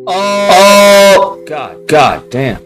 Oh, God damn.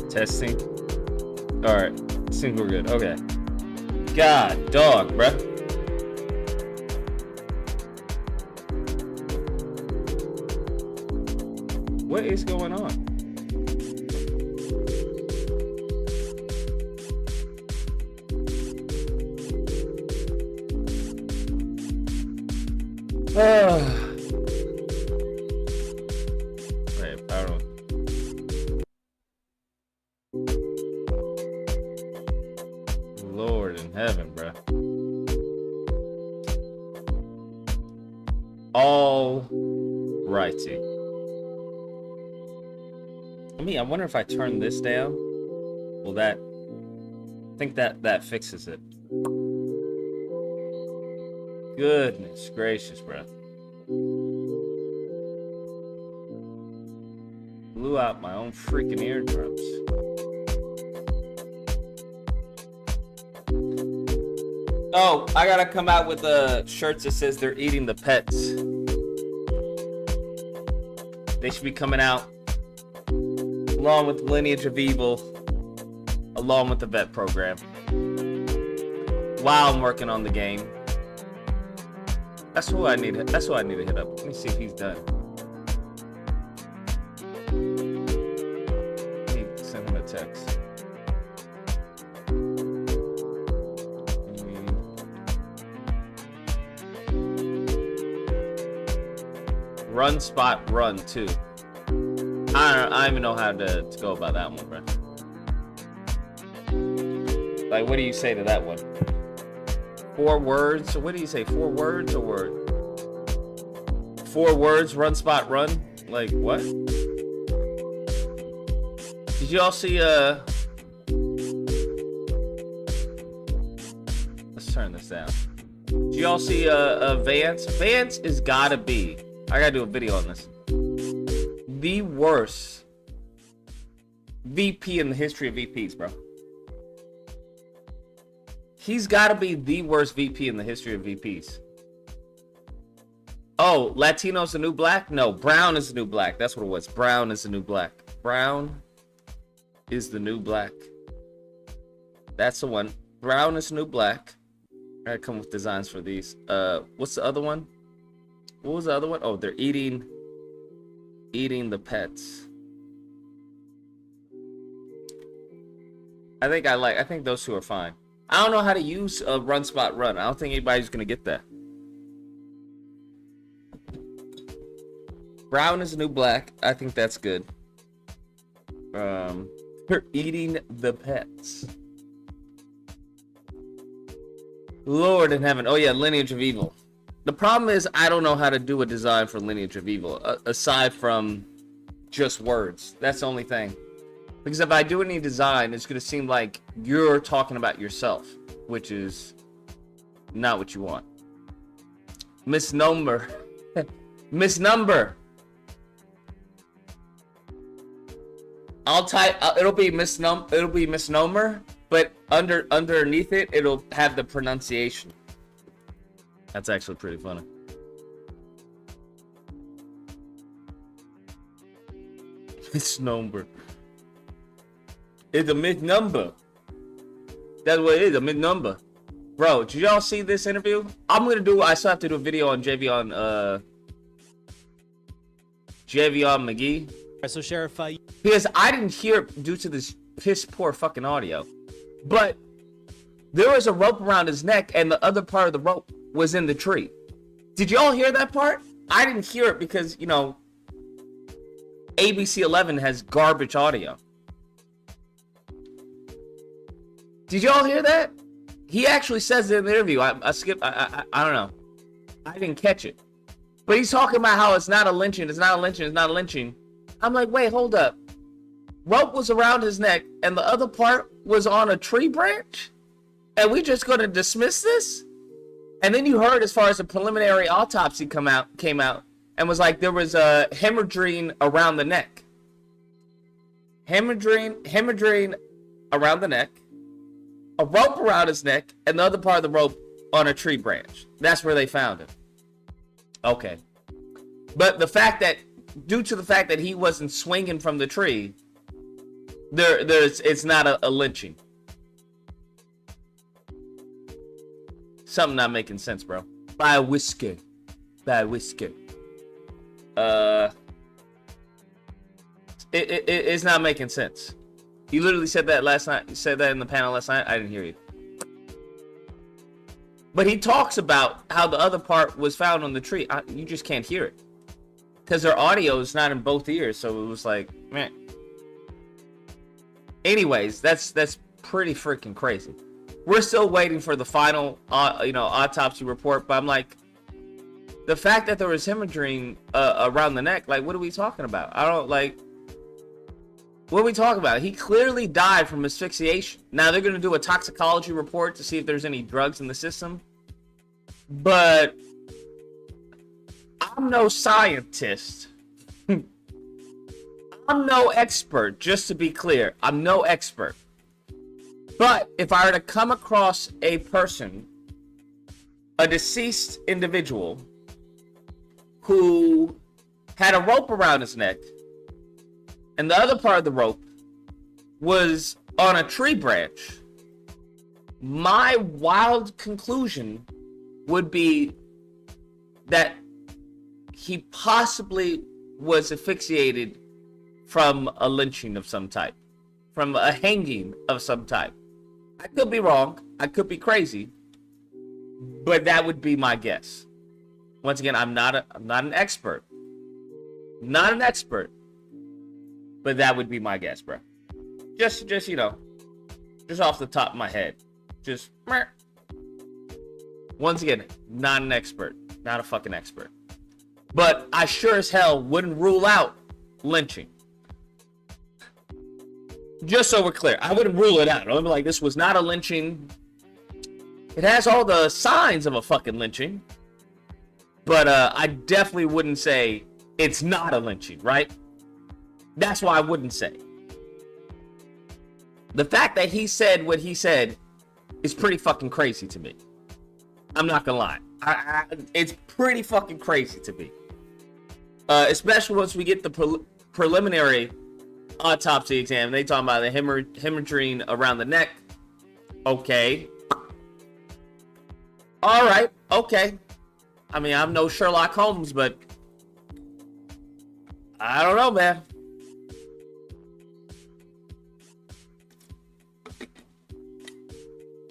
Testing. Alright. I think we're good. Okay. God, dog, bruh. What is going on? Right, I don't know. Lord in heaven, bruh. All righty. I wonder if I turn this down, will that, I think that fixes it. Goodness gracious, bruh. Blew out my own freaking eardrums. Oh, I gotta come out with shirts that says they're eating the pets. They should be coming out along with Lineage of Evil, along with the vet program, while I'm working on the game. That's who I need to hit up. Let me see if he's done. I need to send him a text. Run spot run too. I don't even know how to go about that one, bro. Like, what do you say to that one? 4 words? What do you say? 4 words or word? 4 words, run spot run? Like, what? Did you all see, let's turn this down. Did you all see, Vance? Vance is gotta be, I gotta do a video on this, the worst VP in the history of VPs, bro. He's got to be the worst VP in the history of VPs. Oh, Latino's the new black? No, brown is the new black. That's what it was. Brown is the new black. Brown is the new black. That's the one. Brown is the new black. I gotta come with designs for these. What's the other one? What was the other one? Oh, they're eating the pets. I think those two are fine. I don't know how to use a run spot run. I don't think anybody's gonna get that. Brown is the new black. I think that's good. They're eating the pets. Lord in heaven. Oh yeah, Lineage of Evil. The problem is I don't know how to do a design for Lineage of Evil aside from just words. That's the only thing. Because if I do any design, it's going to seem like you're talking about yourself, which is not what you want. Misnomer. Misnumber. I'll type, it'll be misnomer, but underneath it, it'll have the pronunciation. That's actually pretty funny. Misnomer. It's a misnumber. That's what it is, a misnumber. Bro, did y'all see this interview? I still have to do a video on Javion McGee. So Sheriff, because I didn't hear it due to this piss poor fucking audio. But there was a rope around his neck and the other part of the rope was in the tree. Did y'all hear that part? I didn't hear it because, you know, ABC 11 has garbage audio. Did y'all hear that? He actually says it in the interview. I skipped. I don't know. I didn't catch it. But he's talking about how it's not a lynching. It's not a lynching. It's not a lynching. I'm like, wait, hold up. Rope was around his neck and the other part was on a tree branch? And we just gonna dismiss this? And then you heard, as far as the preliminary autopsy came out and was like, there was a hemorrhaging around the neck. Hemorrhaging around the neck, a rope around his neck, and the other part of the rope on a tree branch. That's where they found him. Okay. But due to the fact that he wasn't swinging from the tree, it's not a lynching. Something not making sense, bro. By a whisker. It's not making sense. You literally said that last night. You said that in the panel last night. I didn't hear you. But he talks about how the other part was found on the tree. You just can't hear it. Because their audio is not in both ears. So it was like, man. Anyways, that's pretty freaking crazy. We're still waiting for the final, autopsy report. But I'm like, the fact that there was hemorrhaging around the neck, like, what are we talking about? What are we talking about? He clearly died from asphyxiation. Now, they're going to do a toxicology report to see if there's any drugs in the system. But I'm no scientist. I'm no expert, just to be clear. I'm no expert. But if I were to come across a person, a deceased individual, who had a rope around his neck, and the other part of the rope was on a tree branch, my wild conclusion would be that he possibly was asphyxiated from a lynching of some type, from a hanging of some type. I could be wrong. I could be crazy, but that would be my guess. Once again, I'm not an expert. Not an expert. But that would be my guess, bro. Just off the top of my head. Once again, not an expert. Not a fucking expert. But I sure as hell wouldn't rule out lynching. Just so we're clear, I wouldn't rule it out. I'd be like, this was not a lynching. It has all the signs of a fucking lynching. But I definitely wouldn't say it's not a lynching, right? That's why I wouldn't say. The fact that he said what he said is pretty fucking crazy to me. I'm not gonna lie. It's pretty fucking crazy to me. Especially once we get the preliminary autopsy exam. They talking about the hemorrhaging around the neck. Okay. All right. Okay. I mean, I'm no Sherlock Holmes, but I don't know, man.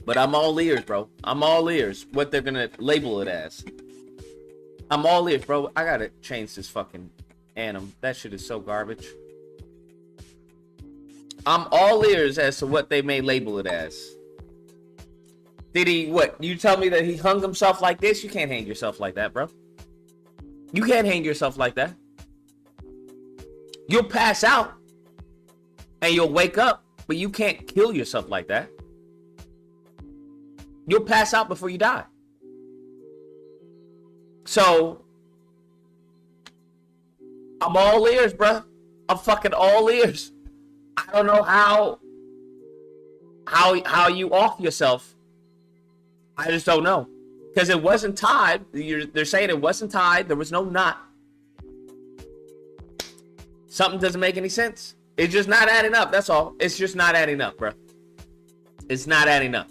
But I'm all ears, bro. I'm all ears. What they're gonna label it as. I'm all ears, bro. I gotta change this fucking anim. That shit is so garbage. I'm all ears as to what they may label it as. Did he, what? You tell me that he hung himself like this? You can't hang yourself like that, bro. You can't hang yourself like that. You'll pass out and you'll wake up, but you can't kill yourself like that. You'll pass out before you die. So, I'm all ears, bro. I'm fucking all ears. I don't know how you off yourself. I just don't know. Because it wasn't tied. They're saying it wasn't tied. There was no knot. Something doesn't make any sense. It's just not adding up. That's all. It's just not adding up, bro. It's not adding up.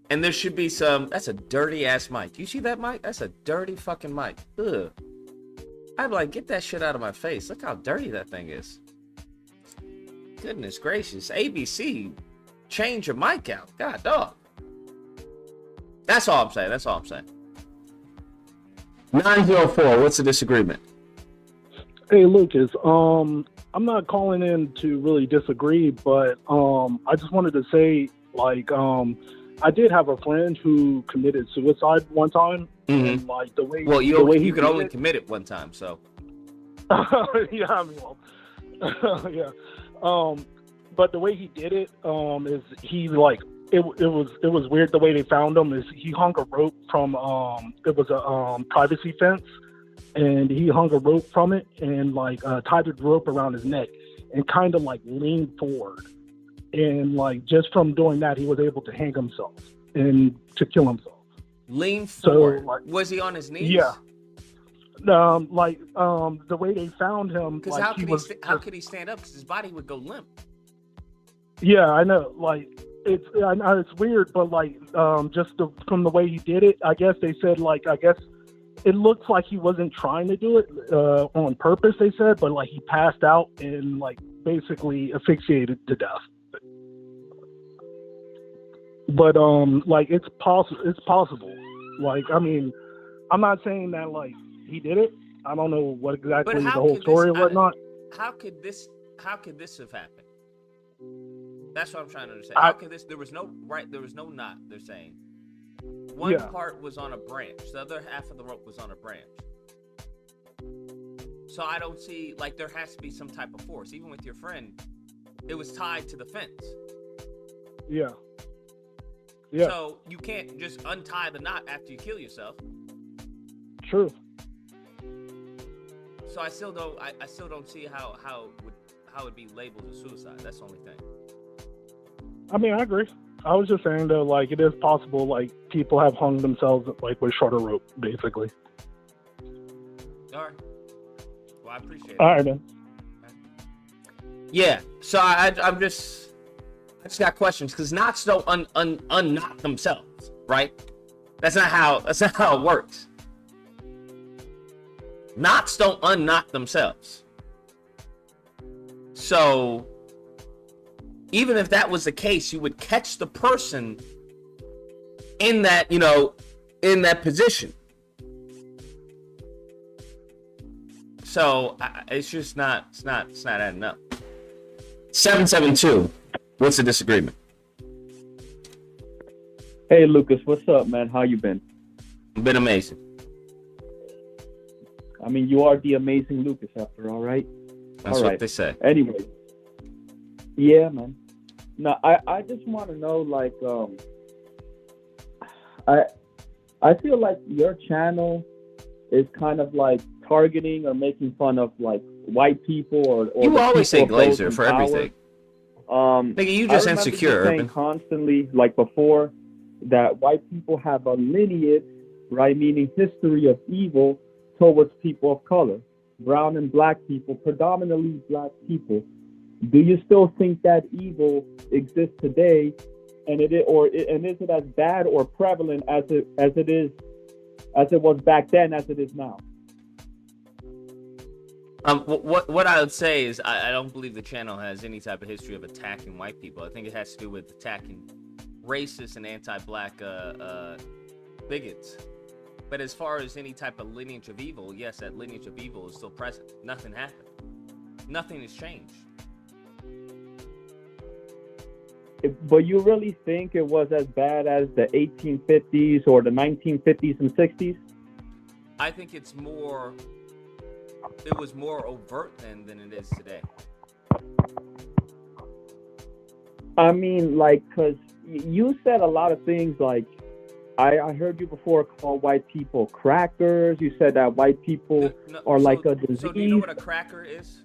And there should be some. That's a dirty ass mic. You see that mic? That's a dirty fucking mic. Ugh. I'm like, get that shit out of my face. Look how dirty that thing is. Goodness gracious. ABC, change your mic out. God dog. That's all I'm saying. That's all I'm saying. 904, what's the disagreement? Hey Lucas, I'm not calling in to really disagree, but I just wanted to say, like, I did have a friend who committed suicide one time, and like the way you could only commit it one time, so yeah, I mean, well, yeah, but the way he did it is he like it was weird the way they found him is he hung a rope from it was a privacy fence. And he hung a rope from it and like tied the rope around his neck and kind of like leaned forward. And like just from doing that, he was able to hang himself and to kill himself. Lean forward. So, like, was he on his knees? Yeah. The way they found him. Because like, how could he stand up? Because his body would go limp. Yeah, I know. Like I know it's weird, but like just from the way he did it, I guess they said it looks like he wasn't trying to do it on purpose, they said, but like he passed out and like basically asphyxiated to death. But like it's possible. Like, I mean, I'm not saying that like he did it. I don't know what exactly the whole story or whatnot. How could this have happened? That's what I'm trying to understand. How could this? There was no knot. They're saying. One part was on a branch. The other half of the rope was on a branch. So I don't see, like, there has to be some type of force. Even with your friend, it was tied to the fence. Yeah. Yeah. So you can't just untie the knot after you kill yourself. True. So I still don't see how it would be labeled as suicide. That's the only thing. I mean, I agree. I was just saying though, like it is possible, like people have hung themselves like with shorter rope, basically. All right. Well, I appreciate it. All right, man. Yeah. So I just got questions because knots don't unknot themselves, right? That's not how it works. Knots don't unknot themselves. So even if that was the case, you would catch the person in that, in that position. So it's just not adding up. 772. What's the disagreement? Hey Lucas, what's up, man? How you been? Been amazing. I mean, you are the amazing Lucas after all, right? That's all what right. they say. Anyway. Yeah, man. No, I just want to know, like, I feel like your channel is kind of like targeting or making fun of like white people or you always say Glazer for everything. Nigga, you just insecure, Urban. Constantly, like before, that white people have a lineage, right? Meaning history of evil towards people of color, brown and black people, predominantly black people. Do you still think that evil exists today, and is it as bad or prevalent as it was back then as it is now? What I would say is I don't believe the channel has any type of history of attacking white people. I think it has to do with attacking racist and anti-black bigots. But as far as any type of lineage of evil, yes, that lineage of evil is still present. Nothing happened. Nothing has changed. But you really think it was as bad as the 1850s or the 1950s and 60s? I think it was more overt then than it is today. I mean, like, because you said a lot of things, like, I heard you before call white people crackers. You said that white people are like a disease. So do you know what a cracker is?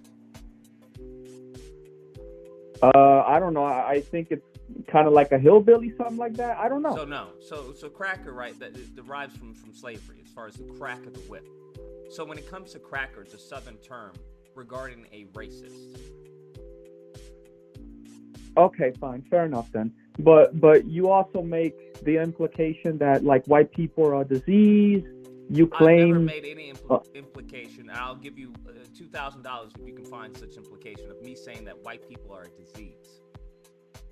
I don't know. I think it's kind of like a hillbilly, something like that. I don't know. So cracker, right? That derives from slavery, as far as the crack of the whip. So when it comes to cracker, it's a Southern term regarding a racist. Okay, fine, fair enough then. But you also make the implication that like white people are a disease. You I've never claim made any implication. I'll give you $2,000 if you can find such implication of me saying that white people are a disease.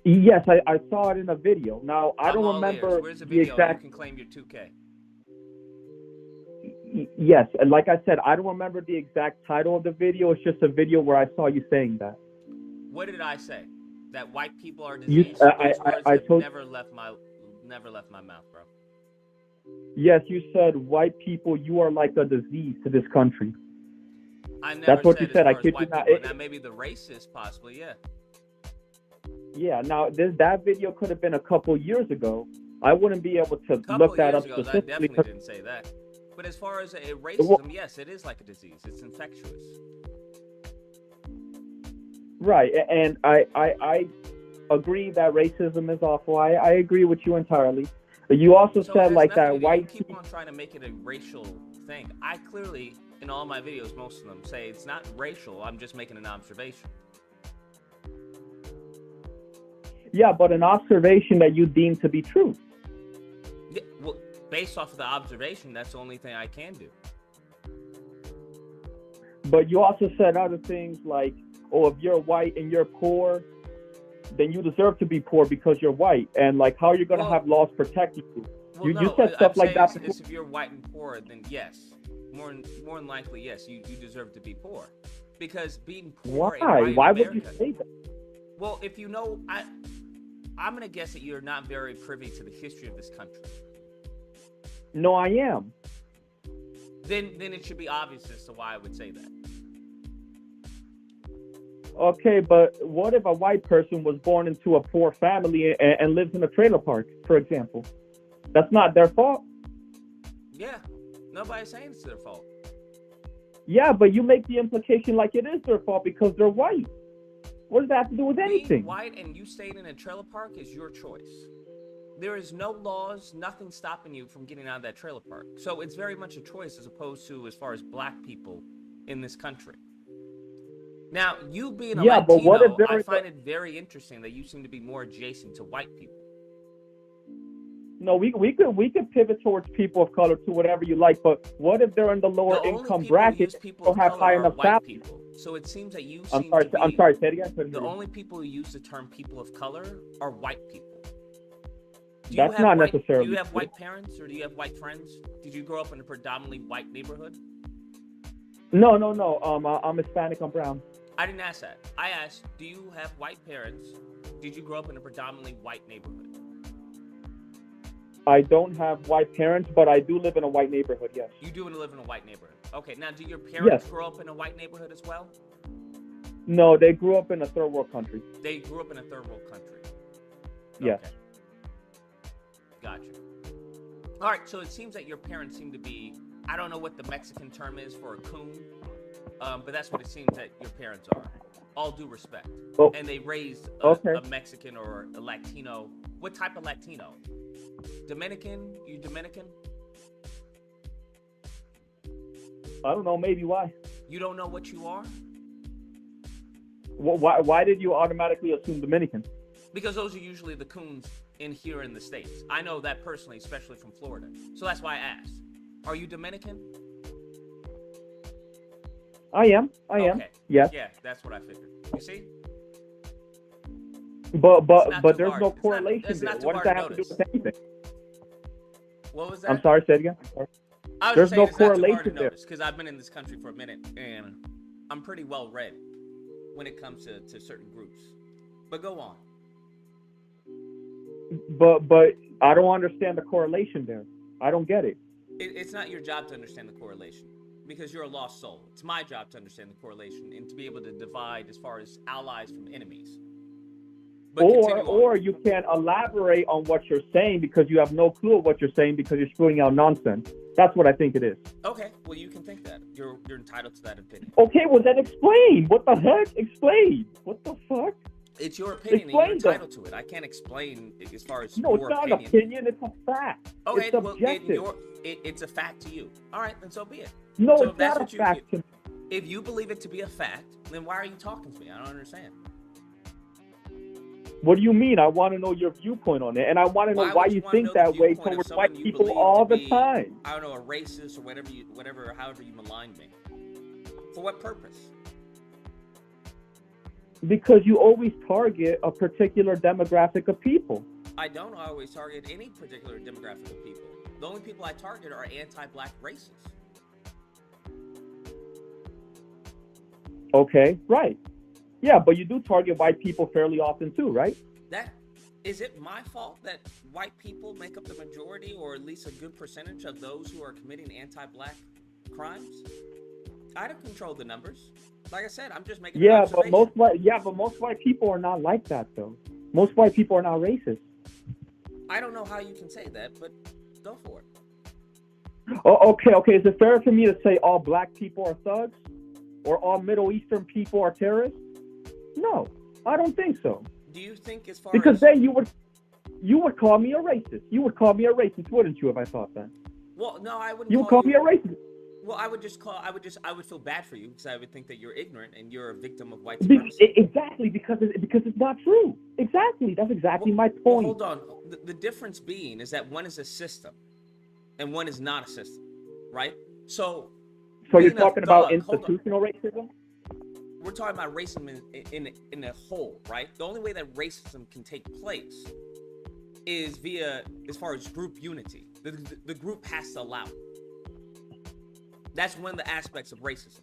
yes, I saw it in a video. Now I I'm don't all remember ears. Where's the the video? exact. You can claim your 2K. Yes, and like I said, I don't remember the exact title of the video. It's just a video where I saw you saying that. What did I say? That white people are You, disease? Those words I have told. never left my mouth, bro. Yes, you said white people. You are like a disease to this country. I never That's what said you said. as I far as kid you white not. people. Now maybe the racist, possibly, yeah. Yeah. Now that video could have been a couple years ago. I wouldn't be able to Couple look that years up ago, I specifically. definitely didn't say that. But as far as a racism, yes, it is like a disease. It's infectious. Right, and I agree that racism is awful. I agree with you entirely. But you also So it said has like nothing that to do- white You keep on trying to make it a racial thing. I clearly, in all my videos, most of them say it's not racial. I'm just making an observation. Yeah, but an observation that you deem to be true. Yeah, well, based off of the observation, that's the only thing I can do. But you also said other things like, oh, if you're white and you're poor, then you deserve to be poor because you're white. And like, how are you going to have laws protect you? Well, you no, said stuff I'm like that. saying if you're white and poor, then yes, more than likely, yes, you deserve to be poor, because being poor. Why? Why would America, you say that? Well, if you know, I'm gonna guess that you're not very privy to the history of this country. No, I am. Then it should be obvious as to why I would say that. Okay, but what if a white person was born into a poor family and lives in a trailer park, for example? That's not their fault. Yeah, nobody's saying it's their fault. Yeah, but you make the implication like it is their fault because they're white. What does that have to do with anything? Being white and you staying in a trailer park is your choice. There is no laws, nothing stopping you from getting out of that trailer park. So it's very much a choice as opposed to as far as black people in this country. Now, you being a Latino, but what if I find it very interesting that you seem to be more adjacent to white people. No, we could pivot towards people of color to whatever you like, but what if they're in the lower income bracket, don't have high enough salary? So it seems that you I'm sorry, say it again. The only people who use the term people of color are white people. That's not necessarily. Do you have white parents or do you have white friends? Did you grow up in a predominantly white neighborhood? No. I'm Hispanic, I'm brown. I didn't ask that. I asked, do you have white parents? Did you grow up in a predominantly white neighborhood? I don't have white parents, but I do live in a white neighborhood, yes. You do live in a white neighborhood. Okay, now do your parents grow up in a white neighborhood as well? No, they grew up in a third world country. They grew up in a third world country. Yes. Okay. Gotcha. All right, so it seems that your parents seem to be, I don't know what the Mexican term is for a coon, but that's what it seems that your parents are. All due respect. Oh. And they raised a Mexican or a Latino. What type of Latino? Dominican? You Dominican? I don't know, maybe why. You don't know what you are? Why did you automatically assume Dominican? Because those are usually the coons in here in the States. I know that personally, especially from Florida. So that's why I asked. Are you Dominican? I am. Yes. Yeah, that's what I figured. You see? But there's no correlation there. What does that have to do with anything? What was that? I'm sorry, say it again. There's no correlation there. Because I've been in this country for a minute and I'm pretty well read when it comes to certain groups. But go on. But I don't understand the correlation there. I don't get it. It's not your job to understand the correlation because you're a lost soul. It's my job to understand the correlation and to be able to divide as far as allies from enemies. But or you can elaborate on what you're saying because you have no clue of what you're saying because you're spewing out nonsense. That's what I think it is. Okay, well you can think that. You're entitled to that opinion. Okay, well then explain. What the heck? Explain. What the fuck? It's your opinion and you're entitled to it. I can't explain as far as your opinion. No, it's not an opinion, it's a fact. Okay, it's subjective. Well, it's a fact to you. All right, then so be it. No, so it's not a fact to me. If you believe it to be a fact, then why are you talking to me? I don't understand. What do you mean? I want to know your viewpoint on it, and I want to know why you think that way towards white people all the time. I don't know, a racist or whatever, however you maligned me. For what purpose? Because you always target a particular demographic of people. I don't always target any particular demographic of people. The only people I target are anti-black racists. Okay, right. Yeah, but you do target white people fairly often too, right? Is it my fault that white people make up the majority, or at least a good percentage of those who are committing anti-black crimes? I don't control the numbers. Like I said, I'm just making an observation. But most white people are not like that, though. Most white people are not racist. I don't know how you can say that, but go for it. Oh, okay. Is it fair for me to say all black people are thugs, or all Middle Eastern people are terrorists? No, I don't think so. Do you think because then you would call me a racist. You would call me a racist, wouldn't you, if I thought that? Well, no, I wouldn't. You would call me a racist. Well, I would feel bad for you, because I would think that you're ignorant and you're a victim of white supremacy. Exactly, because it's not true. Exactly, that's exactly my point. Well, hold on. The difference being is that one is a system, and one is not a system, right? So you're talking about institutional racism? We're talking about racism in a whole, right? The only way that racism can take place is as far as group unity. The group has to allow it. That's one of the aspects of racism.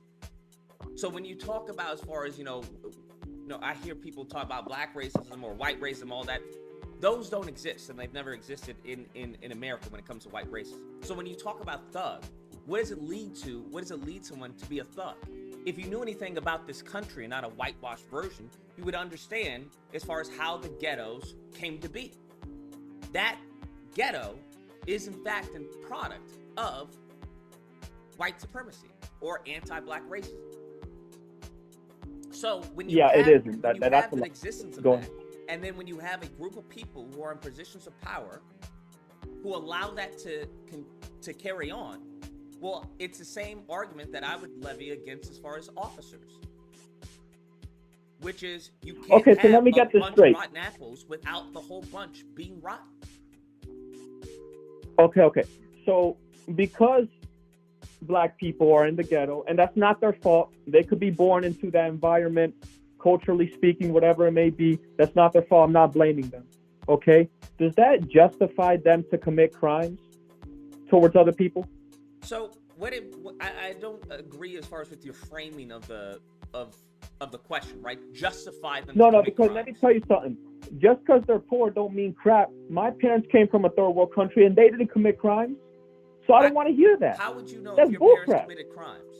So when you talk about, as far as, I hear people talk about black racism or white racism, all that, those don't exist, and they've never existed in America when it comes to white racism. So when you talk about thug, what does it lead to? What does it lead someone to be a thug? If you knew anything about this country and not a whitewashed version, you would understand as far as how the ghettos came to be. That ghetto is in fact a product of white supremacy or anti-black racism. So when you have, it isn't. That's the existence of that, and then when you have a group of people who are in positions of power who allow that to carry on, well, it's the same argument that I would levy against as far as officers, which is you can't have let me get this bunch straight. of rotten apples without the whole bunch being rotten. Okay. So because black people are in the ghetto, and that's not their fault. They could be born into that environment, culturally speaking, whatever it may be. That's not their fault. I'm not blaming them. Okay? Does that justify them to commit crimes towards other people? So I don't agree as far as with your framing of the question, right? Justify them. No, because crimes. Let me tell you something. Just because they're poor don't mean crap. My parents came from a third world country and they didn't commit crimes. So I don't want to hear that. How would you know That's if your parents bullcrap. committed crimes?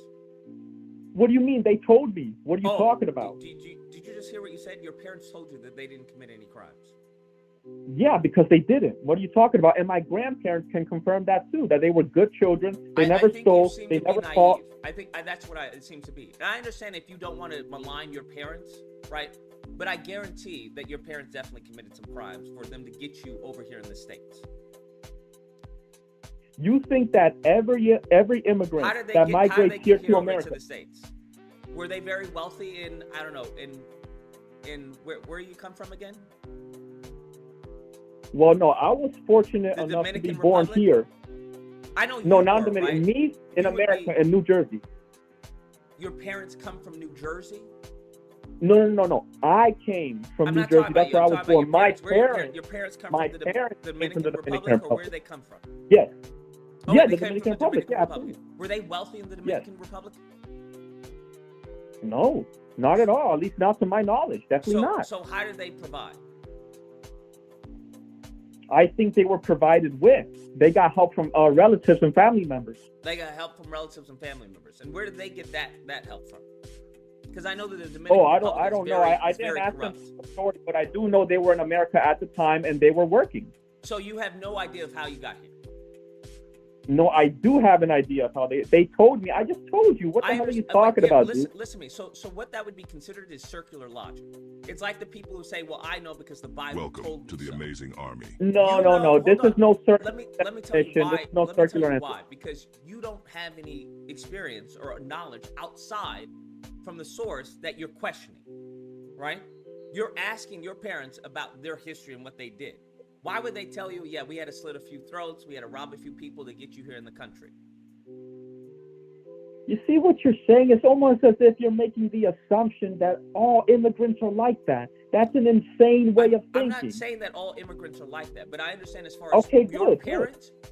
What do you mean? They told me. What are you talking about? Did you just hear what you said? Your parents told you that they didn't commit any crimes. Yeah, because they didn't. What are you talking about? And my grandparents can confirm that too, that they were good children. They never stole. They never fought. I think that's what it seems to be. And I understand if you don't want to malign your parents, right? But I guarantee that your parents definitely committed some crimes for them to get you over here in the States. You think that every immigrant that migrates here to America, to the States, were they very wealthy in, I don't know, in where you come from again? Well, no, I was fortunate enough to be born here. I know. No, not Dominican. Right? Me in America, in New Jersey. Your parents come from New Jersey? No. I came from New Jersey. That's where I was born. My parents. Your parents come from the Dominican Republic, or where do they come from? Yes. Oh, yeah, the Dominican Republic. Yeah, absolutely. Were they wealthy in the Dominican Republic? No, not at all. At least not to my knowledge. Definitely not. So how did they provide? I think they were provided with. They got help from relatives and family members. They got help from relatives and family members. And where did they get that help from? Because I know that the Dominican Republic I don't know. I didn't ask them the story, but I do know they were in America at the time and they were working. So you have no idea of how you got here? No, I do have an idea of how they told me. I just told you. What the hell are you talking about, listen to me. So what that would be considered is circular logic. It's like the people who say, well, I know because the Bible told me. Welcome to the amazing army. No. This is no circular. Let me tell you why. This is no circular answer. Why? Because you don't have any experience or knowledge outside from the source that you're questioning, right? You're asking your parents about their history and what they did. Why would they tell you, yeah, we had to slit a few throats, we had to rob a few people to get you here in the country? You see what you're saying? It's almost as if you're making the assumption that all immigrants are like that. That's an insane way of thinking. I'm not saying that all immigrants are like that, but I understand as far as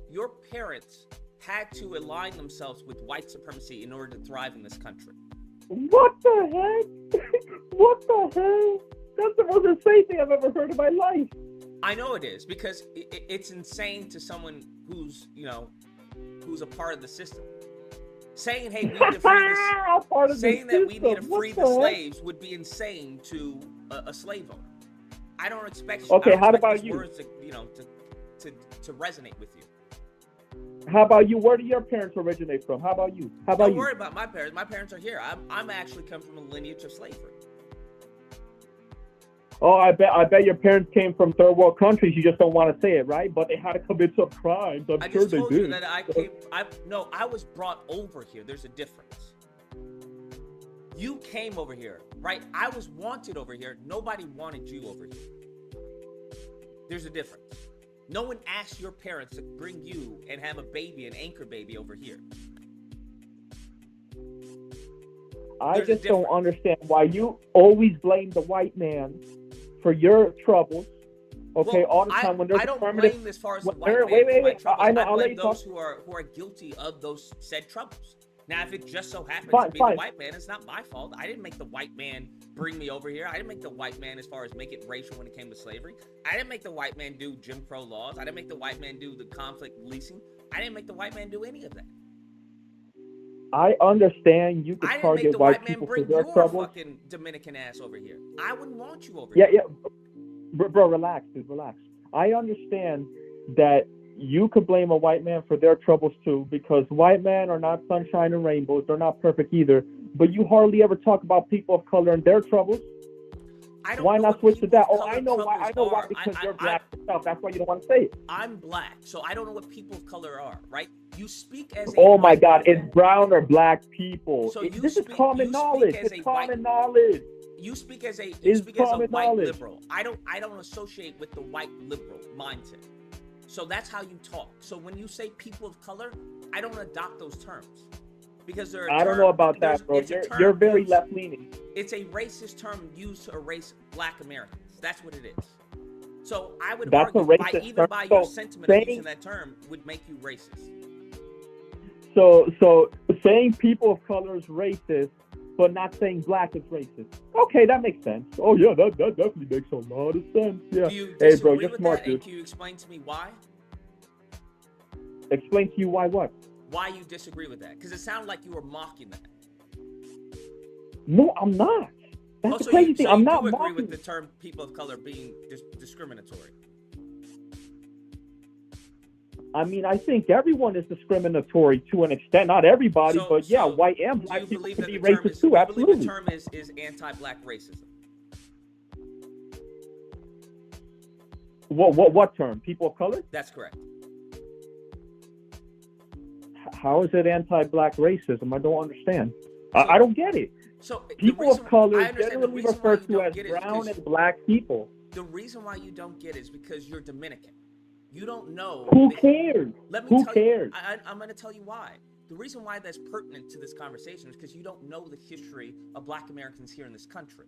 your parents had to align themselves with white supremacy in order to thrive in this country. What the heck? What the hell? That's the most insane thing I've ever heard in my life. I know it is, because it's insane to someone who's, who's a part of the system. Saying, hey, we need to free the slaves would be insane to a slave owner. I don't expect these words to resonate with you. How about you? Where do your parents originate from? How about you? Don't worry about my parents. My parents are here. I'm actually come from a lineage of slavery. Oh, I bet your parents came from third world countries. You just don't want to say it, right? But they had to commit some crimes. I'm sure they did. I just told you that I was brought over here. There's a difference. You came over here, right? I was wanted over here. Nobody wanted you over here. There's a difference. No one asked your parents to bring you and have a baby, an anchor baby over here. I just don't understand why you always blame the white man for your troubles. Okay, all the time when there's I don't blame as far as the white man. I blame those who are guilty of those said troubles. Now, if it just so happens to be the white man, it's not my fault. I didn't make the white man bring me over here. I didn't make the white man as far as make it racial when it came to slavery. I didn't make the white man do Jim Crow laws. I didn't make the white man do the conflict leasing. I didn't make the white man do any of that. I understand you could target white people for their troubles. I didn't make the white man bring your fucking Dominican ass over here. I wouldn't want you over here. Yeah. Bro, relax, dude, relax. I understand that you could blame a white man for their troubles too, because white men are not sunshine and rainbows. They're not perfect either. But you hardly ever talk about people of color and their troubles. Why not switch to that? Oh, I know why. I know why, because you're black yourself. That's why you don't want to say it. I'm black, so I don't know what people of color are, right? You speak as a Oh my God, it's brown or black people. So this is common knowledge. It's common knowledge. You speak as a white liberal. I don't associate with the white liberal mindset. So that's how you talk. So when you say people of color, I don't adopt those terms. Because I don't know about that, bro. You're very left-leaning. It's a racist term used to erase black Americans. That's what it is. So I would argue by your sentiment of using that term would make you racist. So saying people of color is racist, but not saying black is racist. Okay, that makes sense. Oh yeah, that definitely makes a lot of sense. Yeah. Hey, bro, you're smart, dude. Can you explain to me why? Explain to you why what? Why you disagree with that? Because it sounded like you were mocking that. No, I'm not. That's the crazy thing. I'm not mocking. You agree with the term people of color being discriminatory? I mean, I think everyone is discriminatory to an extent. Not everybody, but yeah, white and black people can be racist too. Absolutely. The term is anti-black racism. What term? People of color? That's correct. How is it anti-black racism? I don't understand. I don't get it. So people of color generally referred to as brown and black people. The reason why you don't get it is because you're Dominican. You don't know. Who cares? Who cares? I'm going to tell you why. The reason why that's pertinent to this conversation is because you don't know the history of black Americans here in this country.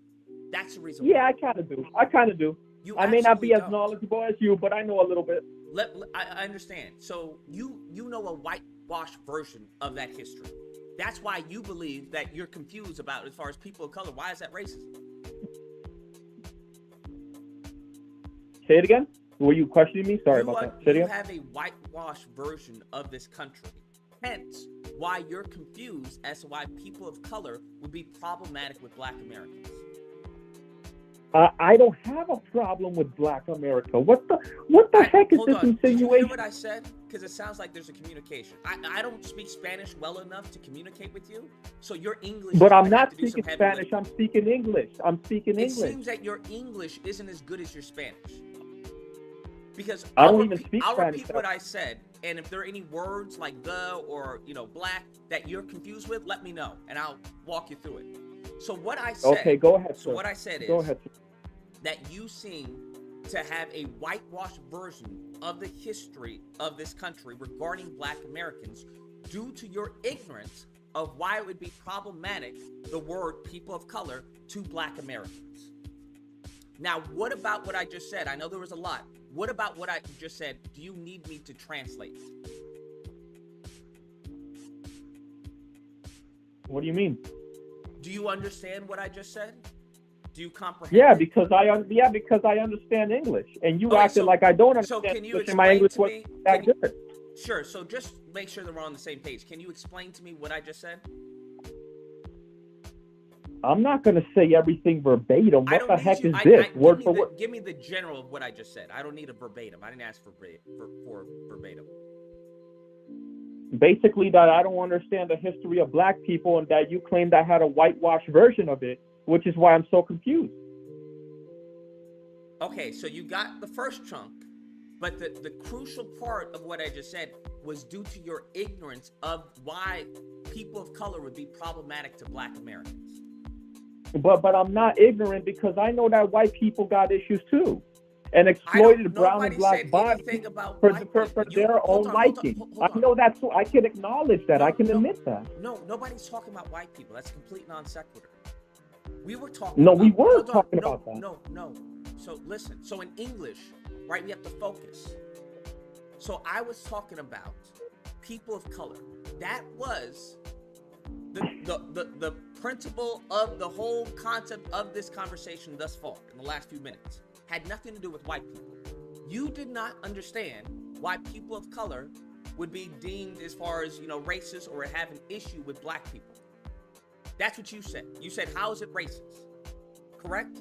That's the reason. Yeah, I kind of do. I may not be as knowledgeable as you, but I know a little bit. I understand. So you know a whitewashed version of that history. That's why you believe that you're confused about as far as people of color. Why is that racism? Say it again. Were you questioning me? Sorry about that. You have a whitewashed version of this country. Hence, why you're confused as to why people of color would be problematic with black Americans. I don't have a problem with black America. What the heck is this insinuation? Did you hear what I said? Because it sounds like there's a communication. I don't speak Spanish well enough to communicate with you, so your English. But I'm not speaking Spanish. I'm speaking English. It seems that your English isn't as good as your Spanish. Because I'll repeat what I said, and if there are any words like the or black that you're confused with, let me know, and I'll walk you through it. So what I said. Okay, go ahead. So what I said is. Go ahead. that you seem to have a whitewashed version of the history of this country regarding Black Americans due to your ignorance of why it would be problematic, the word people of color, to Black Americans. Now, what about what I just said? I know there was a lot. What about what I just said? Do you need me to translate? What do you mean? Do you understand what I just said? Do you comprehend? Yeah, it? because I understand English, and you Okay, acted like I don't understand so can you English, and my explain English to wasn't me? that good. Sure. So just make sure that we're on the same page. Can you explain to me what I just said? I'm not going to say everything verbatim. I What don't the need heck you. is this? Word for word. Give me the general of what I just said. I don't need a verbatim. I didn't ask for verbatim. Basically, that I don't understand the history of Black people, and that you claimed I had a whitewashed version of it, which is why I'm so confused. Okay, so you got the first chunk, but the crucial part of what I just said was due to your ignorance of why people of color would be problematic to Black Americans. But I'm not ignorant, because I know that white people got issues too, and exploited brown and Black bodies for their own liking. I know that too. I can acknowledge that. I can admit that. No, nobody's talking about white people. That's a complete non sequitur. We were talking. No, about, we were talking about that. No. So listen. So in English, right, we have to focus. So I was talking about people of color. That was the principle of the whole concept of this conversation thus far in the last few minutes. Had nothing to do with white people. You did not understand why people of color would be deemed, as far as, racist or have an issue with Black people. That's what you said. You said, how is it racist? Correct?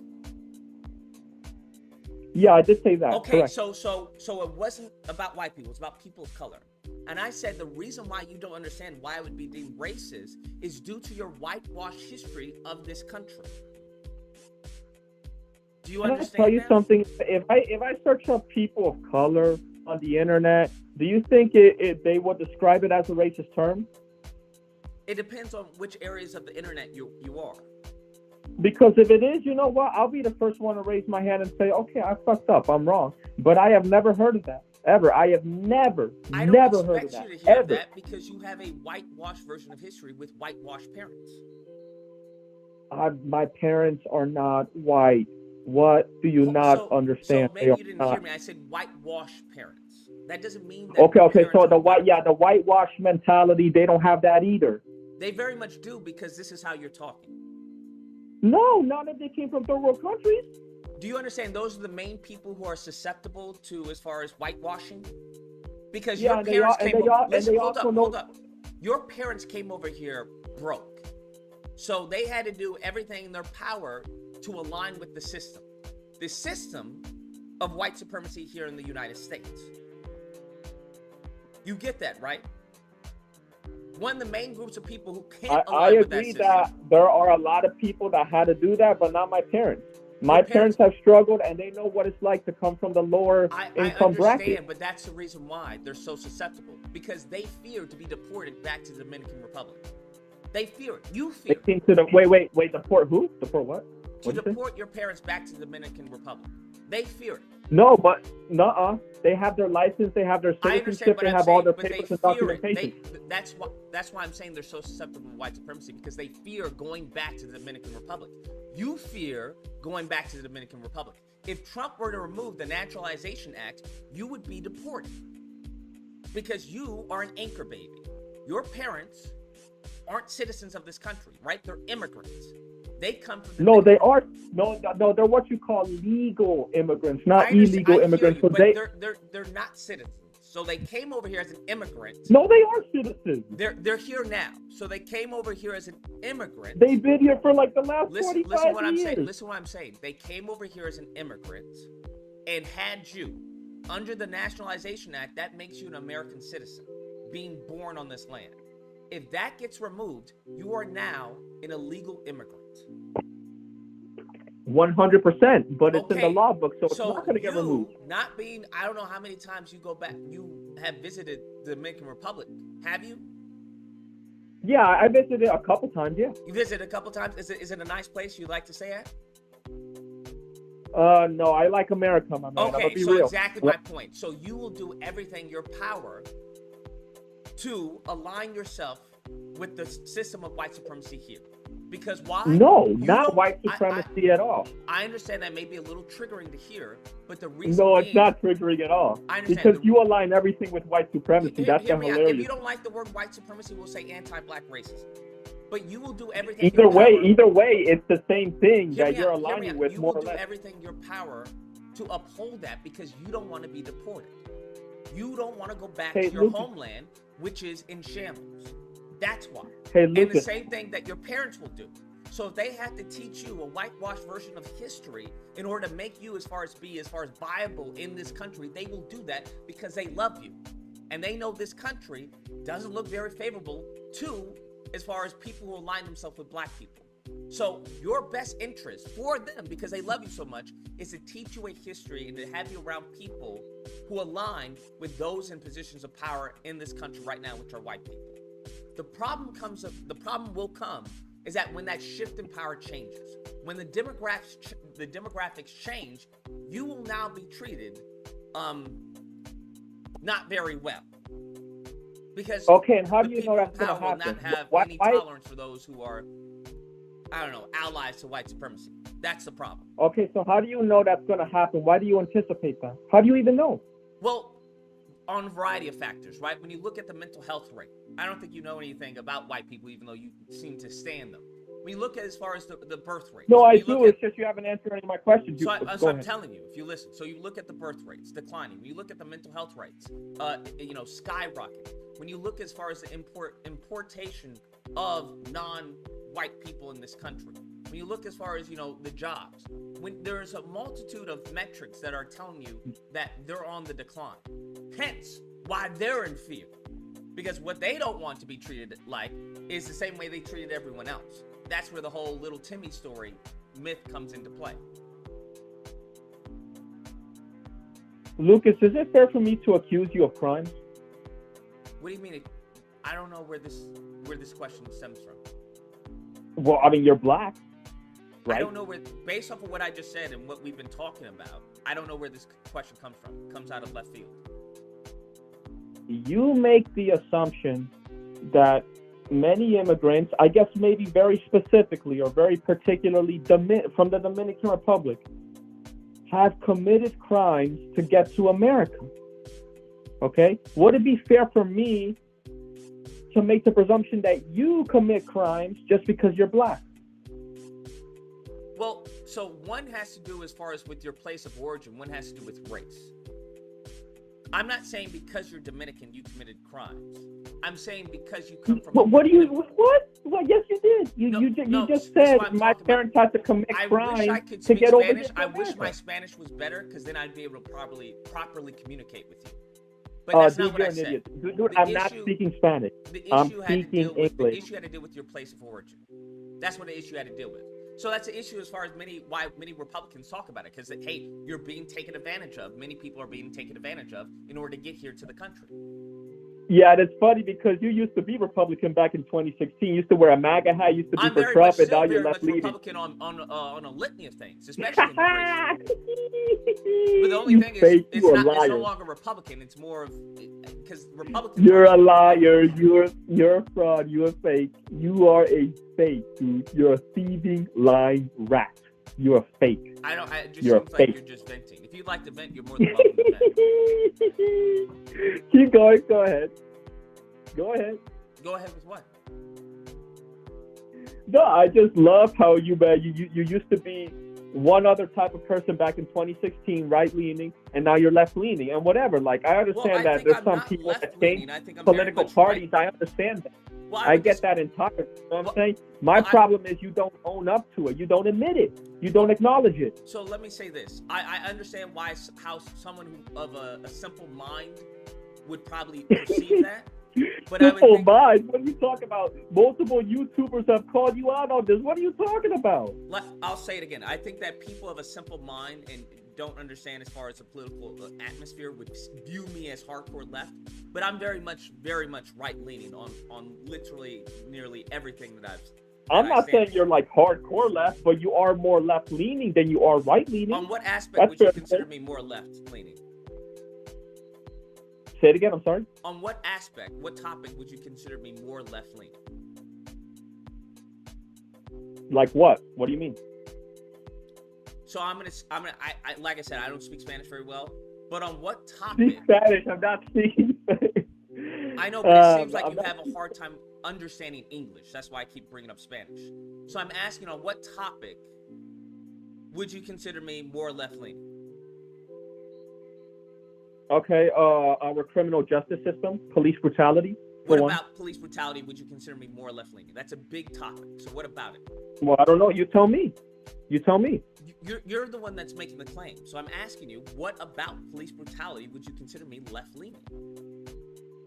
Yeah, I did say that. Okay, correct. so it wasn't about white people, it's about people of color. And I said the reason why you don't understand why it would be deemed racist is due to your whitewashed history of this country. Do you understand? Can I tell you something? If I search up people of color on the internet, do you think they would describe it as a racist term? It depends on which areas of the internet you are. Because if it is, you know what? I'll be the first one to raise my hand and say, okay, I fucked up. I'm wrong. But I have never heard of that. Ever. I have never heard of that. I don't expect you to hear ever. that because you have a whitewashed version of history with whitewashed parents. My parents are not white. What do you not understand? So maybe you didn't hear me. I said whitewashed parents. That doesn't mean that. Okay. So the whitewash mentality, they don't have that either. They very much do, because this is how you're talking. No, not if they came from third world countries. Do you understand? Those are the main people who are susceptible to, as far as whitewashing. Because your parents came over. Listen, hold up. Your parents came over here broke, so they had to do everything in their power to align with the system of white supremacy here in the United States. You get that, right? One of the main groups of people who can't align with that system. I agree that there are a lot of people that had to do that, but not my parents. My parents have struggled, and they know what it's like to come from the lower income bracket. I understand, but that's the reason why they're so susceptible, because they fear to be deported back to the Dominican Republic. They fear it. You fear it. They came to the wait, deport who? Deport what? To deport your parents back to the Dominican Republic. They fear it. No, but they have their license, they have their citizenship, they have all their papers and documentation. That's why I'm saying they're so susceptible to white supremacy, because they fear going back to the Dominican Republic. You fear going back to the Dominican Republic. If Trump were to remove the Naturalization Act, you would be deported, because you are an anchor baby. Your parents aren't citizens of this country, right? They're immigrants. They come from they are they're what you call legal immigrants, not illegal immigrants. So they're not citizens. So they came over here as an immigrant. No, they are citizens. They're here now. So they came over here as an immigrant. They've been here for like the last 45 years. Listen what I'm saying. They came over here as an immigrant and had you under the Nationalization Act. That makes you an American citizen, being born on this land. If that gets removed, you are now an illegal immigrant. 100%, but it's in the law book, so it's not going to get removed. Not being, I don't know how many times you go back. You have visited the Dominican Republic, have you? Yeah, I visited a couple times. Yeah, you visited a couple times. Is it a nice place you like to stay at? No, I like America, my man. I'm Okay, gonna be so real. exactly my point. So you will do everything in your power to align yourself with the system of white supremacy here. Because why? No, You not don't- white supremacy at all. I understand that may be a little triggering to hear, but the reason No, being, it's not triggering at all. I understand. Because you align everything with white supremacy. That's Hear me out. If hilarious. you don't like the word white supremacy, we'll say anti-black racism. But you will do everything. Either way, power. it's the same thing that you're Hear me aligning out. with, You more will or do less. everything in your power to uphold that because you don't want to be deported. You don't want to go back to your homeland, which is in shambles. That's why. Hey, and the Lucas. same thing that your parents will do. So if they have to teach you a whitewashed version of history in order to make you as far as viable in this country, they will do that because they love you. And they know this country doesn't look very favorable to as far as people who align themselves with black people. So your best interest for them, because they love you so much, is to teach you a history and to have you around people who align with those in positions of power in this country right now, which are white people. The problem will come is that when that shift in power changes, when the demographics change, you will now be treated not very well. Because okay, and how do you people know in that's going to power will happen? not have Why- any tolerance for those who are, I don't know, allies to white supremacy. That's the problem. Okay, so how do you know that's going to happen? Why do you anticipate that? How do you even know? Well, on a variety of factors, right? When you look at the mental health rate, I don't think you know anything about white people, even though you seem to stand them. When you look at as far as the birth rate. No, when I you do. look It's just you haven't answered any of my questions. So, Go so I'm ahead. telling you, if you listen, so you look at the birth rates declining. When you look at the mental health rates, skyrocketing. When you look as far as the importation of non-white people in this country. When you look as far as, the jobs. When there's a multitude of metrics that are telling you that they're on the decline. Hence, why they're in fear. Because what they don't want to be treated like is the same way they treated everyone else. That's where the whole little Timmy story myth comes into play. Lucas, is it fair for me to accuse you of crimes? What do you mean? I don't know where this question stems from. Well, I mean, you're black, right? I don't know based off of what I just said and what we've been talking about, I don't know where this question comes from. It comes out of left field. You make the assumption that many immigrants, I guess maybe very specifically or very particularly from the Dominican Republic, have committed crimes to get to America. Okay? Would it be fair for me to make the presumption that you commit crimes just because you're black? Well, so one has to do as far as with your place of origin, one has to do with race. I'm not saying because you're Dominican you committed crimes. I'm saying because you come from. What? Well, yes, you did. You just said my parents had to commit crimes to get over here. I wish my Spanish was better because then I'd be able to properly communicate with you. But that's not what I said. Dude, I'm not speaking Spanish. I'm speaking English. The issue had to deal with your place of origin. That's what the issue had to deal with. So that's an issue as far as why many Republicans talk about it, because hey, you're being taken advantage of. Many people are being taken advantage of in order to get here to the country. Yeah, that's funny because you used to be Republican back in 2016. You used to wear a MAGA hat, used to be for Trump, and now you're left leaning. I'm very much Republican on a litany of things, especially immigration. But the only thing is, it's no longer Republican. It's more of because Republicans. You're a liar. You're a fraud. You're a fake. You are a fake, dude. You're a thieving, lying rat. You're a fake. It just seems like you're just venting. If you'd like to vent, you're more than welcome to vent. Keep going. Go ahead. Go ahead. Go ahead with what? No, I just love how you used to be one other type of person back in 2016, right-leaning, and now you're left-leaning, and whatever. Like, I understand that there's some people that change political parties. I understand that. Well, I get that entirely. You know what I'm saying? My problem is you don't own up to it. You don't admit it. You don't acknowledge it. So let me say this. I understand how someone of a simple mind would probably perceive that. But simple mind? What are you talking about? Multiple YouTubers have called you out on this. What are you talking about? I'll say it again. I think that people of a simple mind and don't understand as far as the political atmosphere would view me as hardcore left. But I'm very much right-leaning on literally nearly everything that I'm not saying you're like hardcore left, but you are more left leaning than you are right leaning. On what aspect That's would you fair. consider me more left leaning? Say it again. I'm sorry. On what aspect, what topic would you consider me more left leaning? Like what? What do you mean? So I'm gonna, like I said, I don't speak Spanish very well, but on what topic? Speak Spanish. I'm not speaking Spanish. I know, but it seems like you have a hard time understanding English. That's why I keep bringing up Spanish. So I'm asking, on what topic would you consider me more left leaning? Okay, our criminal justice system, police brutality. What about police brutality would you consider me more left leaning? That's a big topic. So what about it? Well, I don't know. You tell me. You tell me. You're the one that's making the claim. So I'm asking you, what about police brutality would you consider me left leaning?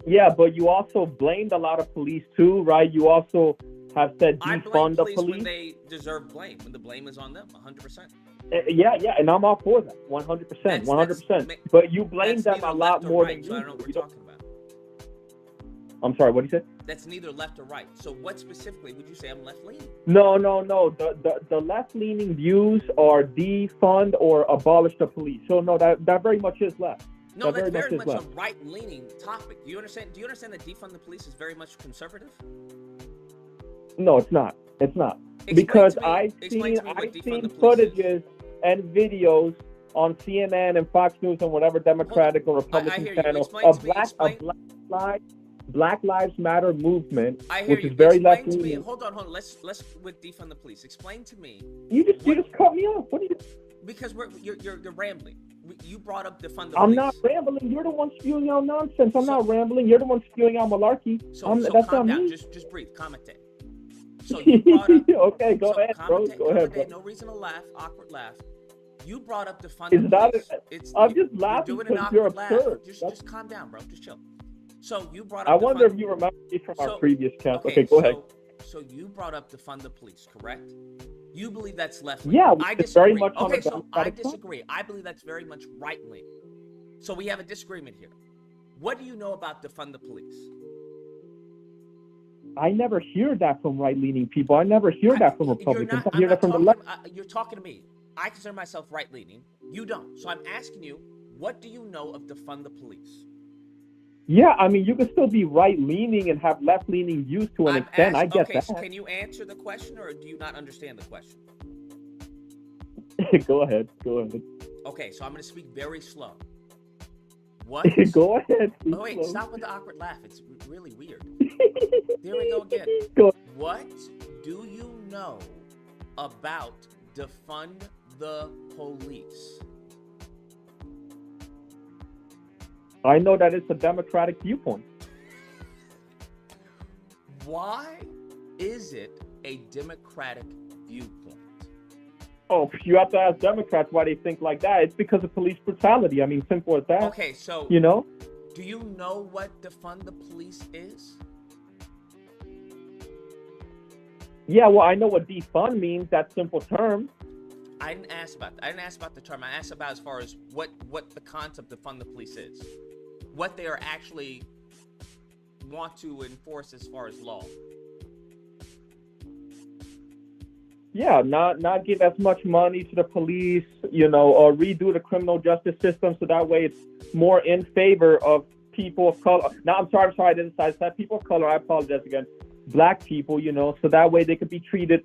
Yeah, but you also blamed a lot of police too, right? You also have said defund the police when they deserve blame, when the blame is on them, 100%. Yeah, and I'm all for that, 100%, 100%. But you blame them a lot more than you. So I don't know what we're talking about. I'm sorry, what did you say? That's neither left or right. So what specifically would you say I'm left leaning? No. The left leaning views are defund or abolish the police. So no, that very much is left. No, that's very much a right-leaning topic. Do you understand that defund the police is very much conservative? No, it's not. It's not. Because I've seen footages and videos on CNN and Fox News and whatever Democratic or Republican channel of Black Lives Matter movement, which is very left leaning. Hold on. Let's with defund the police. Explain to me. You just cut me off. What do you? Because you're rambling. You brought up defund the police. I'm not rambling. You're the one spewing out nonsense. I'm not rambling. You're the one spewing out malarkey. So that's calm not down. me. Just breathe. Commentate. So you brought up. Okay, go ahead, bro. Go ahead, bro. No reason to laugh. Awkward laugh. You brought up defund the police. I'm just laughing because you're absurd. Just calm down, bro. Just chill. So you brought up. I wonder if you remember me from our previous cast. Okay, go ahead. So you brought up defund the police, correct? You believe that's left wing. Yeah, I disagree. Very much okay, so I disagree. I believe that's very much right wing. So we have a disagreement here. What do you know about defund the police? I never hear that from right-leaning people. I never hear that from Republicans. I hear that from the left. You're talking to me. I consider myself right-leaning. You don't. So I'm asking you, what do you know of defund the police? Yeah, I mean, you can still be right-leaning and have left-leaning views to an extent. I get that. So can you answer the question, or do you not understand the question? Go ahead. Okay, so I'm going to speak very slow. What? Go ahead. Oh, wait, slow. Stop with the awkward laugh. It's really weird. There we go again. What do you know about defund the police? I know that it's a democratic viewpoint. Why is it a democratic viewpoint? Oh, you have to ask Democrats why they think like that. It's because of police brutality. I mean, simple as that. Okay, so you know, do you know what defund the police is? Yeah, well, I know what defund means. That simple term. I didn't ask about that. I didn't ask about the term. I asked about as far as what the concept of defund the police is. What they are actually want to enforce as far as law. Yeah, not give as much money to the police, you know, or redo the criminal justice system so that way it's more in favor of people of color. No, I'm sorry, I didn't say people of color. I apologize again. Black people, you know, so that way they could be treated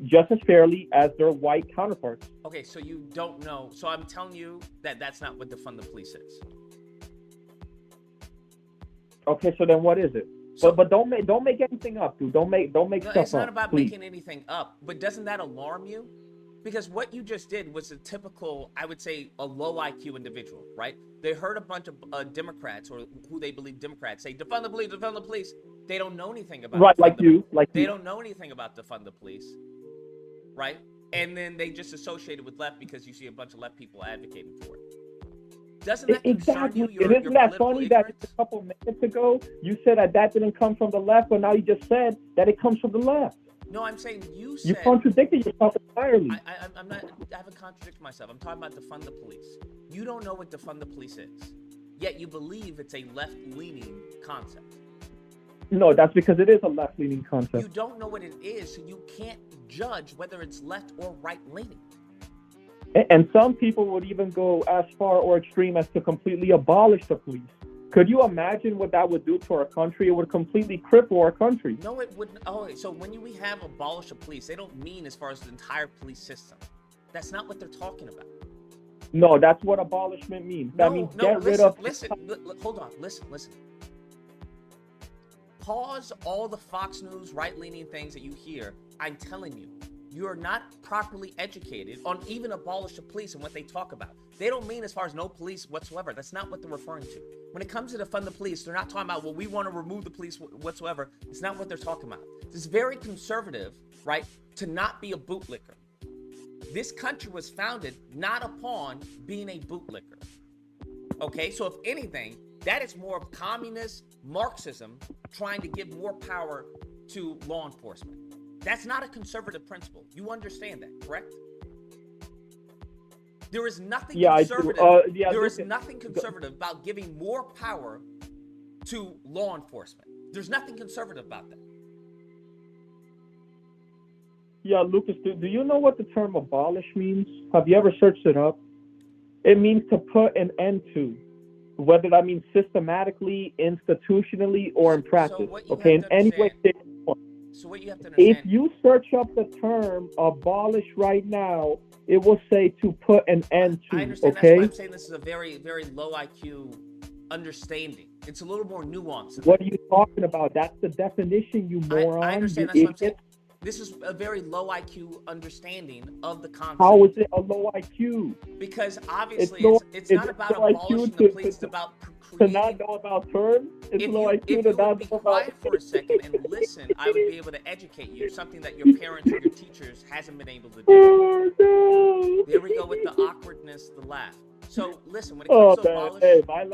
just as fairly as their white counterparts. Okay, so you don't know. So I'm telling you that that's not what defund the police is. Okay, so then what is it? So, but don't make anything up, dude. Don't make stuff up. It's not about please. making anything up. But doesn't that alarm you? Because what you just did was a typical, I would say, a low IQ individual, right? They heard a bunch of Democrats or who they believe Democrats say, defund the police, defund the police. They don't know anything about right, like you. They don't know anything about defund the police, right? And then they just associate it with left because you see a bunch of left people advocating for it. Doesn't that concern you? And isn't that funny that just a couple minutes ago you said that didn't come from the left, but now you just said that it comes from the left? No, I'm saying you said... You contradicted yourself entirely. I haven't contradicted myself. I'm talking about defund the police. You don't know what defund the police is, yet you believe it's a left-leaning concept. No, that's because it is a left-leaning You concept. don't know what it is, so you can't judge whether it's left or right-leaning. And some people would even go as far or extreme as to completely abolish the police. Could you imagine what that would do to our country? It would completely cripple our country. No, it wouldn't. Oh, so when we have abolish the police, they don't mean as far as the entire police system. That's not what they're talking about. No, that's what abolishment means. That means get rid of. Hold on, listen. Pause all the Fox News right-leaning things that you hear. I'm telling you, you are not properly educated on even abolish the police and what they talk about. They don't mean as far as no police whatsoever. That's not what they're referring to. When it comes to defund the police, they're not talking about, well, we want to remove the police whatsoever. It's not what they're talking about. It's very conservative, right, to not be a bootlicker. This country was founded not upon being a bootlicker. Okay, so if anything, that is more of communist Marxism trying to give more power to law enforcement. That's not a conservative principle. You understand that, correct? There is nothing conservative. There is nothing conservative about giving more power to law enforcement. There's nothing conservative about that. Yeah, Lucas, do you know what the term abolish means? Have you ever searched it up? It means to put an end to, whether that means systematically, institutionally, or in practice. Okay, in any way, shape, or form. So what you have to understand. If you search up the term abolish right now, it will say to put an end to. I understand. Okay? That's why I'm saying this is a very, very low IQ understanding. It's a little more nuanced. What are you talking about? That's the definition, you moron. I understand. That's what I'm saying. This is a very low IQ understanding of the concept. How is it a low IQ? Because obviously it's not about abolishing the police, it's about creating... To not know about terms? It's low IQ to not know about... If you would be quiet for a second and listen, I would be able to educate you, something that your parents or your teachers hasn't been able to do. Oh, no. There we go with the awkwardness, the laugh. So listen, when it comes to abolish... Hey, my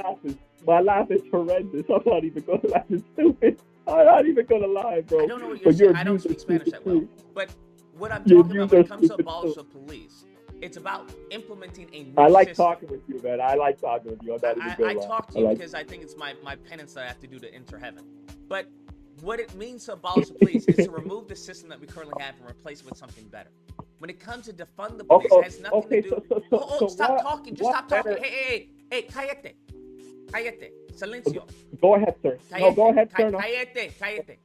laugh is horrendous. I'm not even going to laugh. It's stupid. I'm not even going to lie, bro. I don't know what you're saying. I don't speak Spanish that well. But what I'm talking about when it comes to abolish the police, it's about implementing a new system. I like talking with you, man. I like talking with you. I talk to you because I think it's my penance that I have to do to enter heaven. But what it means to abolish the police is to remove the system that we currently have and replace it with something better. When it comes to defund the police, it has nothing to do... Stop talking. Just stop talking. Hey, cállate. Cállate. Silencio. Go ahead, sir. Cállate, no, go ahead, sir. Cállate.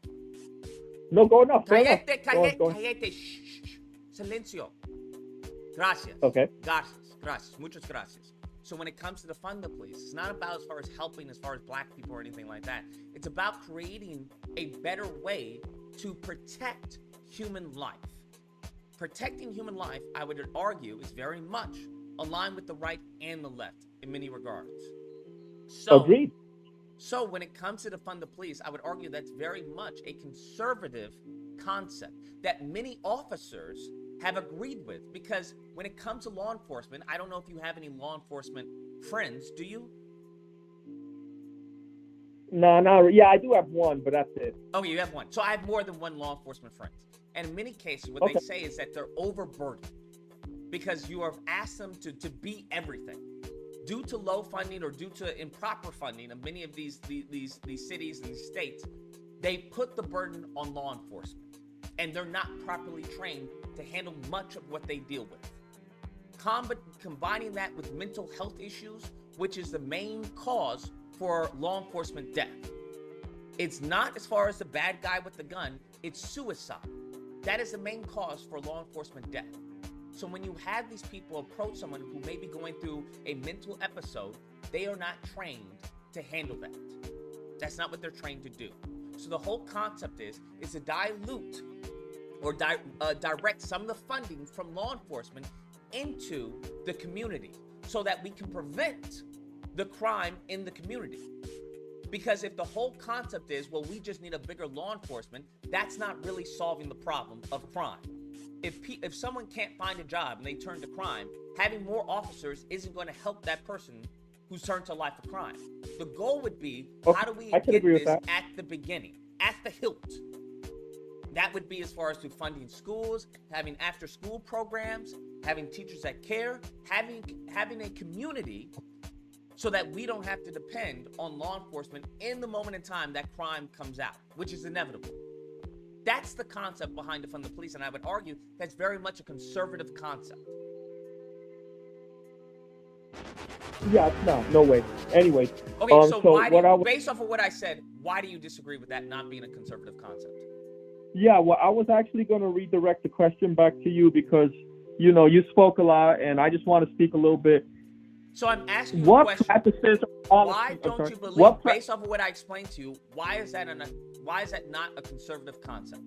No, go enough. Cállate. Shh. Silencio. Gracias. Okay. Gracias. Muchas gracias. So when it comes to defund the police, it's not about as far as helping as far as black people or anything like that. It's about creating a better way to protect human life. Protecting human life, I would argue, is very much aligned with the right and the left in many regards. So, agreed. So when it comes to defund the police, I would argue that's very much a conservative concept that many officers have agreed with, because when it comes to law enforcement, I don't know if you have any law enforcement friends, do you? No, yeah, I do have one, but that's it. Oh, you have one. So I have more than one law enforcement friend. And in many cases, what they say is that they're overburdened because you have asked them to be everything. Due to low funding or due to improper funding of many of these cities and these states, they put the burden on law enforcement, and they're not properly trained to handle much of what they deal with. Combining that with mental health issues, which is the main cause for law enforcement death. It's not as far as the bad guy with the gun, it's suicide. That is the main cause for law enforcement death. So when you have these people approach someone who may be going through a mental episode, they are not trained to handle that. That's not what they're trained to do. So the whole concept is to dilute or direct some of the funding from law enforcement into the community so that we can prevent the crime in the community. Because if the whole concept is, well, we just need a bigger law enforcement, that's not really solving the problem of crime. If someone can't find a job and they turn to crime, having more officers isn't going to help that person who's turned to a life of crime. The goal would be, how do we get this at the beginning, at the hilt? That would be as far as to funding schools, having after-school programs, having teachers that care, having a community so that we don't have to depend on law enforcement in the moment in time that crime comes out, which is inevitable. That's the concept behind defund the police, and I would argue that's very much a conservative concept. Yeah, no way. Anyway, Okay, so why do you, I based off of what I said, why do you disagree with that not being a conservative concept? Yeah, well, I was actually going to redirect the question back to you because, you know, you spoke a lot, and I just want to speak a little bit. So I'm asking you What a question. practices Why don't you believe, based off of what I explained to you, why is that not a conservative concept?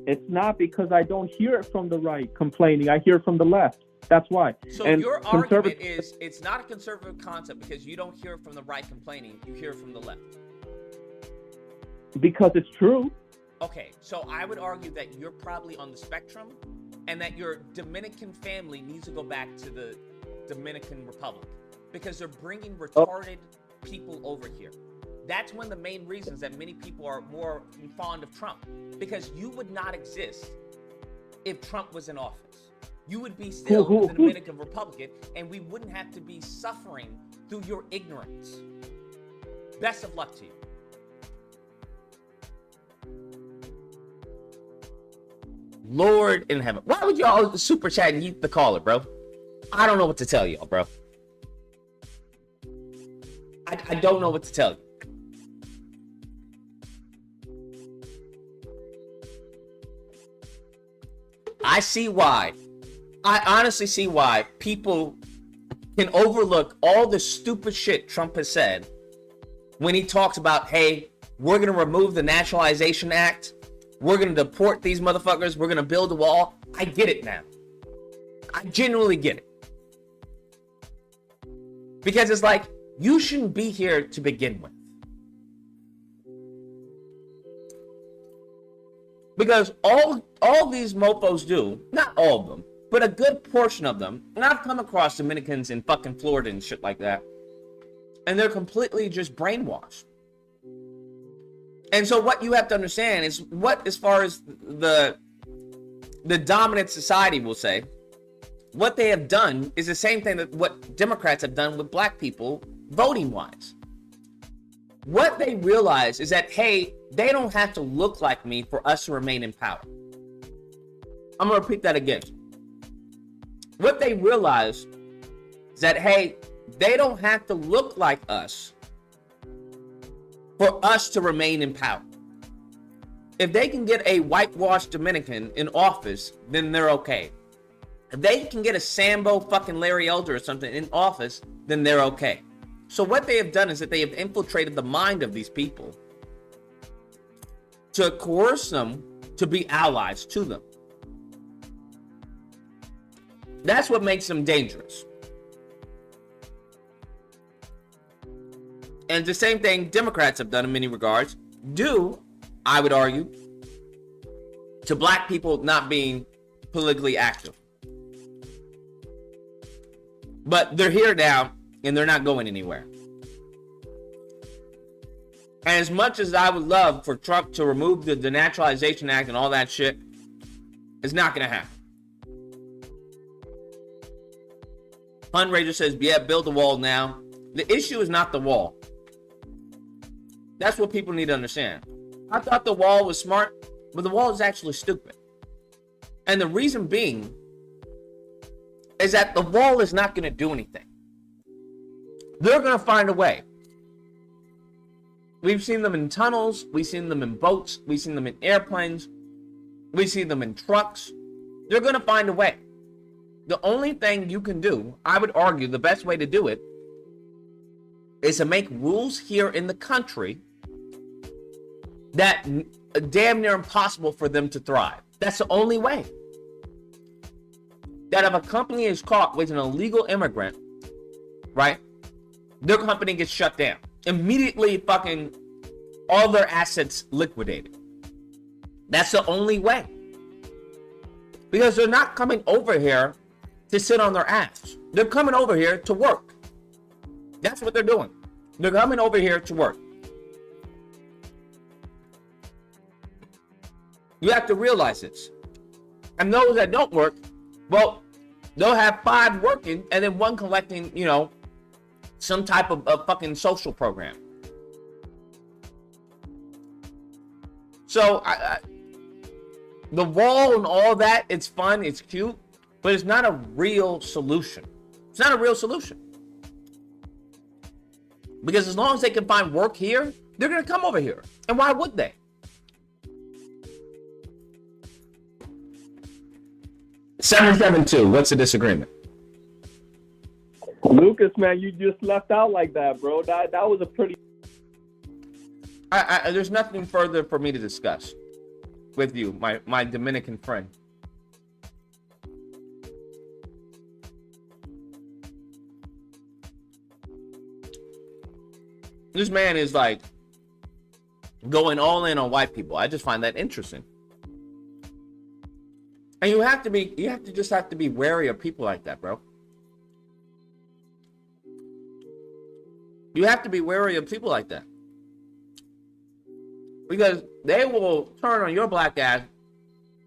It's not, because I don't hear it from the right complaining. I hear it from the left. That's why. So your argument is it's not a conservative concept because you don't hear it from the right complaining. You hear it from the left. Because it's true. Okay, so I would argue that you're probably on the spectrum and that your Dominican family needs to go back to the Dominican Republic because they're bringing retarded people over here. That's one of the main reasons that many people are more fond of Trump, because you would not exist if Trump was in office. You would be still the Dominican Republic, and we wouldn't have to be suffering through your ignorance. Best of luck to you. Lord in heaven. Why would y'all super chat and eat the caller, bro? I don't know what to tell y'all, bro. I don't know what to tell you. I see why. I honestly see why people can overlook all the stupid shit Trump has said when he talks about, hey, we're going to remove the Naturalization Act. We're going to deport these motherfuckers. We're going to build a wall. I get it now. I genuinely get it. Because it's like, you shouldn't be here to begin with. Because all these mofos do, not all of them, but a good portion of them, and I've come across Dominicans in fucking Florida and shit like that, and they're completely just brainwashed. And so what you have to understand is what, as far as the dominant society will say, what they have done is the same thing that what Democrats have done with black people voting wise. What they realize is that, hey, they don't have to look like me for us to remain in power. I'm going to repeat that again. What they realize is that, hey, they don't have to look like us for us to remain in power. If they can get a whitewashed Dominican in office, then they're okay. If they can get a Sambo fucking Larry Elder or something in office, then they're okay. So what they have done is that they have infiltrated the mind of these people to coerce them to be allies to them. That's what makes them dangerous. And the same thing Democrats have done in many regards, due, I would argue, to black people not being politically active. But they're here now, and they're not going anywhere. And as much as I would love for Trump to remove the Naturalization Act and all that shit, it's not going to happen. Fundraiser says, yeah, build the wall now. The issue is not the wall. That's what people need to understand. I thought the wall was smart, but the wall is actually stupid. And the reason being is that the wall is not going to do anything. They're going to find a way. We've seen them in tunnels. We've seen them in boats. We've seen them in airplanes. We've seen them in trucks. They're going to find a way. The only thing you can do, I would argue the best way to do it, is to make rules here in the country that are damn near impossible for them to thrive. That's the only way. That if a company is caught with an illegal immigrant, right, their company gets shut down. Immediately fucking all their assets liquidated. That's the only way. Because they're not coming over here to sit on their ass. They're coming over here to work. That's what they're doing. They're coming over here to work. You have to realize this. And those that don't work, well, They'll have 5 working and then 1 collecting, you know, some type of fucking social program. So the wall and all that, it's fun, it's cute, but it's not a real solution. It's not a real solution. Because as long as they can find work here, they're going to come over here. And why would they? $772. What's the disagreement? Lucas, man, you just left out like that, bro. That was a pretty... There's nothing further for me to discuss with you, my Dominican friend. This man is like going all in on white people. I just find that interesting. And you have to be wary of people like that, bro. You have to be wary of people like that. Because they will turn on your black ass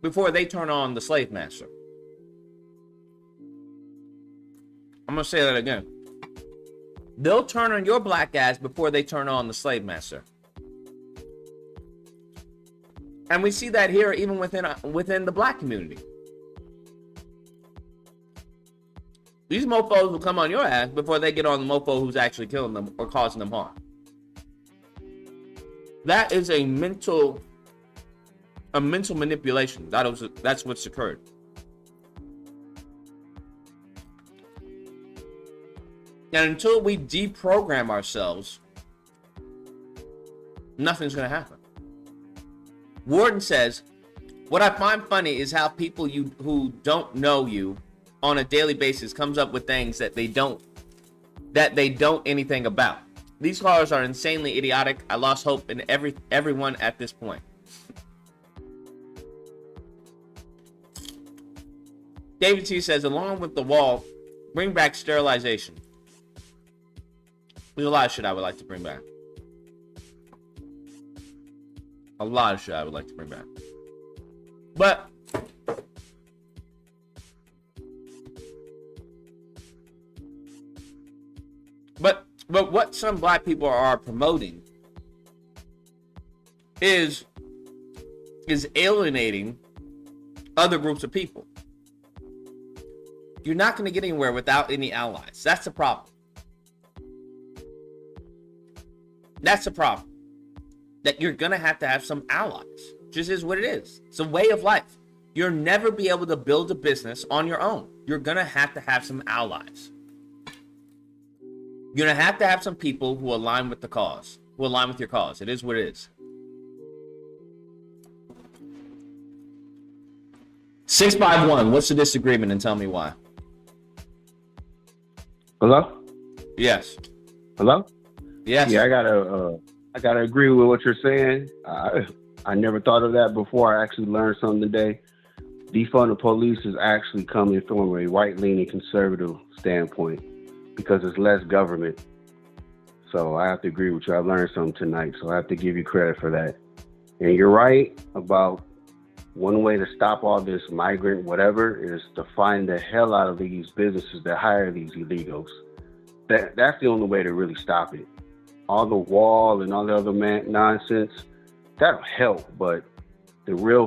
before they turn on the slave master. I'm going to say that again. They'll turn on your black ass before they turn on the slave master. And we see that here even within the black community. These mofos will come on your ass before they get on the mofo who's actually killing them or causing them harm. That is a mental manipulation. That's what's occurred. And until we deprogram ourselves, nothing's going to happen. Warden says, what I find funny is how people who don't know you on a daily basis comes up with things that they don't anything about. These callers are insanely idiotic. I lost hope in everyone at this point. David T says, along with the wall, bring back sterilization. There's a lot of shit I would like to bring back. A lot of shit I would like to bring back. But what some black people are promoting is alienating other groups of people. You're not going to get anywhere without any allies. That's the problem. That's the problem. That you're going to have some allies. Just is what it is. It's a way of life. You'll never be able to build a business on your own. You're going to have some allies. You're going to have some people who align with the cause, who align with your cause. It is what it is. 651, what's the disagreement and tell me why? Hello? Yes. Hello? Yes. Yeah, I gotta agree with what you're saying. I never thought of that before. I actually learned something today. Defund the police is actually coming from a right-leaning conservative standpoint because it's less government. So I have to agree with you. I learned something tonight, so I have to give you credit for that. And you're right about one way to stop all this migrant whatever is to find the hell out of these businesses that hire these illegals. That's the only way to really stop it. All the wall and all the other nonsense, that'll help, but the real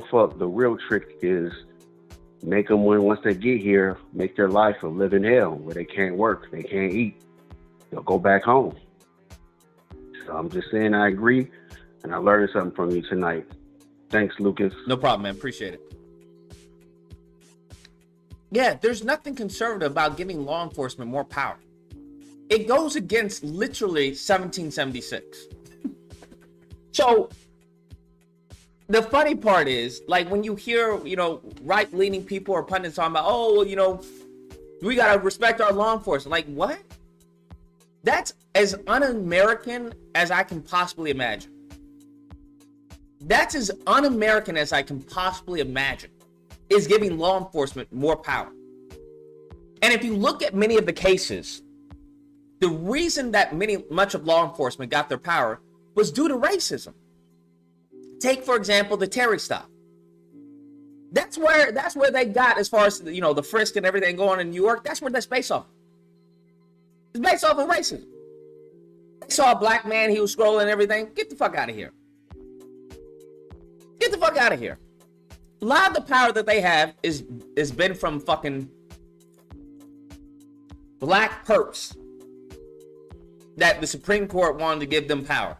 trick is make them, once they get here, make their life a living hell where they can't work, they can't eat. They'll go back home. So I'm just saying I agree, and I learned something from you tonight. Thanks, Lucas. No problem, man. Appreciate it. Yeah, there's nothing conservative about giving law enforcement more power. It goes against literally 1776. So the funny part is, like, when you hear, right-leaning people or pundits talking about, we got to respect our law enforcement. Like, what? That's as un-American as I can possibly imagine. That's as un-American as I can possibly imagine, is giving law enforcement more power. And if you look at many of the cases, the reason that much of law enforcement got their power was due to racism. Take, for example, the Terry stop. That's where they got as far as the frisk and everything going in New York. That's where that's based off. It's based off of racism. They saw a black man, he was scrolling and everything. Get the fuck out of here. Get the fuck out of here. A lot of the power that they have is been from fucking black perps that the Supreme Court wanted to give them power.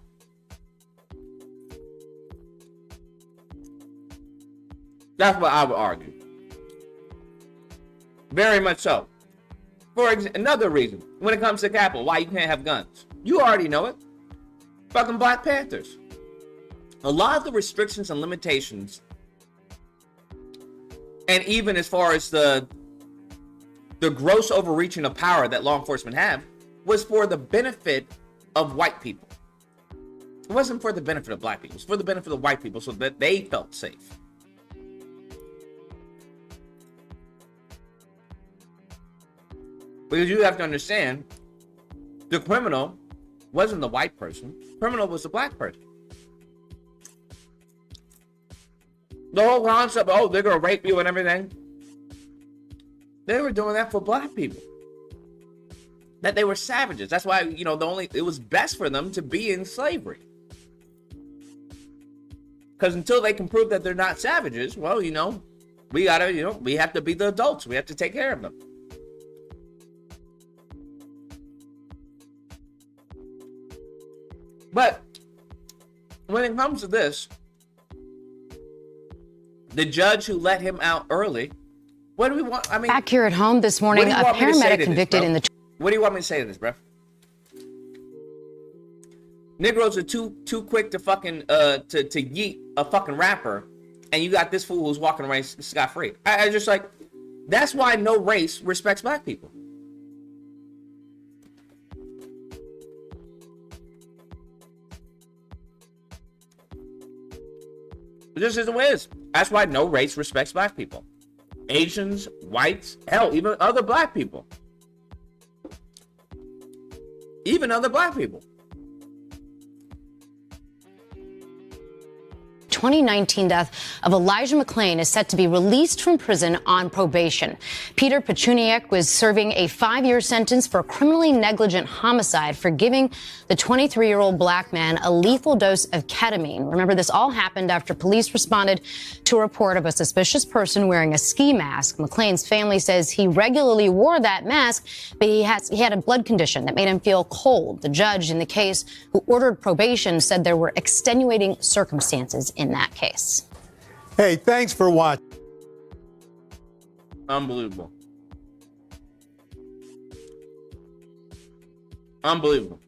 That's what I would argue. Very much so. For another reason, when it comes to Capitol, why you can't have guns. You already know it. Fucking Black Panthers. A lot of the restrictions and limitations, and even as far as the gross overreaching of power that law enforcement have, was for the benefit of white people. It wasn't for the benefit of black people. It was for the benefit of white people so that they felt safe. Because you have to understand, the criminal wasn't the white person. The criminal was the black person. The whole concept, oh, they're going to rape you and everything. They were doing that for black people. That they were savages. That's why, it was best for them to be in slavery. Because until they can prove that they're not savages, well, we gotta, we have to be the adults. We have to take care of them. But when it comes to this, the judge who let him out early, what do we want? I mean, back here at home this morning, a paramedic convicted in the. What do you want me to say to this, bro? Negroes are too quick to fucking to yeet a fucking rapper, and you got this fool who's walking around scot free. I just like, that's why no race respects black people. This is the way it is. That's why no race respects black people. Asians, whites, hell, even other black people. Even other black people. 2019 death of Elijah McClain is set to be released from prison on probation. Peter Pachuniak was serving a 5-year sentence for criminally negligent homicide for giving the 23-year-old black man a lethal dose of ketamine. Remember, this all happened after police responded to a report of a suspicious person wearing a ski mask. McClain's family says he regularly wore that mask, but he had a blood condition that made him feel cold. The judge in the case who ordered probation said there were extenuating circumstances in that case. Hey, thanks for watching. Unbelievable. Unbelievable.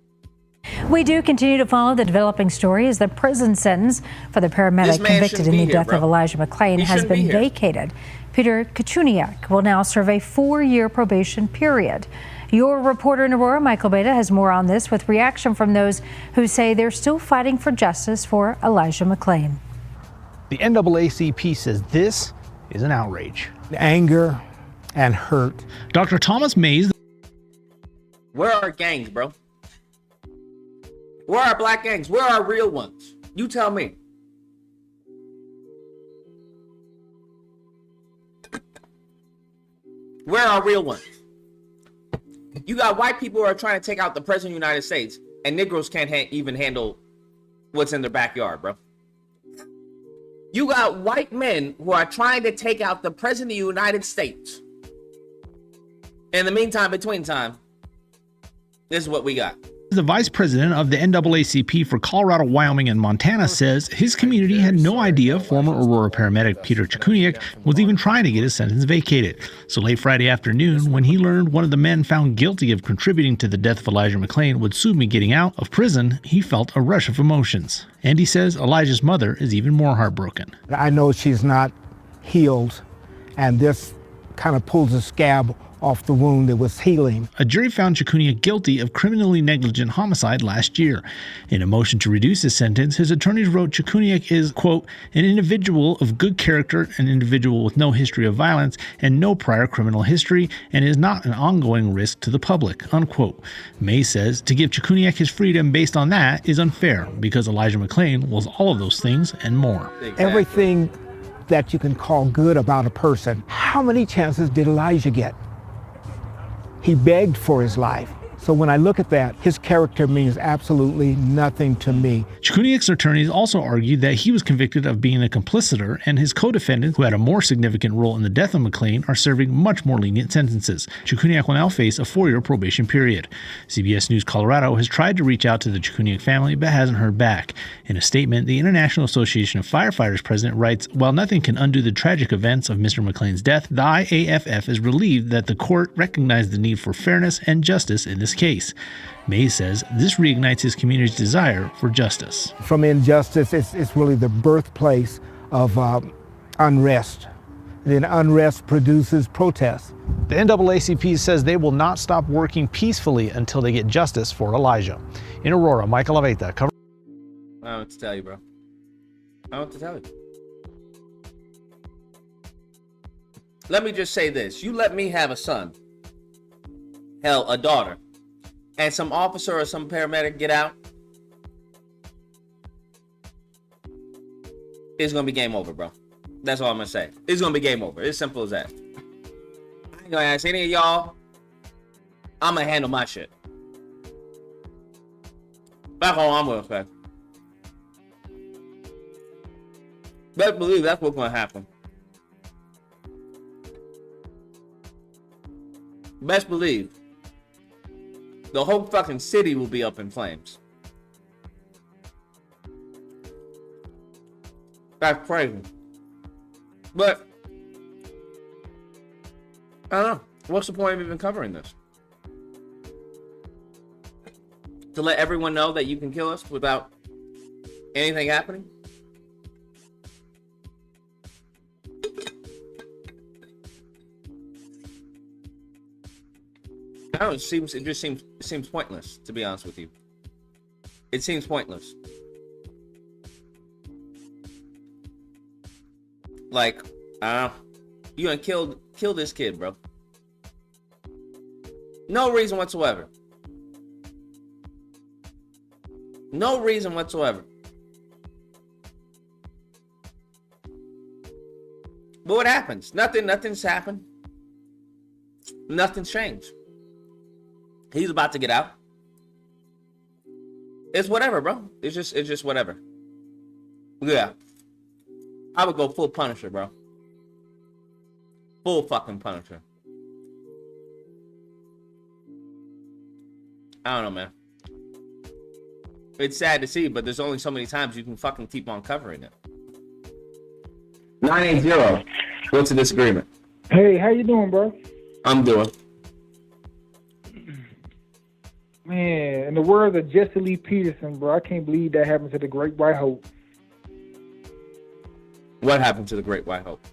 We do continue to follow the developing story as the prison sentence for the paramedic convicted in the death of Elijah McClain has been vacated. Peter Pachuniak will now serve a 4-year probation period. Your reporter in Aurora, Michael Beta, has more on this with reaction from those who say they're still fighting for justice for Elijah McClain. The NAACP says this is an outrage. Anger and hurt. Dr. Thomas Mays. Where are gangs, bro? Where are black gangs? Where are real ones? You tell me. Where are real ones? You got white people who are trying to take out the president of the United States, and Negroes can't even handle what's in their backyard, bro. You got white men who are trying to take out the president of the United States. In the meantime, between time, this is what we got. The vice president of the NAACP for Colorado, Wyoming, and Montana says his community had no idea former Aurora paramedic Peter Pachuniak was even trying to get his sentence vacated. So late Friday afternoon, when he learned one of the men found guilty of contributing to the death of Elijah McClain would soon be getting out of prison, he felt a rush of emotions. And he says Elijah's mother is even more heartbroken. I know she's not healed, and this kind of pulls the scab off the wound that was healing. A jury found Pachuniak guilty of criminally negligent homicide last year. In a motion to reduce his sentence, his attorneys wrote Pachuniak is, quote, an individual of good character, an individual with no history of violence and no prior criminal history, and is not an ongoing risk to the public, unquote. May says to give Pachuniak his freedom based on that is unfair because Elijah McClain was all of those things and more. Everything that you can call good about a person. How many chances did Elijah get? He begged for his life. So when I look at that, his character means absolutely nothing to me. Cichuniac's attorneys also argued that he was convicted of being a compliciter, and his co-defendant, who had a more significant role in the death of McClain, are serving much more lenient sentences. Cichuniac will now face a 4-year probation period. CBS News Colorado has tried to reach out to the Cichuniac family but hasn't heard back. In a statement, the International Association of Firefighters president writes, "While nothing can undo the tragic events of Mr. McClain's death, the IAFF is relieved that the court recognized the need for fairness and justice in this case." Mays says this reignites his community's desire for justice. From injustice, it's really the birthplace of unrest. Then unrest produces protest. The NAACP says they will not stop working peacefully until they get justice for Elijah. In Aurora, Michael Aveta covers. I don't know what to tell you, bro. I don't know what to tell you. Let me just say this. You let me have a son, hell, a daughter, and some officer or some paramedic get out, it's gonna be game over, bro. That's all I'm gonna say. It's gonna be game over. It's simple as that. I ain't gonna ask any of y'all. I'm gonna handle my shit. That's all I'm gonna say. Best believe that's what's gonna happen. Best believe the whole fucking city will be up in flames. That's crazy. But I don't know. What's the point of even covering this? To let everyone know that you can kill us without anything happening? I don't know, it seems pointless, to be honest with you. It seems pointless. Like, you gonna kill this kid, bro. No reason whatsoever. No reason whatsoever. But what happens? Nothing's happened. Nothing's changed. He's about to get out. It's whatever, bro. It's just whatever. Yeah. I would go full Punisher, bro. Full fucking Punisher. I don't know, man. It's sad to see, but there's only so many times you can fucking keep on covering it. 980. What's the disagreement? Hey, how you doing, bro? I'm doing. Man, in the words of Jesse Lee Peterson, bro, I can't believe that happened to the Great White Hope. What happened to the Great White Hope?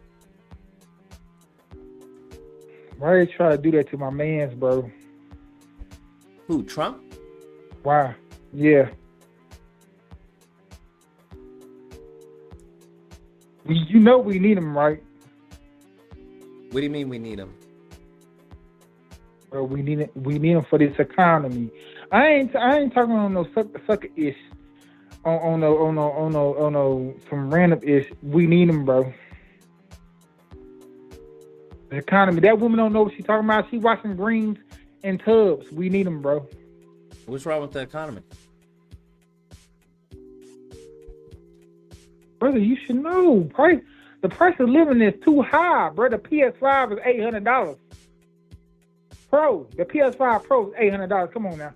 Why they try to do that to my mans, bro? Who, Trump? Why? Yeah. You know we need him, right? What do you mean we need him? Bro, we need him for this economy. I ain't talking on no sucker ish. On no some random ish. We need him, bro. The economy. That woman don't know what she's talking about. She washing greens in tubs. We need him, bro. What's wrong with the economy? Brother, you should know. The price of living is too high, bro. The PS5 is $800. The PS5 Pro is $800. Come on now.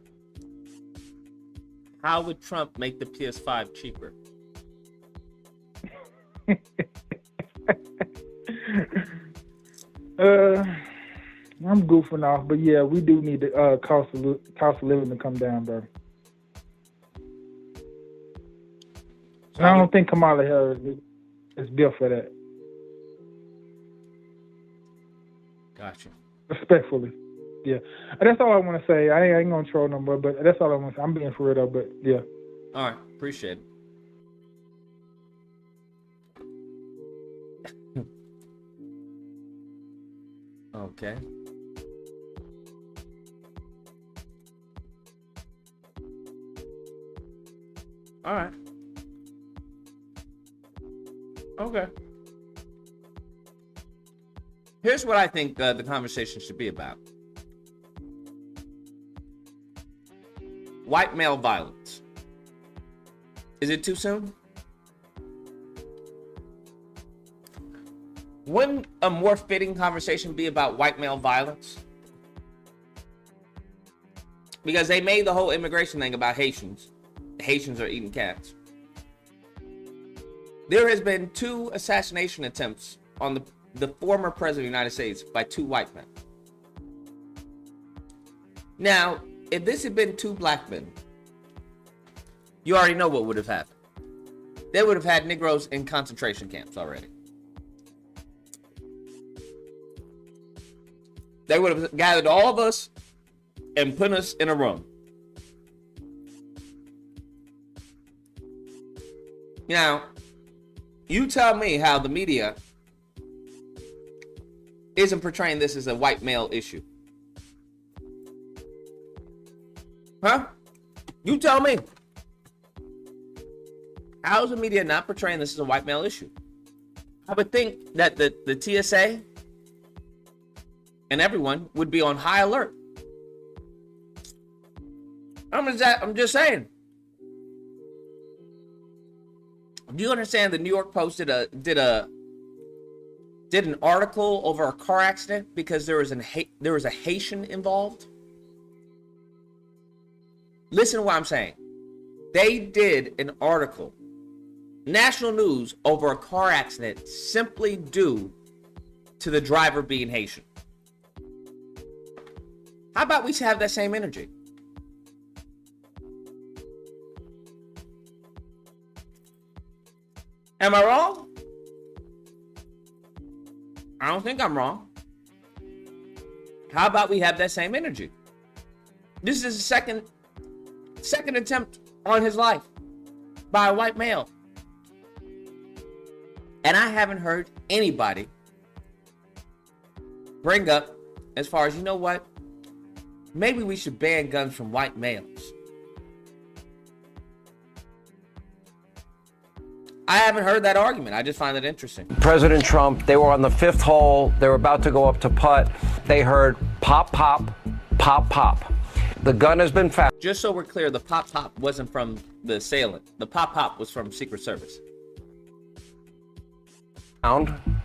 How would Trump make the PS5 cheaper? I'm goofing off, but yeah, we do need the cost of living to come down, bro. So I don't think Kamala Harris is built for that. Gotcha. Respectfully. Yeah. That's all I want to say. I ain't going to troll no more, but that's all I want to say. I'm being for real, though, but yeah. All right. Appreciate it. Okay. All right. Okay. Here's what I think the conversation should be about. White male violence. Is it too soon? Wouldn't a more fitting conversation be about white male violence? Because they made the whole immigration thing about Haitians. Haitians are eating cats. There has been 2 assassination attempts on the former president of the United States by 2 white men. Now, if this had been 2 black men, you already know what would have happened. They would have had Negroes in concentration camps already. They would have gathered all of us and put us in a room. Now, you tell me how the media isn't portraying this as a white male issue. Huh? You tell me. How is the media not portraying this as a white male issue? I would think that the TSA and everyone would be on high alert. I'm just saying. Do you understand the New York Post did an article over a car accident because there was a Haitian involved? Listen to what I'm saying. They did an article, national news, over a car accident simply due to the driver being Haitian. How about we have that same energy? Am I wrong? I don't think I'm wrong. How about we have that same energy? This is the second attempt on his life by a white male. And I haven't heard anybody bring up, as far as, you know what, maybe we should ban guns from white males. I haven't heard that argument. I just find it interesting. President Trump, they were on the 5th hole. They were about to go up to putt. They heard pop, pop, pop, pop. The gun has been found. Just so we're clear, the pop, pop wasn't from the assailant. The pop, pop was from Secret Service.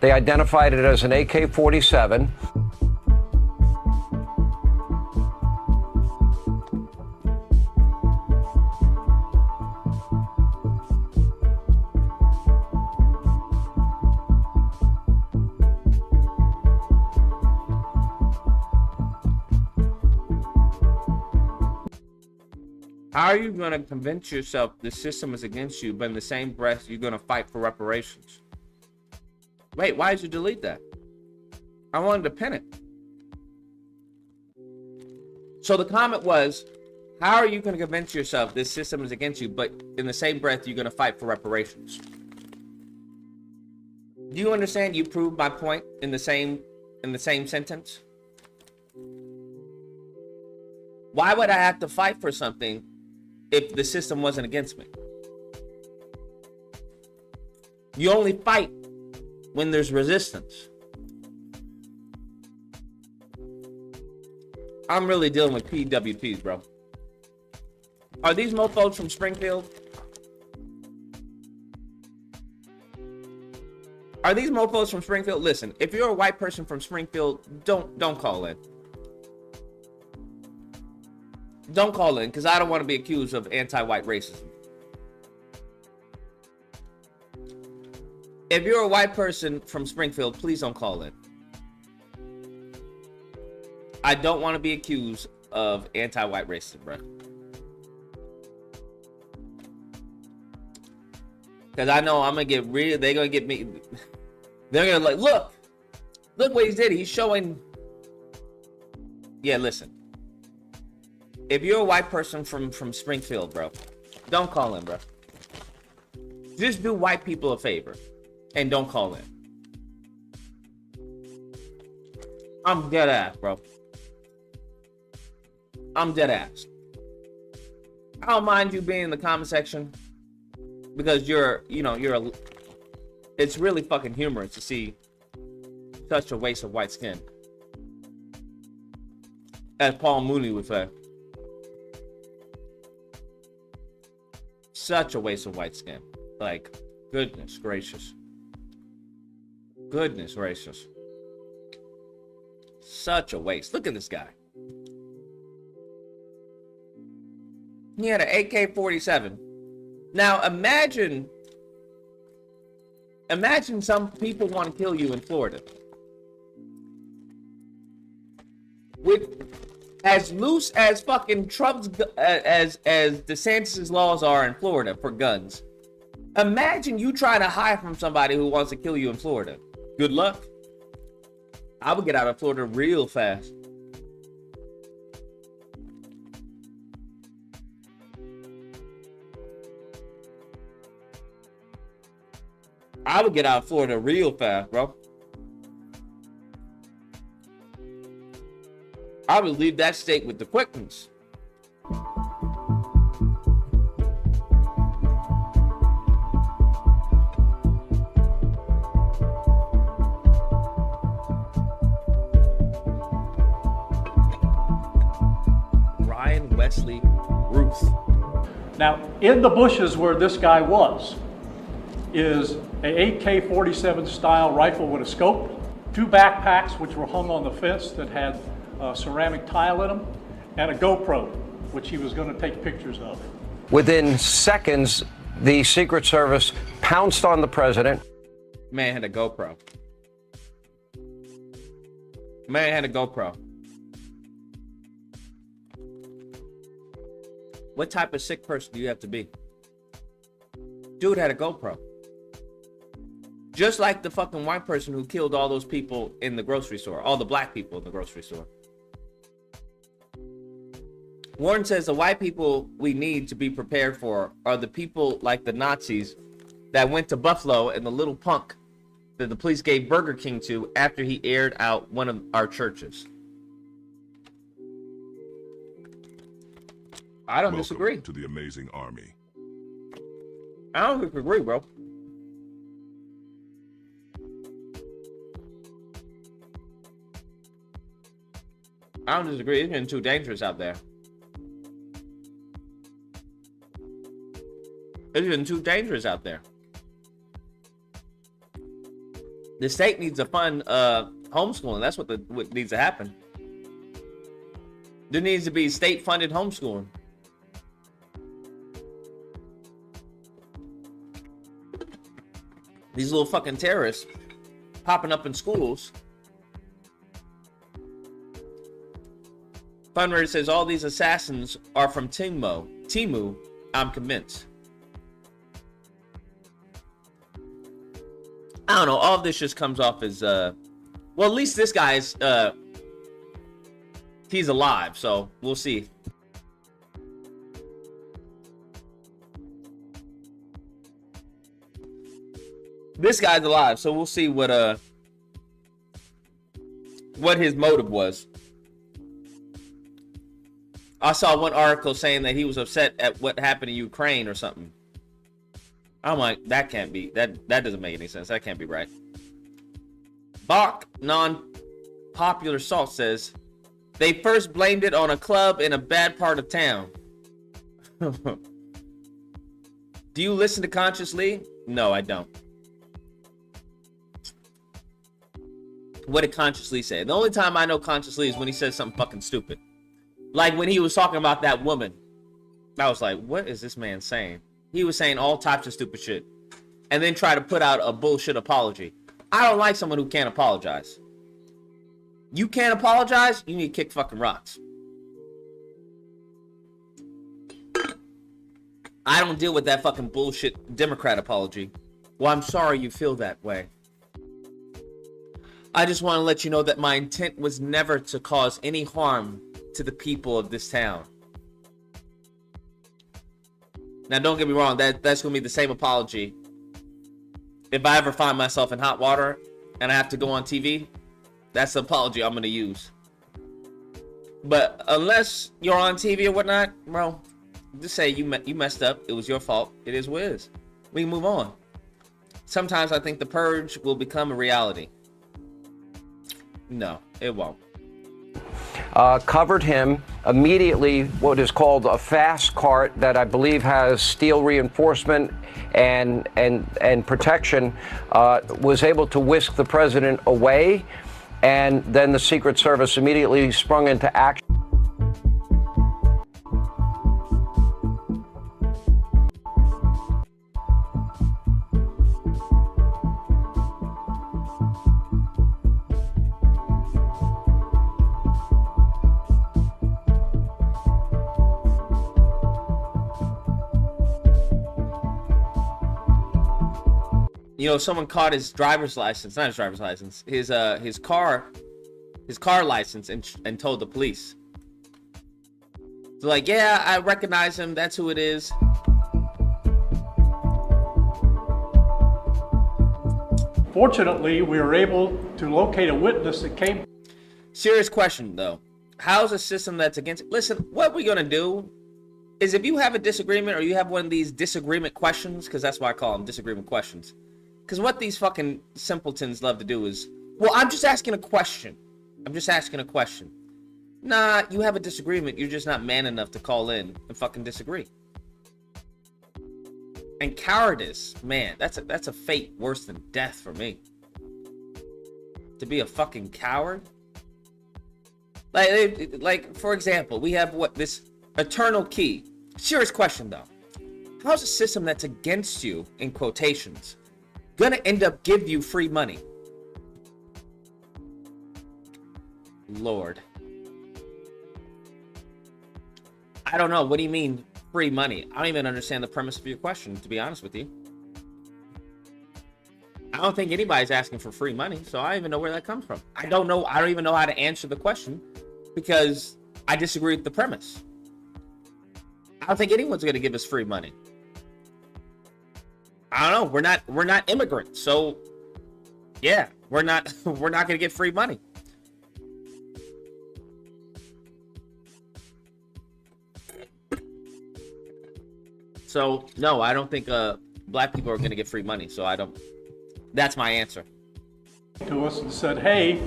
They identified it as an AK-47. How are you going to convince yourself the system is against you, but in the same breath, you're going to fight for reparations? Wait, why did you delete that? I wanted to pin it. So the comment was, how are you going to convince yourself this system is against you, but in the same breath, you're going to fight for reparations? Do you understand? You proved my point in the same sentence. Why would I have to fight for something if the system wasn't against me? You only fight when there's resistance. I'm really dealing with PWPs, bro. Are these mofos from Springfield? Are these mofos from Springfield? Listen, if you're a white person from Springfield, don't call in. Don't call in, because I don't want to be accused of anti-white racism. If you're a white person from Springfield, please don't call in. I don't want to be accused of anti-white racism, bro. Because I know I'm going to get real. They're going to get me. They're going to look what he did. He's showing. Yeah, listen. If you're a white person from Springfield, bro, don't call in, bro. Just do white people a favor and don't call in. I'm dead ass, bro. I'm dead ass. I don't mind you being in the comment section because it's really fucking humorous to see Such a waste of white skin. As Paul Mooney would say. Such a waste of white skin. Like, goodness gracious. Goodness gracious. Such a waste. Look at this guy. He had an AK-47. Now imagine some people want to kill you in Florida. With as loose as fucking Trump's as DeSantis' laws are in Florida for guns. Imagine you trying to hide from somebody who wants to kill you in Florida. Good luck. I would get out of Florida real fast. I would get out of Florida real fast, bro. I would leave that state with the quickness. Ryan Wesley Ruth. Now, in the bushes where this guy was, is a AK-47 style rifle with a scope, 2 backpacks which were hung on the fence that had ceramic tile in them, and a GoPro, which he was going to take pictures of. Within seconds, the Secret Service pounced on the president. Man had a GoPro. Man had a GoPro. What type of sick person do you have to be? Dude had a GoPro. Just like the fucking white person who killed all those people in the grocery store. All the black people in the grocery store. Warren says the white people we need to be prepared for are the people like the Nazis that went to Buffalo and the little punk that the police gave Burger King to after he aired out one of our churches. I don't disagree. To the amazing army. I don't disagree, bro. I don't disagree. It's getting too dangerous out there. It's getting too dangerous out there. The state needs to fund homeschooling. That's what needs to happen. There needs to be state-funded homeschooling. These little fucking terrorists popping up in schools. Fundraiser says all these assassins are from Timu, I'm convinced. I don't know. All of this just comes off as, well, at least this guy's, he's alive, so we'll see. This guy's alive, so we'll see what his motive was. I saw one article saying that he was upset at what happened in Ukraine or something. I'm like, that can't be, that doesn't make any sense. That can't be right. Bach non-popular salt says they first blamed it on a club in a bad part of town. Do you listen to Conscious Lee? No, I don't. What did Conscious Lee say? The only time I know Conscious Lee is when he says something fucking stupid. Like when he was talking about that woman. I was like, what is this man saying? He was saying all types of stupid shit. And then try to put out a bullshit apology. I don't like someone who can't apologize. You can't apologize, you need to kick fucking rocks. I don't deal with that fucking bullshit Democrat apology. Well, I'm sorry you feel that way. I just want to let you know that my intent was never to cause any harm to the people of this town. Now, don't get me wrong, that's going to be the same apology. If I ever find myself in hot water and I have to go on TV, that's the apology I'm going to use. But unless you're on TV or whatnot, bro, just say you messed up. It was your fault. It is what it is. We can move on. Sometimes I think the purge will become a reality. No, it won't. Covered him immediately, what is called a fast cart that I believe has steel reinforcement and protection, was able to whisk the president away, and then the Secret Service immediately sprung into action. You know, someone caught his driver's license, not his driver's license, his car license, and told the police. So like, yeah, I recognize him. That's who it is. Fortunately, we were able to locate a witness that came. Serious question though. How's a system that's against? Listen, what we're gonna do is, if you have a disagreement or you have one of these disagreement questions, because that's why I call them disagreement questions. Because what these fucking simpletons love to do is, well, I'm just asking a question. I'm just asking a question. Nah, you have a disagreement. You're just not man enough to call in and fucking disagree. And cowardice, man, that's a fate worse than death for me. To be a fucking coward. Like for example, we have this eternal key. Serious question though. How's a system that's against you, in quotations, gonna end up give you free money? Lord. I don't know. What do you mean free money? I don't even understand the premise of your question, to be honest with you. I don't think anybody's asking for free money, so I don't even know where that comes from. I don't know. I don't even know how to answer the question because I disagree with the premise. I don't think anyone's gonna give us free money. I don't know. We're not immigrants, so yeah, we're not gonna get free money. So no, I don't think black people are gonna get free money. So I don't. That's my answer. To us and said, "Hey,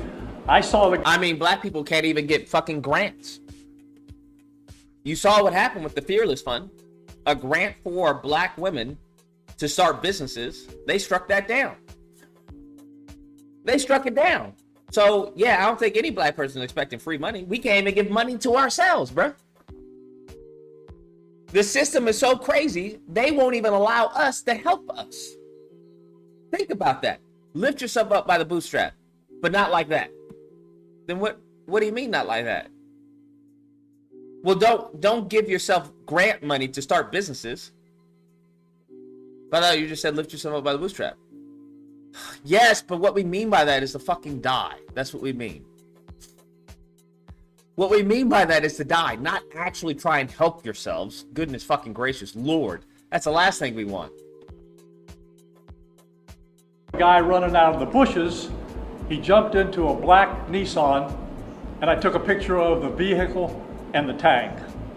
I saw the." I mean, black people can't even get fucking grants. You saw what happened with the Fearless Fund, a grant for black women to start businesses. They struck that down. They struck it down. So yeah, I don't think any black person is expecting free money. We can't even give money to ourselves, bruh. The system is so crazy, they won't even allow us to help us. Think about that. Lift yourself up by the bootstrap, but not like that. Then what do you mean not like that? Well, don't give yourself grant money to start businesses. But you just said lift yourself up by the bootstrap. Yes, but what we mean by that is to fucking die. That's what we mean. What we mean by that is to die, not actually try and help yourselves. Goodness fucking gracious, Lord. That's the last thing we want. Guy running out of the bushes, he jumped into a black Nissan, and I took a picture of the vehicle and the tag.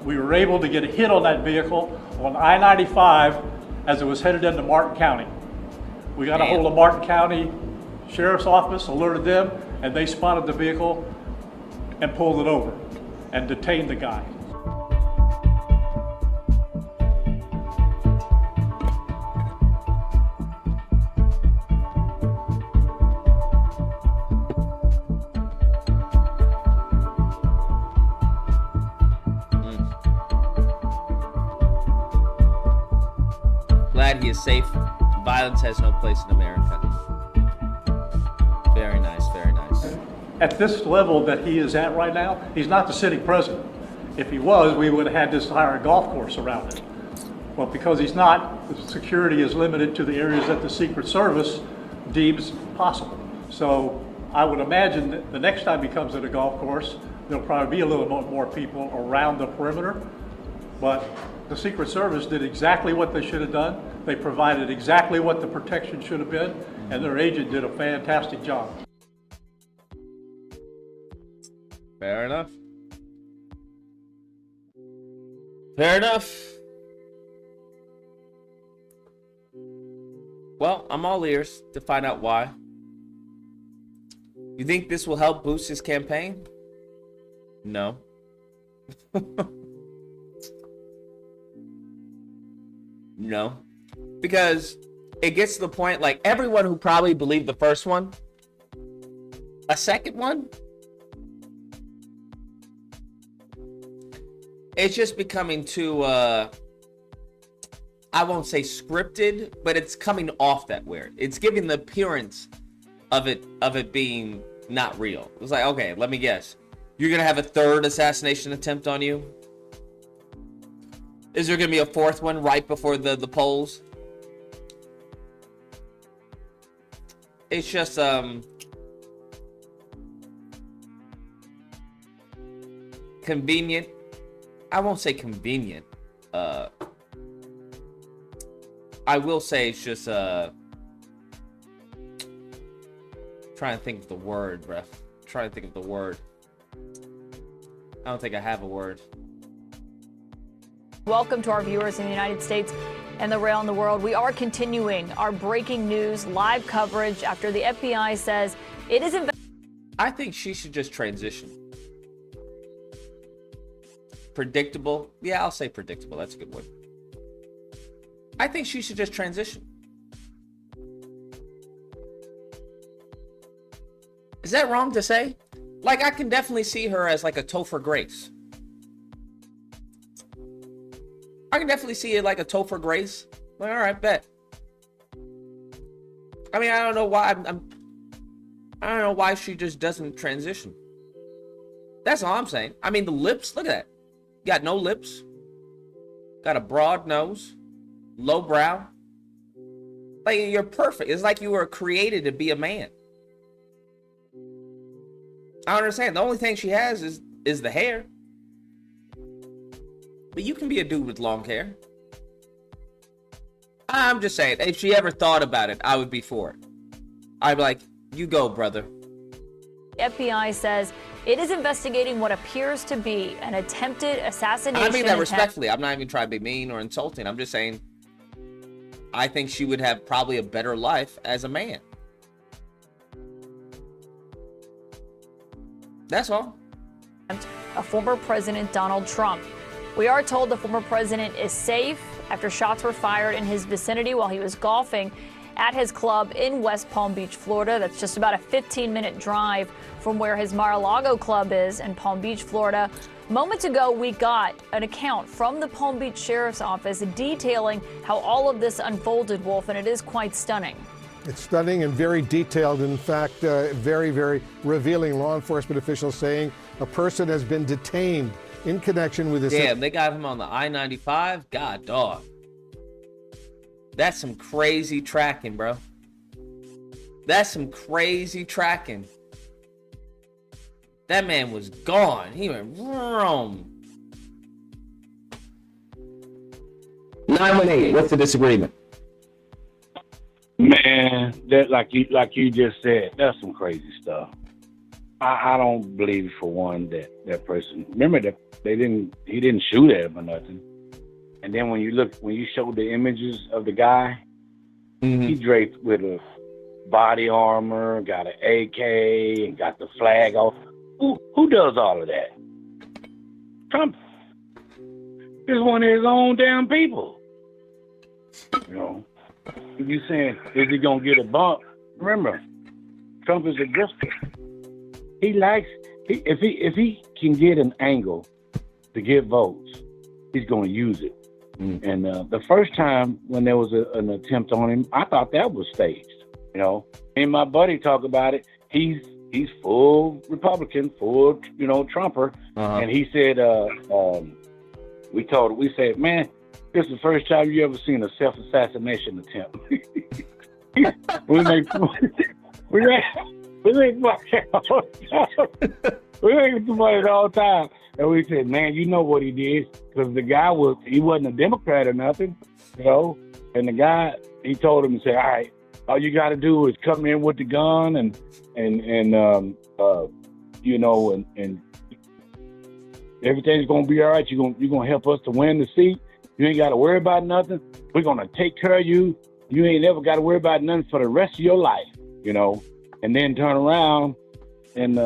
We were able to get a hit on that vehicle on I-95 as it was headed into Martin County. We got a hold of Martin County Sheriff's Office, alerted them, and they spotted the vehicle and pulled it over and detained the guy. Glad he is safe. Violence has no place in America. Very nice, very nice. At this level that he is at right now, he's not the sitting president. If he was, we would have had this entire golf course around it. Well, because he's not, the security is limited to the areas that the Secret Service deems possible. So I would imagine that the next time he comes at a golf course, there'll probably be a little more people around the perimeter. But the Secret Service did exactly what they should have done. They provided exactly what the protection should have been, and their agent did a fantastic job. Fair enough. Fair enough. Well, I'm all ears to find out why. You think this will help boost his campaign? No. No. Because it gets to the point, like, everyone who probably believed the first one, a second one, it's just becoming too, I won't say scripted, but it's coming off that weird. It's giving the appearance of it being not real. It's like, okay, let me guess. You're going to have a third assassination attempt on you? Is there going to be a fourth one right before the polls? It's just, convenient. I won't say convenient. I will say it's just, trying to think of the word, bruh. Trying to think of the word. I don't think I have a word. Welcome to our viewers in the United States and around the world. We are continuing our breaking news live coverage after the FBI says it is I think she should just transition. Predictable. Yeah, I'll say predictable. That's a good word. I think she should just transition. Is that wrong to say? Like, I can definitely see her as like a Topher Grace. I can definitely see it like a Topher Grace. Like, all right, bet. I mean, I don't know why I don't know why she just doesn't transition. That's all I'm saying. I mean, the lips, look at that. Got no lips. Got a broad nose. Low brow. Like, you're perfect. It's like you were created to be a man. I don't understand. The only thing she has is the hair. But you can be a dude with long hair. I'm just saying, if she ever thought about it, I would be for it. I'd be like, you go, brother. FBI says it is investigating what appears to be an attempted assassination. I mean that respectfully. I'm not even trying to be mean or insulting. I'm just saying, I think she would have probably a better life as a man. That's all. A former President Donald Trump. We are told the former president is safe after shots were fired in his vicinity while he was golfing at his club in West Palm Beach, Florida. That's just about a 15-minute drive from where his Mar-a-Lago club is in Palm Beach, Florida. Moments ago, we got an account from the Palm Beach Sheriff's Office detailing how all of this unfolded, Wolf, and it is quite stunning. It's stunning and very detailed. In fact, very, very revealing. Law enforcement officials saying a person has been detained in connection with this. Damn, they got him on the I-95? God, dog. That's some crazy tracking, bro. That's some crazy tracking. That man was gone. He went wrong. 918, what's the disagreement? Man, that like you just said, that's some crazy stuff. I don't believe for one that person. Remember that he didn't shoot at him or nothing. And then when you showed the images of the guy, he draped with a body armor, got an AK, and got the flag off. Who does all of that? Trump is one of his own damn people. You know, if you saying, is he gonna get a bump? Remember, Trump is a grifter. He likes if he can get an angle to get votes, he's gonna use it. And the first time when there was an attempt on him, I thought that was staged. You know, and my buddy talked about it. He's full Republican, full Trumper, and he said, we said, man, this is the first time you ever seen a self-assassination attempt. we make too much all the time. And we said, man, you know what he did, because the guy wasn't a Democrat or nothing, and the guy, he told him, he said, all right, all you got to do is come in with the gun and everything's going to be all right. You're going to help us to win the seat. You ain't got to worry about nothing. We're going to take care of you. You ain't never got to worry about nothing for the rest of your life, and then turn around And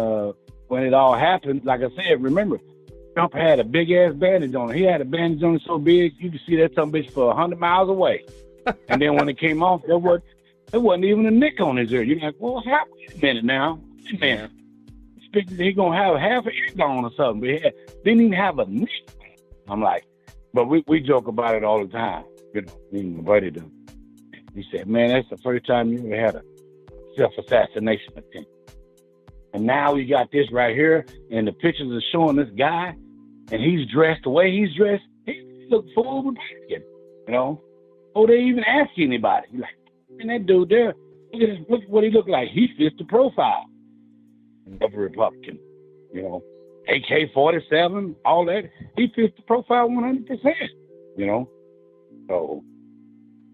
when it all happened, like I said, remember, Trump had a big ass bandage on it. He had a bandage on it so big you could see that some bitch for 100 miles away. And then when it came off, there wasn't even a nick on his ear. You're like, well, wait a minute now. Wait a minute. He gonna have half an ear gone or something, but he didn't even have a nick. I'm like, but we joke about it all the time. You know, me and my buddy do. He said, man, that's the first time you ever had a self-assassination attempt. And now we got this right here, and the pictures are showing this guy, and he's dressed the way he's dressed. He looks full Republican, you know. Oh, they even ask anybody. You're like, man, that dude there, look at what he looked like. He fits the profile of a Republican, you know. AK-47, all that. He fits the profile 100%, you know. So,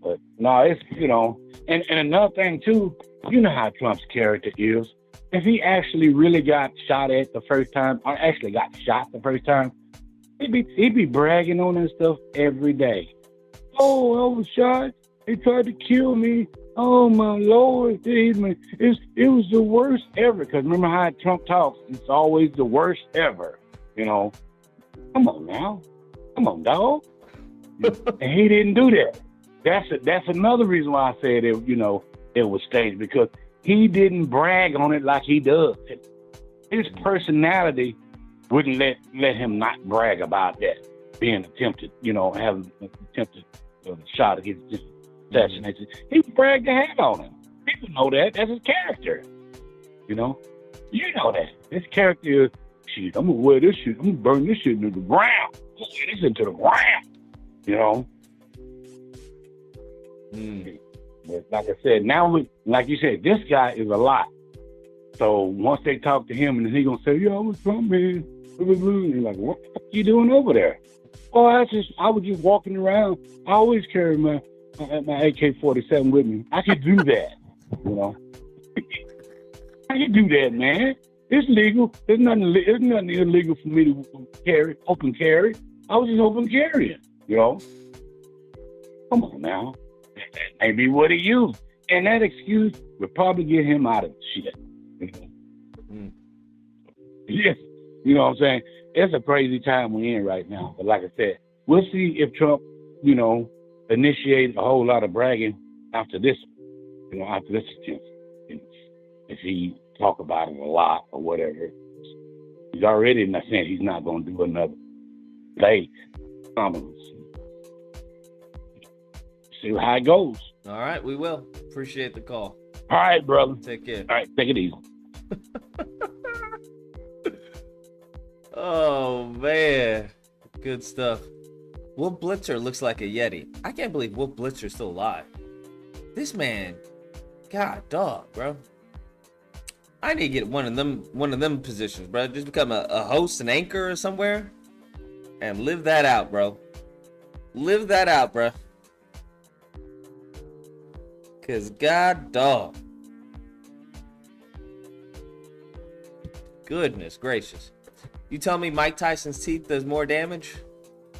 but no, it's, you know, and another thing too, you know how Trump's character is. If he actually really got shot at the first time, or actually got shot the first time, he'd be bragging on that stuff every day. Oh, I was shot. They tried to kill me. Oh my Lord, it was the worst ever. Because remember how Trump talks? It's always the worst ever. You know, come on now, come on, dog. And he didn't do that. That's another reason why I said it. You know, it was staged, because he didn't brag on it like he does. His personality wouldn't let him not brag about that being attempted. You know, having attempted shot against assassination. He bragged the heck on him. People know that. That's his character. You know? You know that. His character is, shit, I'm going to wear this shit. I'm going to burn this shit into the ground. I'm going to wear this into the ground. You know? But like I said, now, like you said, this guy is a lot. So once they talk to him, and he going to say, yo, I was Trump, man. And you're like, what the fuck you doing over there? Oh, I was just walking around. I always carry my AK-47 with me. I could do that, you know. I could do that, man. It's legal. There's nothing illegal for me to carry, open carry. I was just open carrying, you know. Come on now. That may be what he used. And that excuse would probably get him out of shit. You know? Yes. You know what I'm saying? It's a crazy time we're in right now. But like I said, we'll see if Trump, you know, initiated a whole lot of bragging after this, you know, after this attempt. You know, if he talk about it a lot or whatever. He's already not saying he's not going to do another late comments. See how it goes. All right, we will. Appreciate the call. All right, brother. Take care. All right, take it easy. Oh, man. Good stuff. Wolf Blitzer looks like a Yeti. I can't believe Wolf Blitzer's still alive. This man, God dog, bro. I need to get one of them positions, bro. Just become a host, an anchor or somewhere. And live that out, bro. Live that out, bro. Cause God dog. Goodness gracious. You tell me Mike Tyson's teeth does more damage?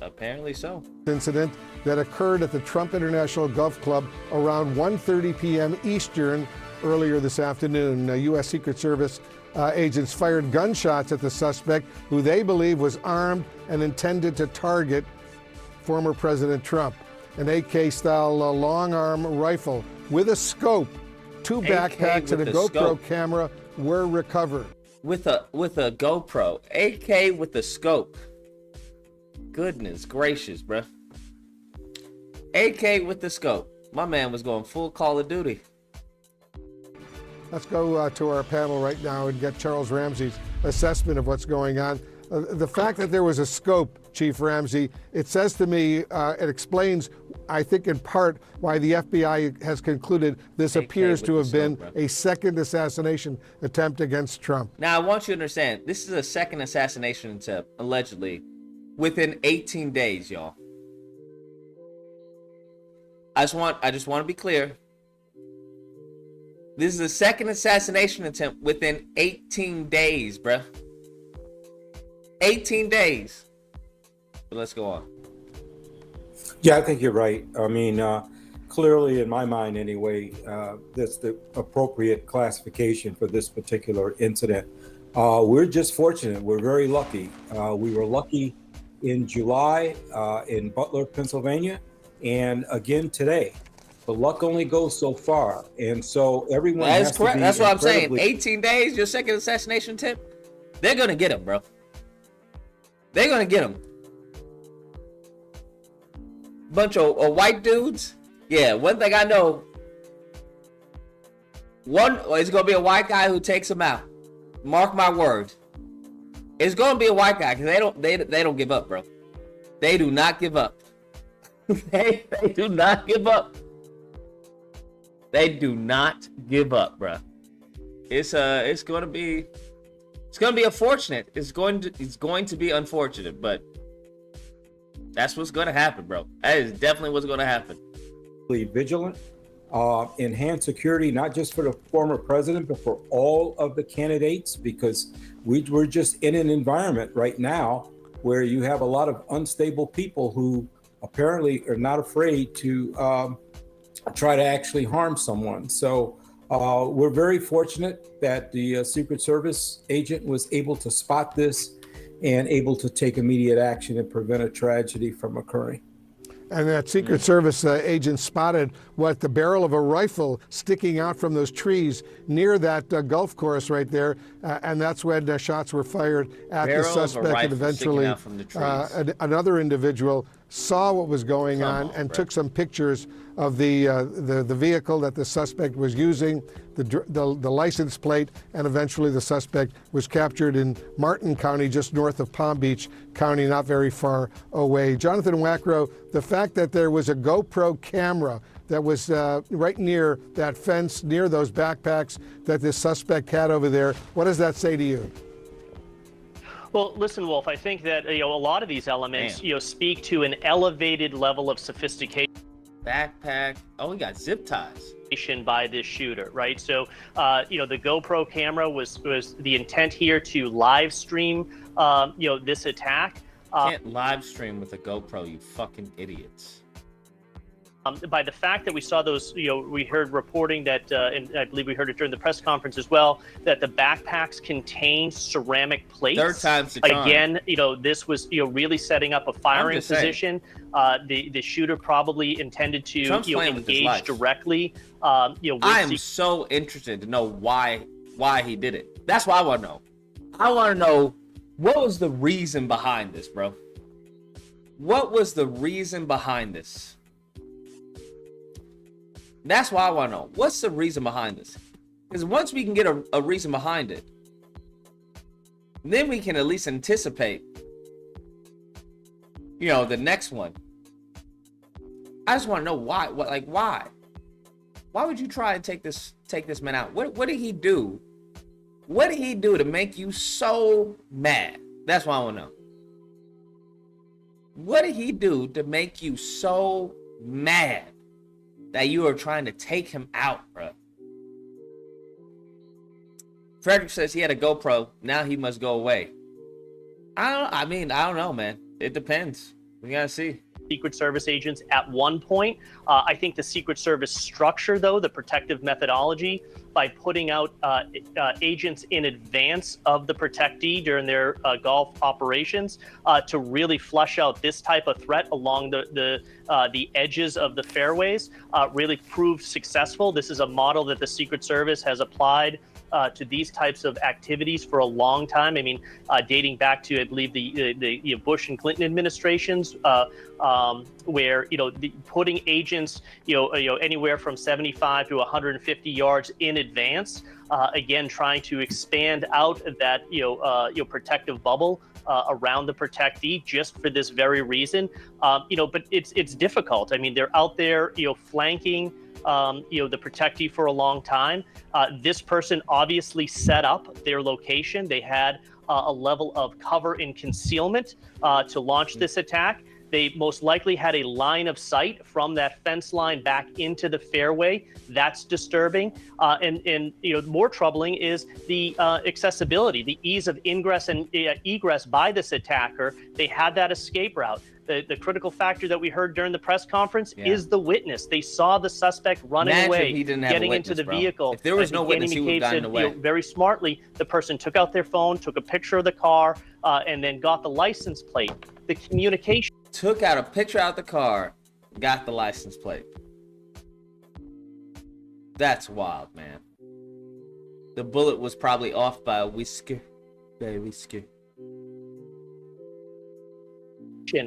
Apparently so. Incident that occurred at the Trump International Golf Club around 1:30 p.m. Eastern earlier this afternoon. U.S. Secret Service agents fired gunshots at the suspect, who they believe was armed and intended to target former President Trump. An AK-style long-arm rifle with a scope, 2 backpacks, and a GoPro camera were recovered. With a GoPro, AK with a scope. Goodness gracious, bruh. AK with the scope. My man was going full Call of Duty. Let's go to our panel right now and get Charles Ramsey's assessment of what's going on. The fact that there was a scope, Chief Ramsey, it says to me, it explains, I think in part, why the FBI has concluded this appears to have been a second assassination attempt against Trump. Now, I want you to understand, this is a second assassination attempt, allegedly, within 18 days, y'all. I just want to be clear. This is a second assassination attempt within 18 days, bruh. 18 days. But let's go on. Yeah, I think you're right. I mean, clearly, in my mind anyway, that's the appropriate classification for this particular incident. We're just fortunate. We're very lucky. We were lucky in July in Butler, Pennsylvania, and again today. But luck only goes so far, and so everyone has to be. That's what I'm saying. 18 days, your second assassination attempt. They're gonna get him, bro. They're gonna get him. Bunch of white dudes. Yeah, one thing I know. It's gonna be a white guy who takes him out. Mark my words. It's gonna be a white guy because they don't give up, bro. They do not give up. they do not give up. They do not give up, bro. It's gonna be unfortunate. It's going to be unfortunate, but that's what's gonna happen, bro. That is definitely what's gonna happen. Vigilant, enhance security, not just for the former president, but for all of the candidates, because we're just in an environment right now where you have a lot of unstable people who apparently are not afraid to try to actually harm someone. So we're very fortunate that the Secret Service agent was able to spot this and able to take immediate action and prevent a tragedy from occurring. And that Secret Service agent spotted the barrel of a rifle sticking out from those trees near that golf course right there, and that's when shots were fired at the suspect, and eventually another individual saw what was going on and took some pictures of the vehicle that the suspect was using, the license plate, and eventually the suspect was captured in Martin County, just north of Palm Beach County, not very far away. Jonathan Wackrow, the fact that there was a GoPro camera that was right near that fence, near those backpacks that this suspect had over there, what does that say to you? Well, listen, Wolf, I think that a lot of these elements speak to an elevated level of sophistication. Backpack. Oh, we got zip ties by this shooter, right? So, the GoPro camera was the intent here to live stream, this attack. Can't live stream with a GoPro, you fucking idiots. By the fact that we saw those, we heard reporting that, and I believe we heard it during the press conference as well, that the backpacks contained ceramic plates. Third time's the charm. Again, this was, really setting up a firing position. The shooter probably intended to, engage directly. I am so interested to know why he did it. That's what I want to know. I want to know what was the reason behind this, bro. What was the reason behind this? That's why I want to know. What's the reason behind this? Because once we can get a reason behind it, then we can at least anticipate, the next one. I just want to know why. Why? Why would you try and take this man out? What did he do? What did he do to make you so mad? That's what I want to know. What did he do to make you so mad that you are trying to take him out, bro? Frederick says he had a GoPro. Now he must go away. I don't know, man. It depends. We gotta see. Secret Service agents at one point. I think the Secret Service structure, though, the protective methodology, by putting out agents in advance of the protectee during their Gulf operations to really flush out this type of threat along the edges of the fairways really proved successful. This is a model that the Secret Service has applied to these types of activities for a long time. I mean, dating back to, I believe, the Bush and Clinton administrations, where putting agents, anywhere from 75 to 150 yards in advance. Again, trying to expand out that protective bubble around the protectee, just for this very reason. But it's difficult. I mean, they're out there, flanking the protectee for a long time. This person obviously set up their location. They had a level of cover and concealment to launch this attack. They most likely had a line of sight from that fence line back into the fairway. That's disturbing. And more troubling is the accessibility, the ease of ingress and egress by this attacker. They had that escape route. The critical factor that we heard during the press conference is the witness. They saw the suspect running away, getting into the vehicle. If there was no witness, he would have gotten away. Very smartly, the person took out their phone, took a picture of the car, and then got the license plate. The communication. Took out a picture out the car, got the license plate. That's wild, man. The bullet was probably off by a whisker. Very whisker.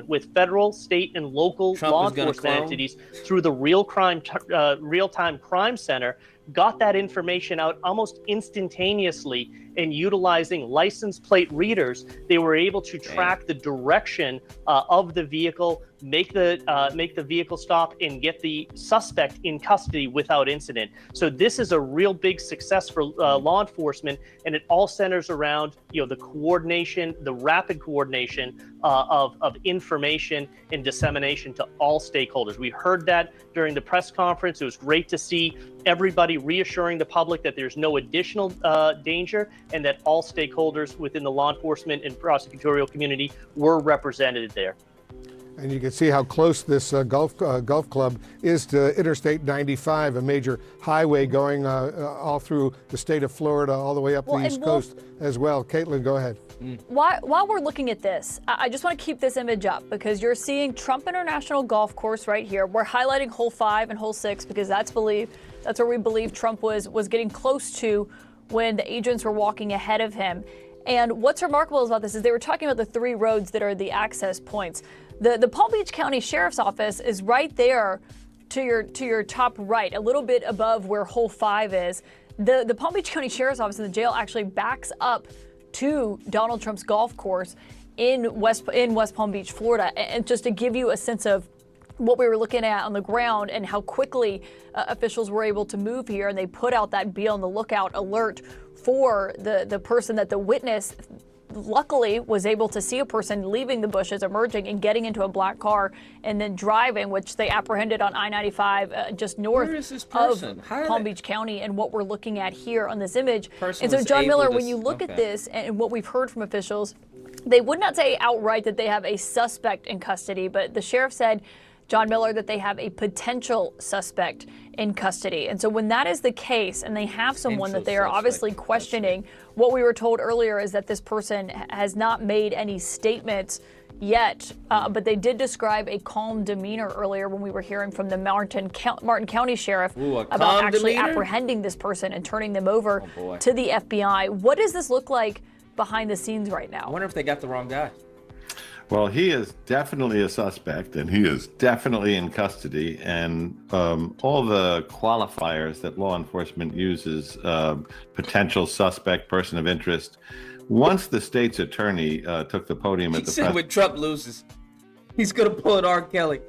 With federal, state, and local law enforcement entities through the real-time crime center, got that information out almost instantaneously, and utilizing license plate readers, they were able to track the direction of the vehicle, make the vehicle stop, and get the suspect in custody without incident. So this is a real big success for law enforcement, and it all centers around the coordination, the rapid coordination of information and dissemination to all stakeholders. We heard that during the press conference. It was great to see everybody reassuring the public that there's no additional danger, and that all stakeholders within the law enforcement and prosecutorial community were represented there. And you can see how close this golf club is to Interstate 95, a major highway going all through the state of Florida, all the way up the East Coast as well. Caitlin, go ahead. While we're looking at this, I just want to keep this image up because you're seeing Trump International Golf Course right here. We're highlighting hole 5 and hole 6 because that's where we believe Trump was getting close to when the agents were walking ahead of him. And what's remarkable about this is they were talking about the 3 roads that are the access points. The Palm Beach County Sheriff's Office is right there to your top right, a little bit above where hole 5 is. The Palm Beach County Sheriff's Office and the jail actually backs up to Donald Trump's golf course in West Palm Beach, Florida. And just to give you a sense of what we were looking at on the ground and how quickly officials were able to move here, and they put out that be on the lookout alert for the person that the witness luckily was able to see a person leaving the bushes, emerging and getting into a black car and then driving, which they apprehended on I-95 just north of Palm Beach County, and what we're looking at here on this image. And so, John Miller, when you look at this and what we've heard from officials, they would not say outright that they have a suspect in custody, but the sheriff said, John Miller, that they have a potential suspect in custody. And so when that is the case and they have someone that they are obviously questioning, what we were told earlier is that this person has not made any statements yet, but they did describe a calm demeanor earlier when we were hearing from the Martin County Sheriff about actually apprehending this person and turning them over to the FBI. What does this look like behind the scenes right now? I wonder if they got the wrong guy. Well, he is definitely a suspect, and he is definitely in custody. And all the qualifiers that law enforcement uses, potential suspect, person of interest. Once the state's attorney took the podium at the press, when Trump loses, he's gonna pull an R. Kelly.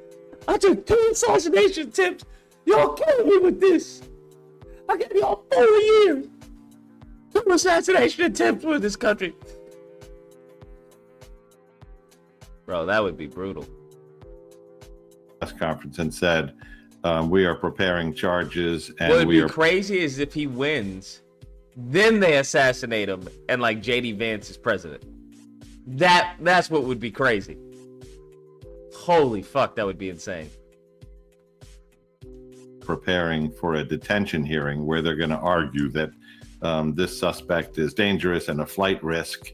I took 2 assassination attempts. Y'all killing me with this. I got y'all 4 years. 2 assassination attempts with this country. Bro, that would be brutal. Press conference and said, we are preparing charges, and what would be crazy is if he wins, then they assassinate him, and like JD Vance is president. That's what would be crazy. Holy fuck, that would be insane. Preparing for a detention hearing where they're going to argue that this suspect is dangerous and a flight risk.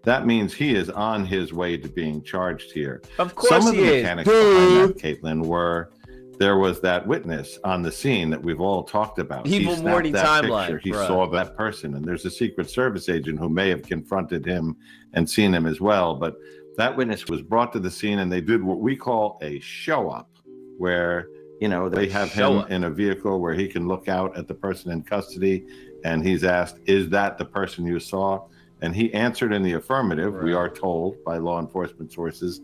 That means he is on his way to being charged here. Of course Some of the he mechanics behind that, Caitlin, were there was that witness on the scene that we've all talked about. Evil Morty timeline. He saw that person, and there's a Secret Service agent who may have confronted him and seen him as well. But that witness was brought to the scene, and they did what we call a show up, where they have him in a vehicle where he can look out at the person in custody, and he's asked, "Is that the person you saw?" And he answered in the affirmative, we are told by law enforcement sources,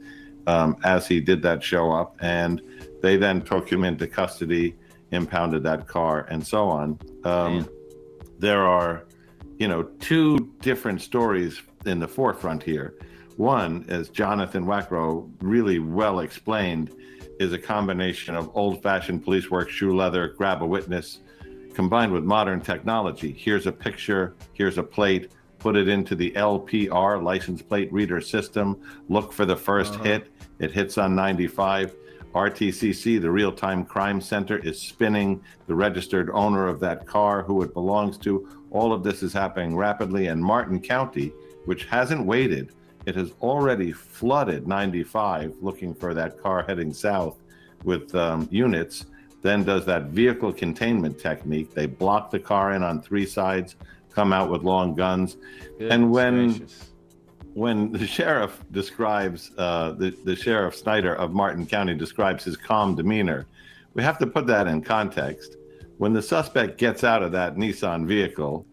as he did that show up. And they then took him into custody, impounded that car, and so on. There are, 2 different stories in the forefront here. One, as Jonathan Wackrow really well explained, is a combination of old-fashioned police work, shoe leather, grab a witness, combined with modern technology. Here's a picture, here's a plate, put it into the LPR, license plate reader system, look for the first hit, it hits on 95. RTCC, the real-time crime center, is spinning the registered owner of that car, who it belongs to. All of this is happening rapidly, and Martin County, which hasn't waited, it has already flooded 95 looking for that car heading south with units, then does that vehicle containment technique. They block the car in on 3 sides, come out with long guns. And when the sheriff describes, the Sheriff Snyder of Martin County describes his calm demeanor, we have to put that in context. When the suspect gets out of that Nissan vehicle,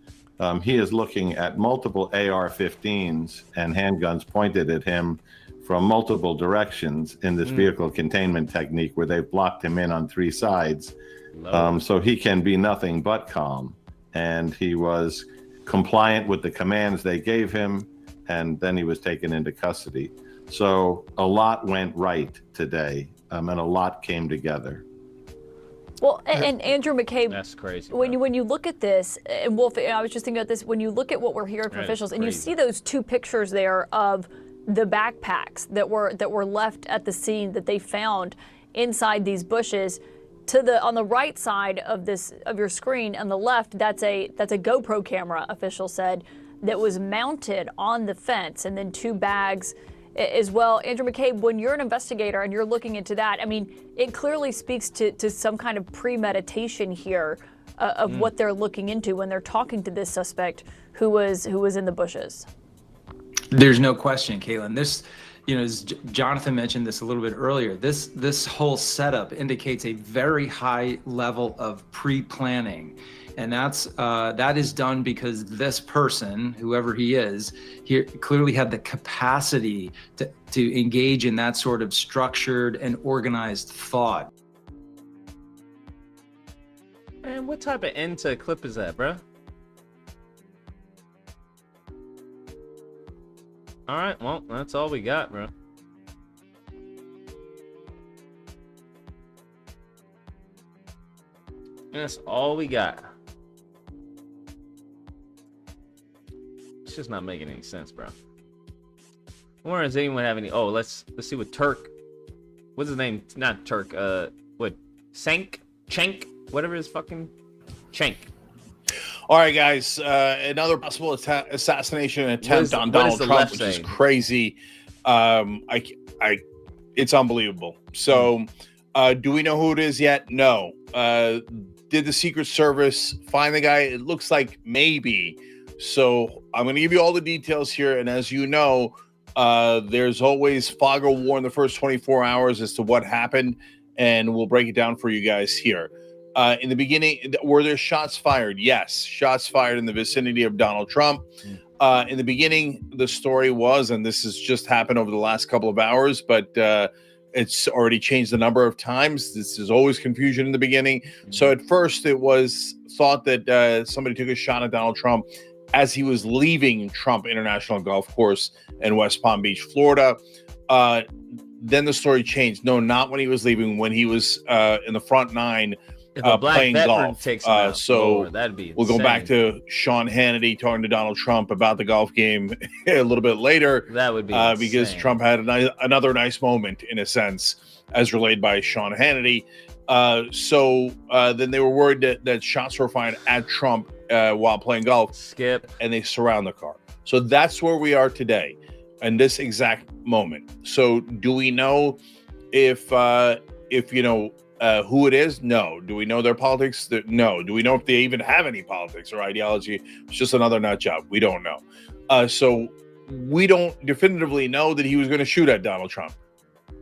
he is looking at multiple AR-15s and handguns pointed at him from multiple directions in this vehicle containment technique, where they've blocked him in on 3 sides. So he can be nothing but calm. And he was compliant with the commands they gave him, and then he was taken into custody. So a lot went right today, and a lot came together. Well, and Andrew McCabe, that's crazy. When you look at this, and Wolf, I was just thinking about this. When you look at what we're hearing from officials, and you see those 2 pictures there of the backpacks that were left at the scene that they found inside these bushes, on the right side of your screen, on the left, that's a GoPro camera. Officials said that was mounted on the fence, and then 2 bags as well. Andrew McCabe, when you're an investigator and you're looking into that, I mean, it clearly speaks to some kind of premeditation here of what they're looking into when they're talking to this suspect who was in the bushes. There's no question, Caitlin. This, as Jonathan mentioned this a little bit earlier, this whole setup indicates a very high level of pre-planning. And that is done because this person, whoever he is, here clearly had the capacity to engage in that sort of structured and organized thought. Man, what type of end to a clip is that, bro? All right, well, that's all we got, bro. That's all we got. It's just not making any sense, bro. Or does anyone have any? Oh, let's see what Turk. What's his name? Not Turk. What? Cenk, whatever his fucking Cenk. All right, guys. Another possible assassination attempt on Donald Trump, which is crazy. It's unbelievable. So, do we know who it is yet? No. Did the Secret Service find the guy? It looks like maybe. So I'm going to give you all the details here. And as you know, there's always fog or war in the first 24 hours as to what happened. And we'll break it down for you guys here. In the beginning, were there shots fired? Yes, shots fired in the vicinity of Donald Trump. In the beginning, the story was, and this has just happened over the last couple of hours, but it's already changed a number of times. This is always confusion in the beginning. So at first, it was thought that somebody took a shot at Donald Trump as he was leaving Trump International Golf Course in West Palm Beach, Florida. Then the story changed. No, not when he was leaving, when he was in the front 9 playing golf. Takes so that'd be we'll go back to Sean Hannity talking to Donald Trump about the golf game a little bit later. That would be because Trump had another nice moment, in a sense, as relayed by Sean Hannity. So then they were worried that shots were fired at Trump while playing golf. And they surround the car. So that's where we are today, in this exact moment. So do we know if you know who it is? No. Do we know their politics? No. Do we know if they even have any politics or ideology? It's just another nut job. We don't know. So we don't definitively know that he was going to shoot at Donald Trump.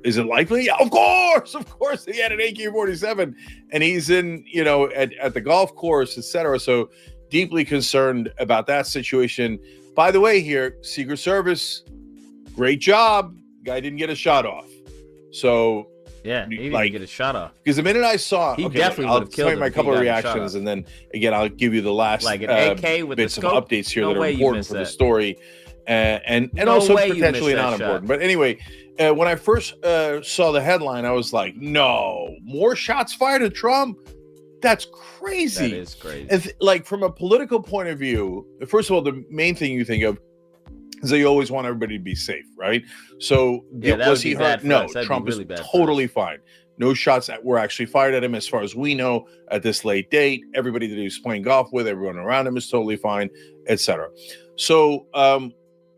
Is it likely? Yeah, of course. He had an AK-47 and he's in, at the golf course, etc. So deeply concerned about that situation. By the way, here, Secret Service, great job. Guy didn't get a shot off. So yeah, he didn't get a shot off. Because the minute I saw, he definitely would have killed him. I'll tell you my couple of reactions, and then again I'll give you the last like an AK with bits the scope? of updates here No that are way you important missed for the that. story. and No also way you potentially missed that not shot. important. But anyway, when I first saw the headline, I was like, no, more shots fired at Trump? That's crazy. That is crazy. Like, from a political point of view, first of all, the main thing you think of is that you always want everybody to be safe, right? So Yeah, that was would be he bad hurt? for No, us. That'd be Trump really is bad for totally fine. No shots that were actually fired at him, as far as we know, at this late date. Everybody that he was playing golf with, everyone around him is totally fine, etc. So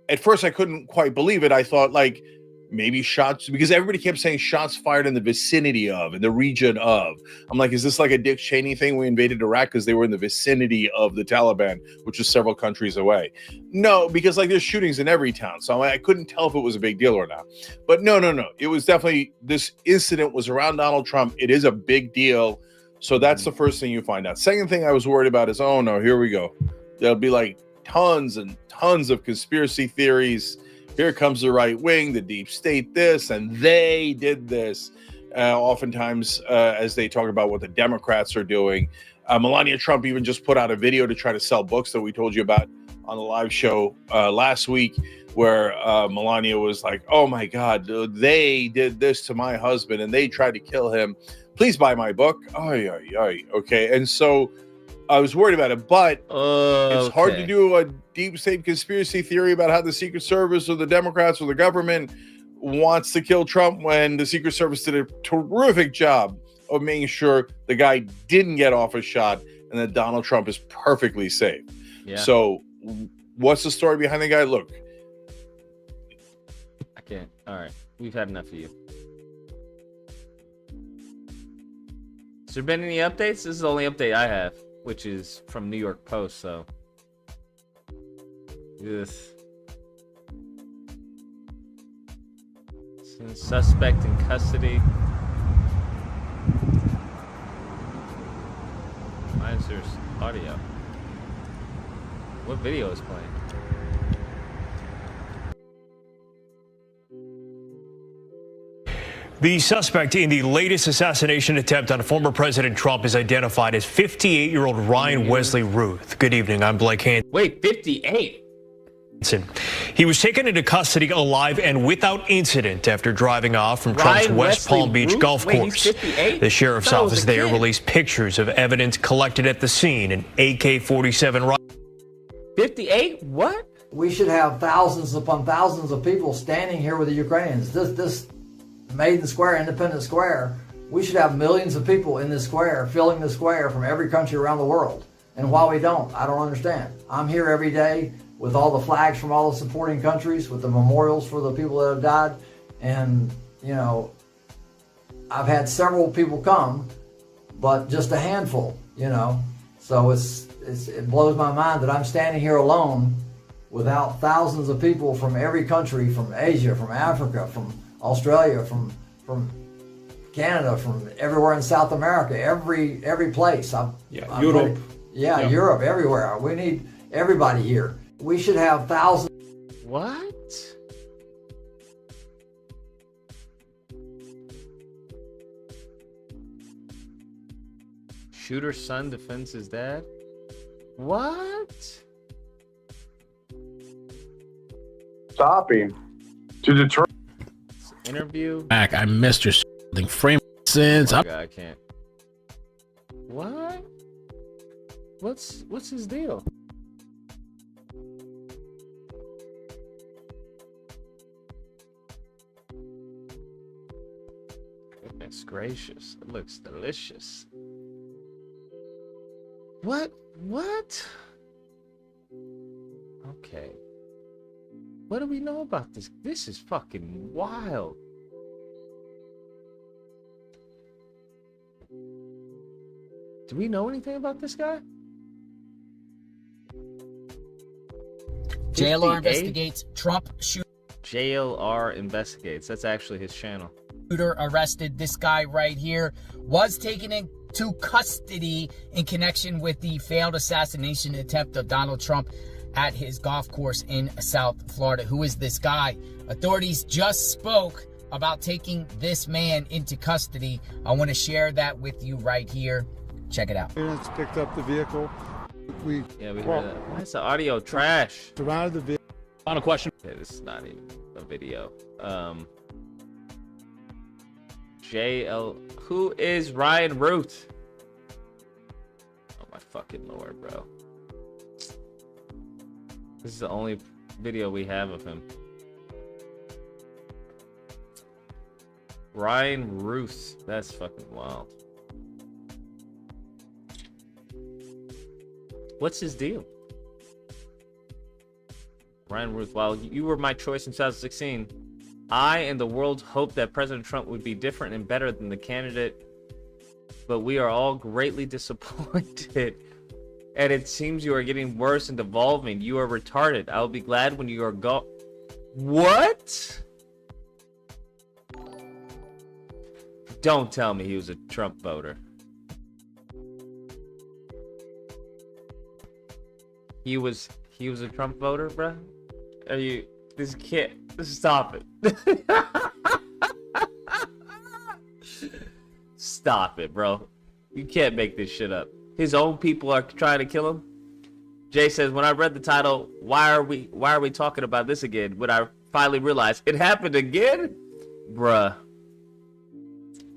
at first I couldn't quite believe it. I thought, like, maybe shots, because everybody kept saying shots fired in the vicinity of, in the region of. I'm like, is this like a Dick Cheney thing? We invaded Iraq because they were in the vicinity of the Taliban, which is several countries away. No, because like there's shootings in every town. So I couldn't tell if it was a big deal or not. But no. It was definitely, this incident was around Donald Trump. It is a big deal. So that's the first thing you find out. Second thing I was worried about is, oh no, here we go. There'll be like tons and tons of conspiracy theories. Here comes the right wing, the deep state, this, and they did this. Oftentimes, as they talk about what the Democrats are doing. Melania Trump even just put out a video to try to sell books that we told you about on the live show last week, where Melania was like, oh my God, they did this to my husband and they tried to kill him. Please buy my book. Okay. And so I was worried about it, but it's hard to do a deep state conspiracy theory about how the Secret Service or the Democrats or the government wants to kill Trump when the Secret Service did a terrific job of making sure the guy didn't get off a shot and that Donald Trump is perfectly safe. Yeah. So what's the story behind the guy? Look. I can't. All right. We've had enough of you. Has there been any updates? This is the only update I have, which is from New York Post, so. Yes. Suspect in custody. Why is there audio? What video is playing? The suspect in the latest assassination attempt on former President Trump is identified as 58-year-old Ryan Wesley Ruth. Good evening, I'm Blake Hanson. Wait, 58? He was taken into custody alive and without incident after driving off from Trump's West Palm Beach golf course. The sheriff's office there released pictures of evidence collected at the scene, an AK-47 rifle. 58? What? We should have thousands upon thousands of people standing here with the Ukrainians. This Maiden Square, Independence Square, we should have millions of people in this square, filling the square from every country around the world. And why we don't, I don't understand. I'm here every day with all the flags from all the supporting countries, with the memorials for the people that have died. And, you know, I've had several people come, but just a handful, you know. So it blows my mind that I'm standing here alone without thousands of people from every country, from Asia, from Africa, from Australia, from Canada, from everywhere in South America, every place. Europe. Europe, everywhere. We need everybody here. We should have thousands. What? Shooter's son defends his dad? What? Stop him to deter. Interview. Back, I missed your frame since. Oh my God, I can't. What? What's his deal? Goodness gracious, it looks delicious. What? Okay. What do we know about this? This is fucking wild. Do we know anything about this guy? JLR investigates Trump shooter. JLR investigates. That's actually his channel. Shooter arrested. This guy right here was taken into custody in connection with the failed assassination attempt of Donald Trump at his golf course in South Florida. Who is this guy? Authorities just spoke about taking this man into custody. I want to share that with you right here. Check it out. Units picked up the vehicle. We heard that. Why is the audio trash? Surrounded the vehicle. Final question. Okay, this is not even a video. JL, who is Ryan Ruth? Oh my fucking lord, bro. This is the only video we have of him. Ryan Ruth. That's fucking wild. What's his deal? Ryan Ruth, while you were my choice in 2016, I and the world hoped that President Trump would be different and better than the candidate, but we are all greatly disappointed. And it seems you are getting worse and devolving. You are retarded. I will be glad when you are gone. What? Don't tell me he was a Trump voter. He was a Trump voter, bro? Are you this kid? Stop it. Stop it, bro. You can't make this shit up. His own people are trying to kill him. Jay says, when I read the title, why are we talking about this again? When I finally realized it happened again? Bruh.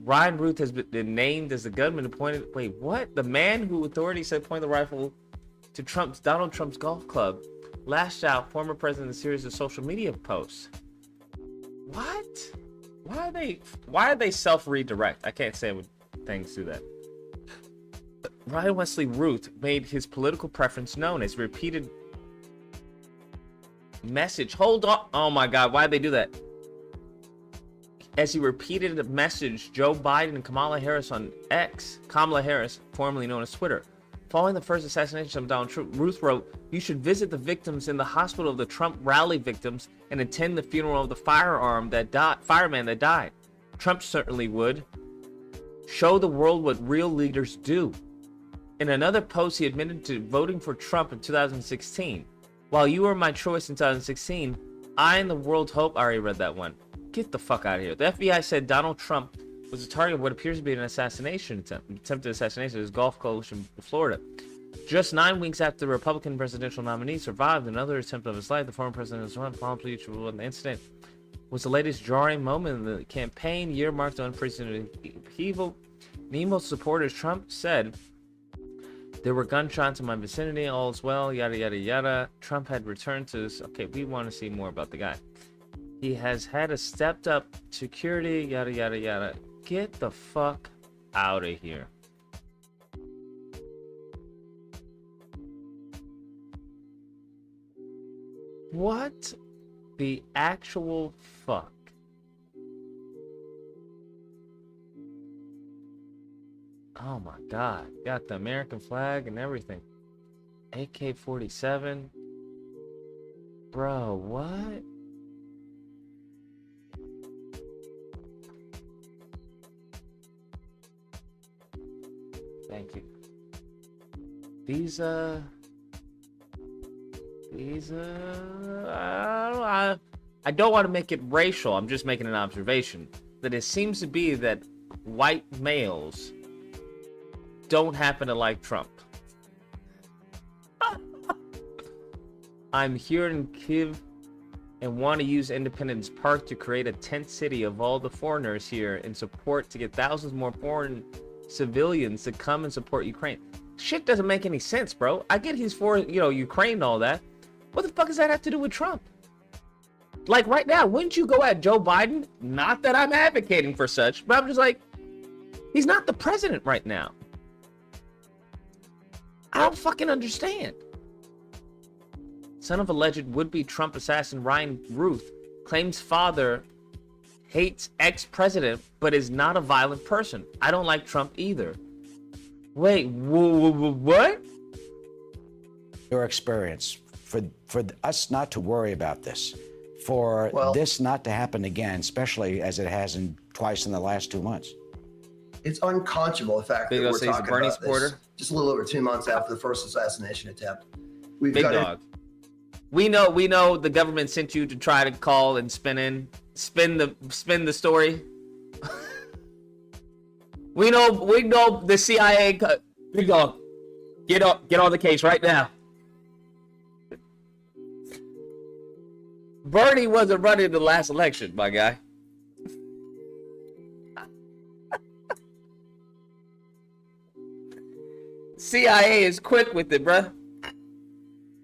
Ryan Ruth has been named as the gunman appointed. Wait, what? The man who authorities said pointed the rifle to Donald Trump's golf club lashed out former president in a series of social media posts. What? Why are they self-redirect? I can't say when things do that. Ryan Wesley Ruth made his political preference known as repeated message. Hold on. Oh my God, why'd they do that? As he repeated a message Joe Biden and Kamala Harris on X, Kamala Harris, formerly known as Twitter. Following the first assassination of Donald Trump, Ruth wrote, "You should visit the victims in the hospital of the Trump rally victims and attend the funeral of the fireman that died. Trump certainly would. Show the world what real leaders do." In another post, he admitted to voting for Trump in 2016. While you were my choice in 2016, I and the world hope. I already read that one. Get the fuck out of here. The FBI said Donald Trump was the target of what appears to be an attempted assassination of his golf coalition in Florida. Just 9 weeks after the Republican presidential nominee survived another attempt of his life, the former president promptly the incident was the latest jarring moment in the campaign year marked on unprecedented upheaval. Nemo's supporters, Trump said, "There were gunshots in my vicinity, all is well, yada, yada, yada." Trump had returned to this. Okay, we want to see more about the guy. He has had a stepped up security, yada, yada, yada. Get the fuck out of here. What the actual fuck? Oh my God. Got the American flag and everything. AK-47. Bro, what? Thank you. These I don't want to make it racial. I'm just making an observation that it seems to be that white males don't happen to like Trump. I'm here in Kyiv and want to use Independence Park to create a tent city of all the foreigners here in support to get thousands more foreign civilians to come and support Ukraine. Shit doesn't make any sense, bro. I get he's for, Ukraine and all that. What the fuck does that have to do with Trump? Like right now, wouldn't you go at Joe Biden? Not that I'm advocating for such, but I'm just like, he's not the president right now. I don't fucking understand. Son of alleged would-be Trump assassin Ryan Ruth claims father hates ex-president, but is not a violent person. I don't like Trump either. Wait, what? Your experience for us not to worry about this, for this not to happen again, especially as it hasn't twice in the last 2 months. It's unconscionable, the fact that we're talking about this just a little over 2 months after the first assassination attempt. We've Big got dog. We know the government sent you to try to call and spin the story. we know the CIA. Big dog, get on the case right now. Bernie wasn't running the last election, my guy. CIA is quick with it, bruh.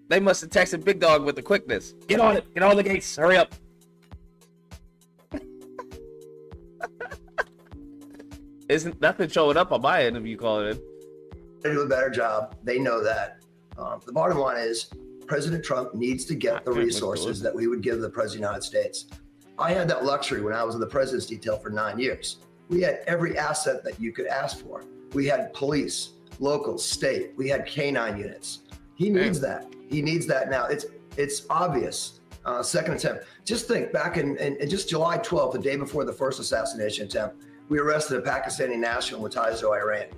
They must have texted Big Dog with the quickness. Get on it. Get on the gates. Hurry up. Isn't nothing showing up on my end if you call it in. They do a better job. They know that. The bottom line is President Trump needs to get the resources that we would give the President of the United States. I had that luxury when I was in the president's detail for 9 years. We had every asset that you could ask for. We had police, local, state. We had K-9 units. He needs that. He needs that now. It's obvious. Second attempt. Just think back in just July 12th, the day before the first assassination attempt, we arrested a Pakistani national with ties to Iran,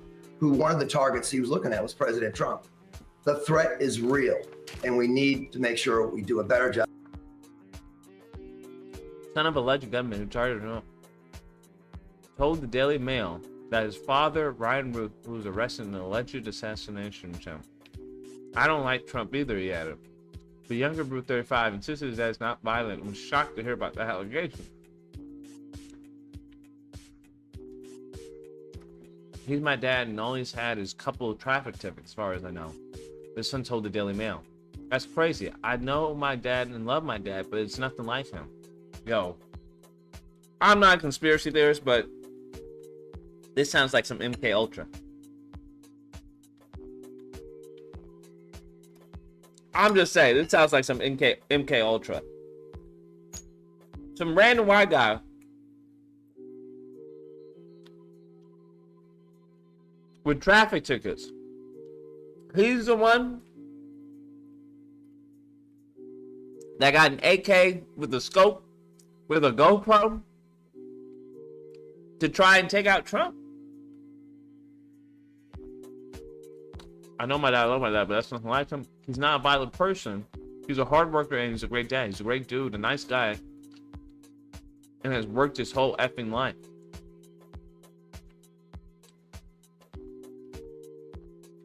who one of the targets he was looking at was President Trump. The threat is real, and we need to make sure we do a better job. Son of a alleged gunman who charged him told the Daily Mail that his father, Ryan Ruth, who was arrested in an alleged assassination attempt. I don't like Trump either, he added. The younger Ruth, 35, insisted his dad is not violent and was shocked to hear about the allegation. He's my dad and all he's had is a couple of traffic tickets, as far as I know. His son told the Daily Mail. That's crazy. I know my dad and love my dad, but it's nothing like him. Yo, I'm not a conspiracy theorist, but this sounds like some MK Ultra. I'm just saying, this sounds like some MK Ultra. Some random white guy with traffic tickets. He's the one that got an AK with a scope, with a GoPro, to try and take out Trump. I know my dad, I love my dad, but that's nothing like him. He's not a violent person. He's a hard worker and he's a great dad. He's a great dude, a nice guy, and has worked his whole effing life.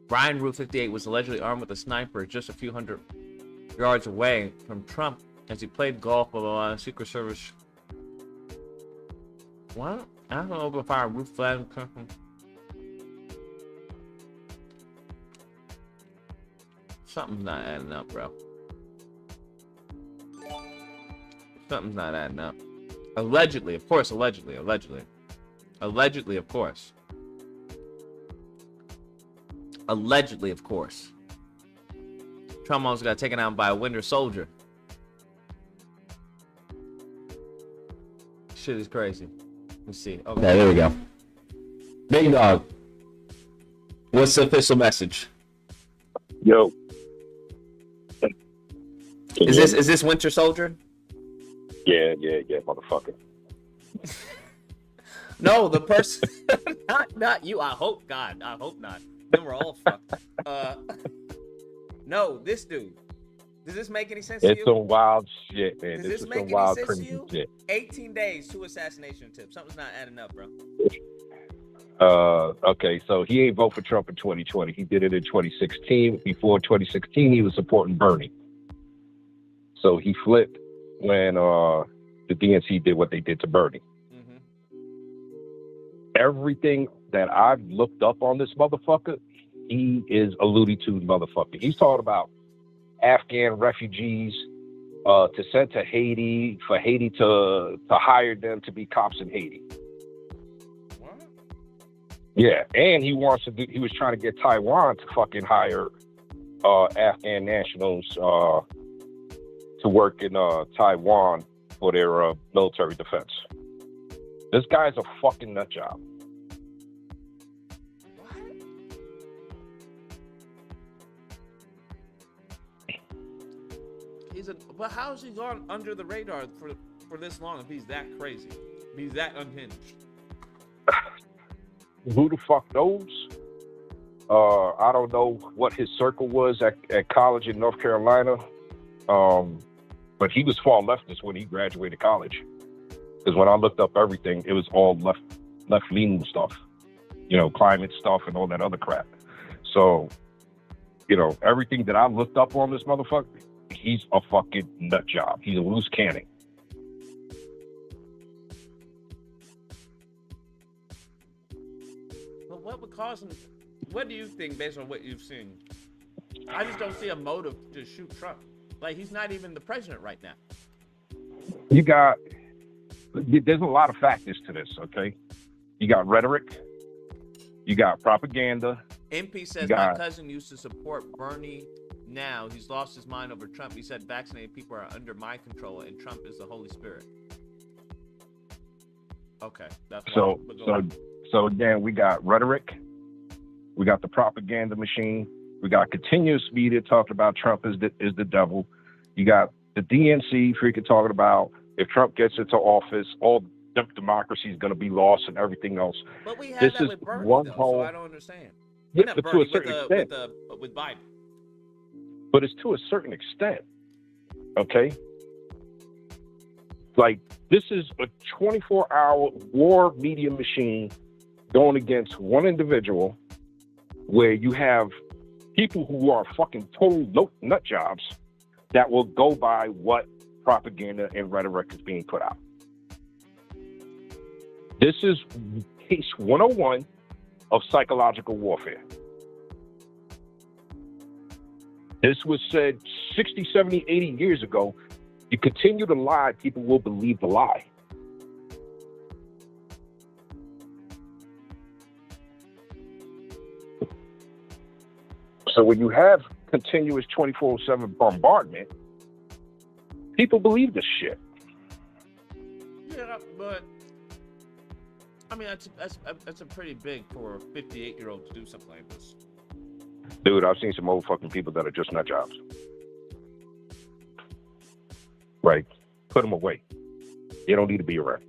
Ryan Root 58 was allegedly armed with a sniper just a few hundred yards away from Trump as he played golf with a Secret Service. What? I don't know if I roof flag. Something's not adding up, bro. Something's not adding up. Allegedly, of course, allegedly, of course. Allegedly, of course. Trump almost got taken out by a Winter Soldier. Shit is crazy. Let's see. Okay, there we go. Big Dog. What's the official message? Yo. Is this Winter Soldier? Yeah, motherfucker. No, the person. not you. I hope God. I hope not. Then we're all fucked. No, this dude. Does this make any sense to you? It's some wild shit, man. Does this make some any sense to you? Shit. 18 days, 2 assassination attempts. Something's not adding up, bro. Okay, so he ain't vote for Trump in 2020. He did it in 2016. Before 2016, he was supporting Bernie. So he flipped when the DNC did what they did to Bernie. Mm-hmm. Everything that I've looked up on this motherfucker, he is a Looney Tunes motherfucker. He's talking about Afghan refugees to send to Haiti, for Haiti to hire them to be cops in Haiti. What? Yeah, and he was trying to get Taiwan to fucking hire Afghan nationals to work in Taiwan for their military defense. This guy's a fucking nut job. But how has he gone under the radar for this long if he's that crazy? If he's that unhinged? Who the fuck knows? I don't know what his circle was at college in North Carolina. But he was far leftist when he graduated college. Because when I looked up everything, it was all left-leaning stuff. You know, climate stuff and all that other crap. So, you know, everything that I looked up on this motherfucker, he's a fucking nut job. He's a loose cannon. But what would cause him? What do you think, based on what you've seen? I just don't see a motive to shoot Trump. Like, he's not even the president right now. There's a lot of factors to this, okay? You got rhetoric. You got propaganda. MP says, my cousin used to support Bernie. Now he's lost his mind over Trump. He said vaccinated people are under my control and Trump is the Holy Spirit. Okay. That's so again, we got rhetoric. We got the propaganda machine. We got continuous media talking about Trump is the devil. You got the DNC freaking talking about if Trump gets into office, all democracy is going to be lost and everything else. But we had that with Bernie, though, so I don't understand. Yeah, but Bernie, to a certain extent. With Biden. But it's to a certain extent, okay? Like, this is a 24-hour war media machine going against one individual where you have people who are fucking total nut jobs that will go by what propaganda and rhetoric is being put out. This is case 101 of psychological warfare. This was said 60, 70, 80 years ago. You continue to lie, people will believe the lie. So when you have continuous 24/7 bombardment, people believe this shit. Yeah, but I mean, that's a pretty big for a 58-year-old to do something like this. Dude, I've seen some old fucking people that are just nut jobs. Right. Put them away. They don't need to be around.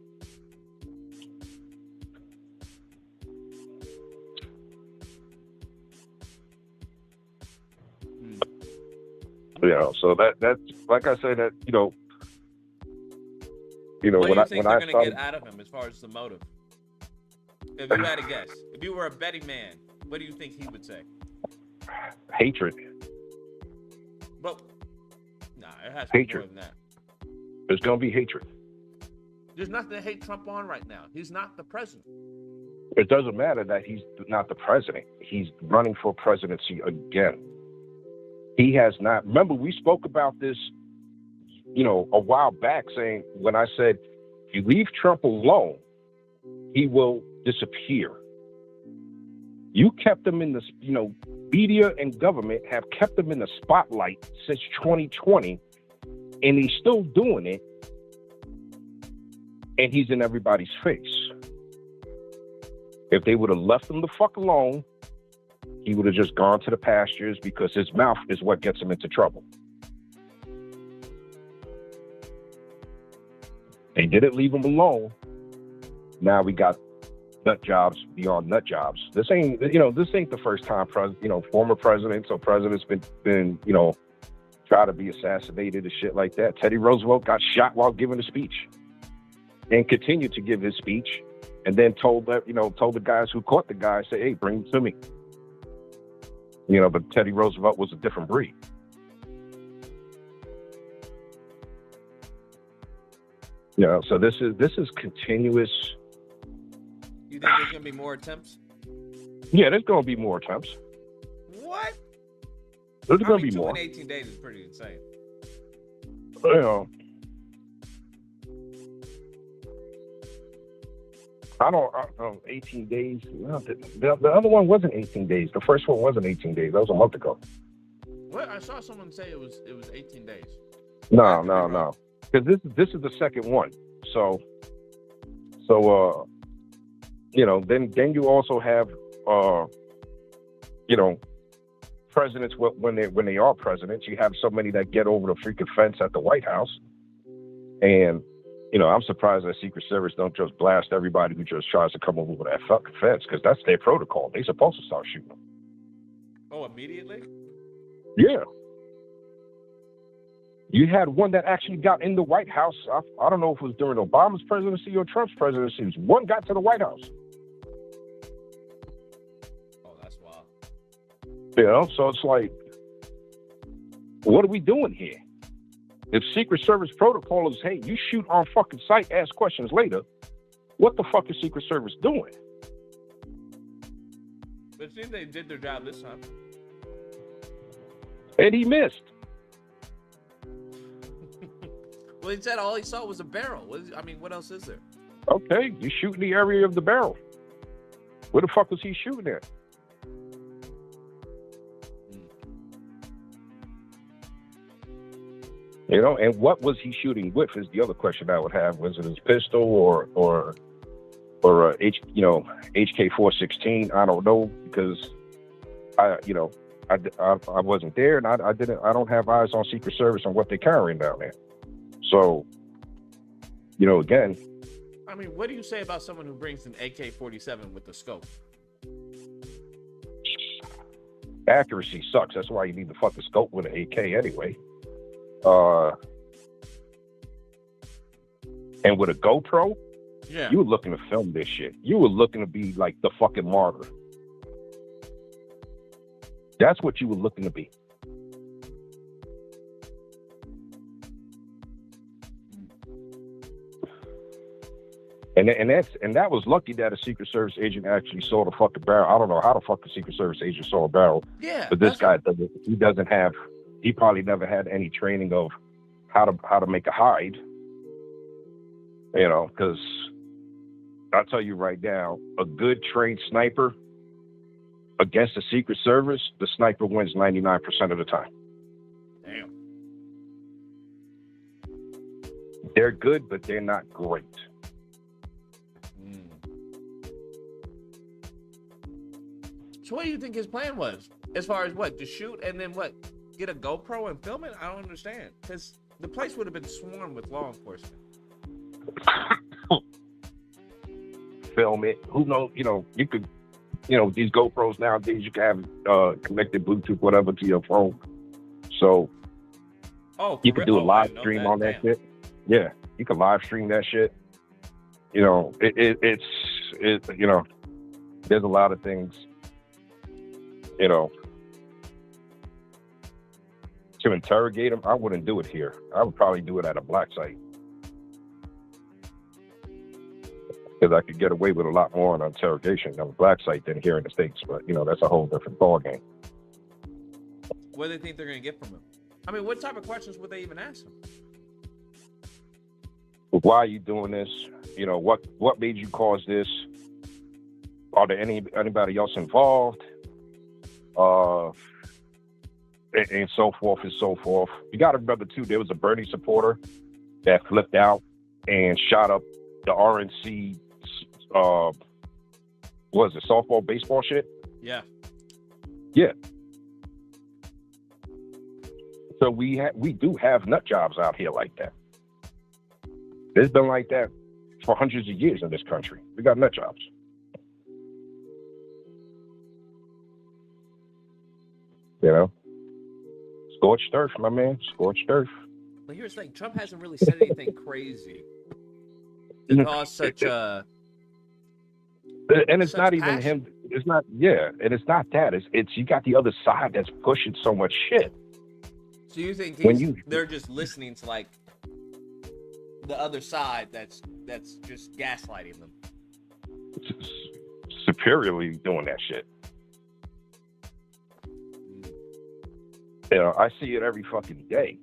You know, so that's like I said, that you know what do you think they're started, gonna get out of him as far as the motive? If you had to guess, if you were a betting man, what do you think he would say? Hatred. But nah, it has to be Hatred. more than that. There's gonna be hatred. There's nothing to hate Trump on right now. He's not the president. It doesn't matter that he's not the president. He's running for presidency again. He has not. Remember, we spoke about this, you know, a while back, saying when I said, if you leave Trump alone, he will disappear. You kept him in the, you know, media and government have kept him in the spotlight since 2020, and he's still doing it, and he's in everybody's face. If they would have left him the fuck alone, he would have just gone to the pastures, because his mouth is what gets him into trouble. They didn't leave him alone. Now we got nut jobs beyond nut jobs. This ain't the first time former presidents or presidents been try to be assassinated and shit like that. Teddy Roosevelt got shot while giving a speech, and continued to give his speech, and then told the guys who caught the guy, say, hey, bring him to me. You know, but Teddy Roosevelt was a different breed. You know, so this is continuous. You think there's gonna be more attempts? Yeah, there's gonna be more attempts. What? There's gonna be more. 2 in 18 days is pretty insane. You know, I don't 18 days. No, the other one wasn't 18 days. The first one wasn't 18 days. That was a month ago. Well, I saw someone say it was 18 days. No. Because this is the second one. So then you also have presidents when they are presidents. You have so many that get over the freaking fence at the White House, and I'm surprised that Secret Service don't just blast everybody who just tries to come over that fucking fence, because that's their protocol. They're supposed to start shooting them. Oh, immediately? Yeah. You had one that actually got in the White House. I don't know if it was during Obama's presidency or Trump's presidency. One got to the White House. Oh, that's wild. So it's like, what are we doing here? If Secret Service protocol is, hey, you shoot on fucking sight, ask questions later, what the fuck is Secret Service doing? But it seems they did their job this time. And he missed. Well, he said all he saw was a barrel. What else is there? Okay, you shoot in the area of the barrel. Where the fuck was he shooting at? You know, and what was he shooting with is the other question I would have. Was it his pistol or HK-416? I don't know, because I wasn't there, and I don't have eyes on Secret Service on what they're carrying down there. So, again. I mean, what do you say about someone who brings an AK-47 with the scope? Accuracy sucks. That's why you need the fucking scope with an AK anyway. And with a GoPro, yeah, you were looking to film this shit. You were looking to be like the fucking martyr. That's what you were looking to be. And that was lucky that a Secret Service agent actually saw the fucking barrel. I don't know how the fuck a Secret Service agent saw a barrel. Yeah, but this guy doesn't. He probably never had any training of how to make a hide. Because I'll tell you right now, a good trained sniper against the Secret Service, the sniper wins 99% of the time. Damn. They're good, but they're not great. So what do you think his plan was? As far as what? To shoot and then what? Get a GoPro and film it? I don't understand. Because the place would have been swarmed with law enforcement. Film it. Who knows? You could, these GoPros nowadays, you can have connected Bluetooth, whatever, to your phone. So you could do a live stream on that shit. Yeah, you can live stream that shit. It's there's a lot of things. To interrogate him, I wouldn't do it here. I would probably do it at a black site. Because I could get away with a lot more on interrogation on a black site than here in the States. But, that's a whole different ballgame. What do they think they're going to get from him? I mean, what type of questions would they even ask him? Why are you doing this? What made you cause this? Are there anybody else involved? And so forth and so forth. You got to remember too, there was a Bernie supporter that flipped out and shot up the RNC. Was it softball, baseball shit? Yeah. Yeah. So we do have nut jobs out here like that. It's been like that for hundreds of years in this country. We got nut jobs. Scorched earth, my man. Scorched earth. But here's the thing: Trump hasn't really said anything crazy to cause such a. And it's not even him. It's not. Yeah, and it's not that. It's you got the other side that's pushing so much shit. So you think they're just listening to like the other side that's just gaslighting them? Superiorly doing that shit. I see it every fucking day.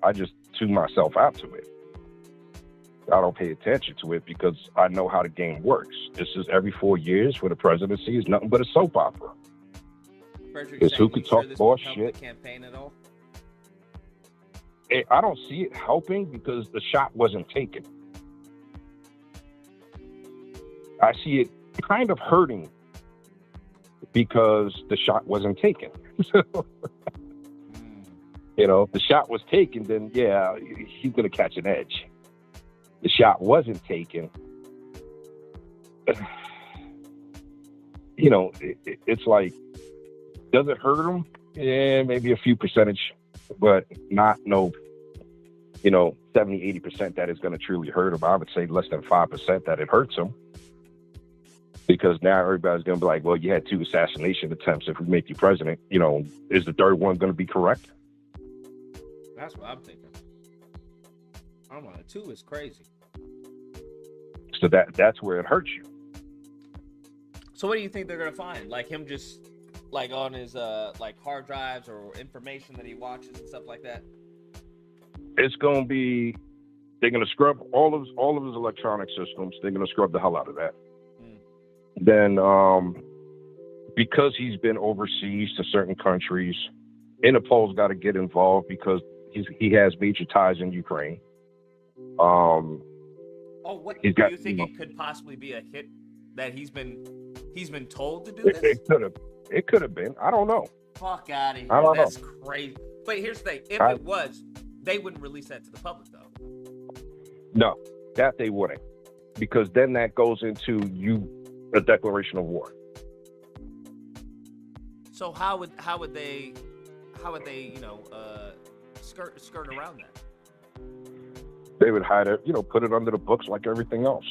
I just tune myself out to it. I don't pay attention to it because I know how the game works. This is every 4 years for the presidency is nothing but a soap opera. It's who can talk more shit. Campaign at all? I don't see it helping because the shot wasn't taken. I see it kind of hurting because the shot wasn't taken. If the shot was taken, then yeah, he's going to catch an edge. The shot wasn't taken. It's like, does it hurt him? Yeah, maybe a few percentage, but not 70-80% that is going to truly hurt him. I would say less than 5% that it hurts him. Because now everybody's going to be like, well, you had 2 assassination attempts. If we make you president, is the third one going to be correct? That's what I'm thinking. I'm on a 2 is crazy. So that's where it hurts you. So what do you think they're gonna find? Like him just like on his like hard drives or information that he watches and stuff like that? It's gonna be, they're gonna scrub all of his electronic systems. They're gonna scrub the hell out of that. Then because he's been overseas to certain countries, Interpol's got to get involved because he has major ties in Ukraine. Oh, what do you think it could possibly be a hit that he's been told to do this? It could have been. I don't know. Fuck out of here. I don't That's know. crazy. But here's the thing: if it was, they wouldn't release that to the public, though. No, that they wouldn't, because then that goes into a declaration of war. So how would they skirt around that? They would hide it, put it under the books like everything else.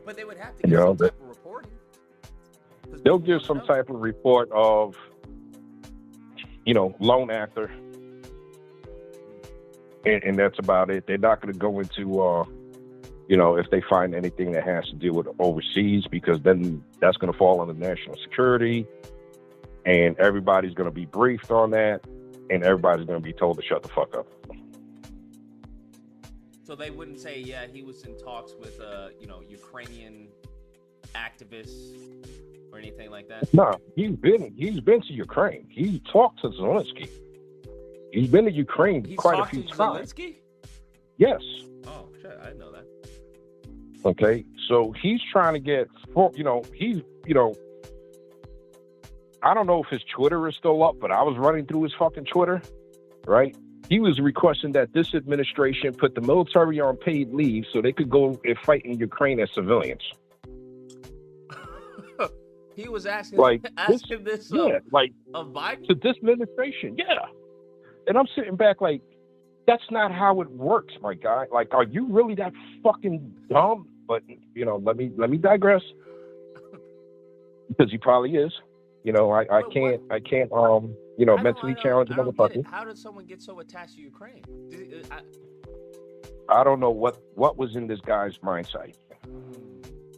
But they would have to give some type of reporting. They'll give some type of report of, lone actor, and that's about it. They're not going to go into, if they find anything that has to do with overseas, because then that's going to fall under national security, and everybody's going to be briefed on that, and everybody's going to be told to shut the fuck up. So they wouldn't say, yeah, he was in talks with, Ukrainian activists or anything like that? No, he's been to Ukraine. He talked to Zelensky. He's been to Ukraine quite a few times. Zelensky? Yes. Oh, shit, I didn't know that. Okay, so he's trying to get, I don't know if his Twitter is still up, but I was running through his fucking Twitter, right? He was requesting that this administration put the military on paid leave so they could go and fight in Ukraine as civilians. He was asking this of Biden? To this administration, yeah. And I'm sitting back like, that's not how it works, my guy. Like, are you really that fucking dumb? But, let me digress. Because he probably is. I can't mentally challenge a motherfucker. How did someone get so attached to Ukraine? I don't know what was in this guy's mindset.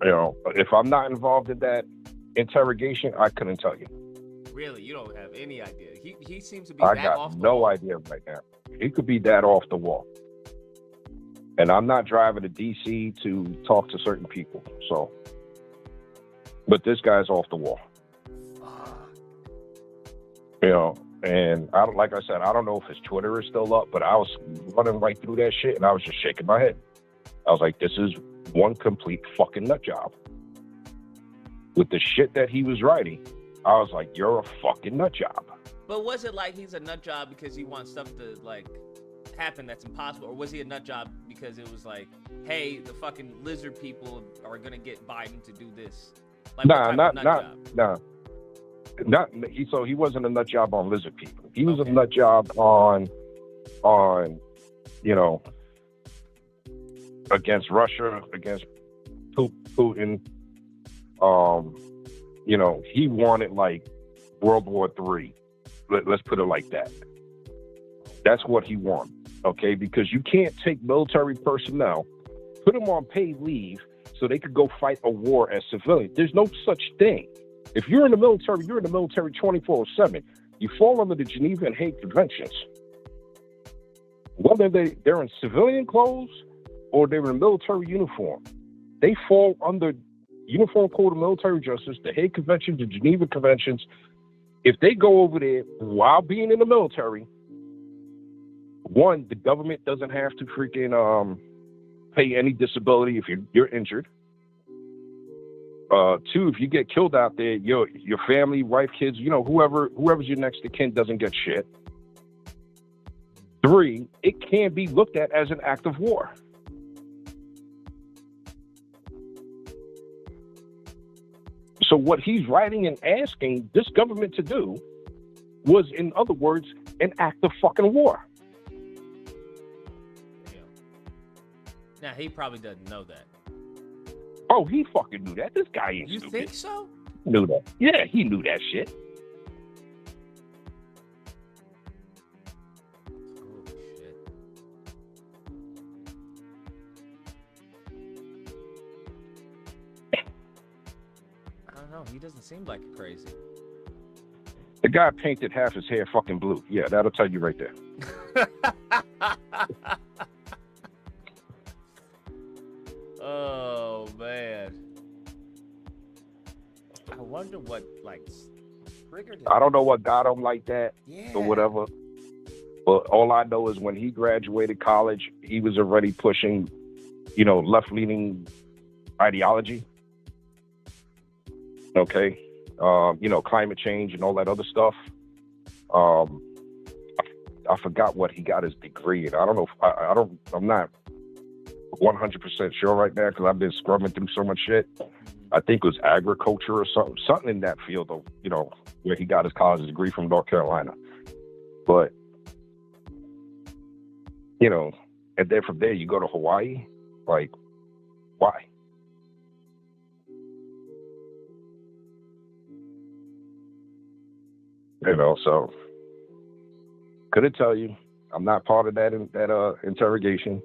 If I'm not involved in that interrogation, I couldn't tell you. Really? You don't have any idea? He seems to be that off the wall. I got no idea right now. He could be that off the wall. And I'm not driving to D.C. to talk to certain people, so. But this guy's off the wall. And like I said, I don't know if his Twitter is still up, but I was running right through that shit and I was just shaking my head. I was like, this is one complete fucking nut job. With the shit that he was writing, I was like, you're a fucking nut job. But was it like he's a nut job because he wants stuff to happen that's impossible, or was he a nut job because it was like, hey, the fucking lizard people are gonna get Biden to do this? So he wasn't a nut job on lizard people. He was a nut job on against Russia, against Putin. He wanted like World War III. Let's put it like that. That's what he wanted. Okay, because you can't take military personnel, put them on paid leave so they could go fight a war as civilians. There's no such thing. If you're in the military, you're in the military 24/7. You fall under the Geneva and Hague Conventions. Whether they're in civilian clothes or they're in military uniform, they fall under Uniform Code of Military Justice, the Hague Conventions, the Geneva Conventions. If they go over there while being in the military, one, the government doesn't have to freaking pay any disability if you're injured. Two, if you get killed out there, your family, wife, kids, whoever's your next of kin doesn't get shit. Three, it can be looked at as an act of war. So what he's writing and asking this government to do was, in other words, an act of fucking war. Now, he probably doesn't know that. Oh, he fucking knew that. This guy ain't You stupid. think so? Knew that. Yeah, he knew that shit. know. He doesn't seem like a crazy. The guy painted half his hair fucking blue. Yeah, that'll tell you right there. Oh man. I wonder what triggered him. I don't know what got him like that or whatever. But all I know is when he graduated college, he was already pushing, left-leaning ideology. Okay. Climate change and all that other stuff. I forgot what he got his degree in. I don't know. I'm not 100% sure right now because I've been scrubbing through so much shit. I think it was agriculture or something in that field of, where he got his college degree from North Carolina. But, and then from there you go to Hawaii. Like, why? So couldn't tell you. I'm not part of that interrogation.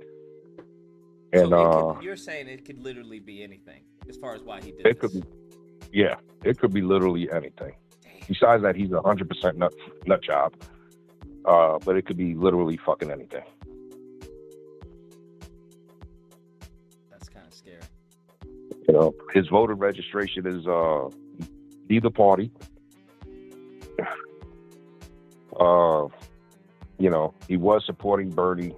And so you're saying it could literally be anything as far as why he did it. It could be literally anything. Besides that, he's 100% nut job. But it could be literally fucking anything. That's kind of scary. His voter registration is neither party. He was supporting Bernie.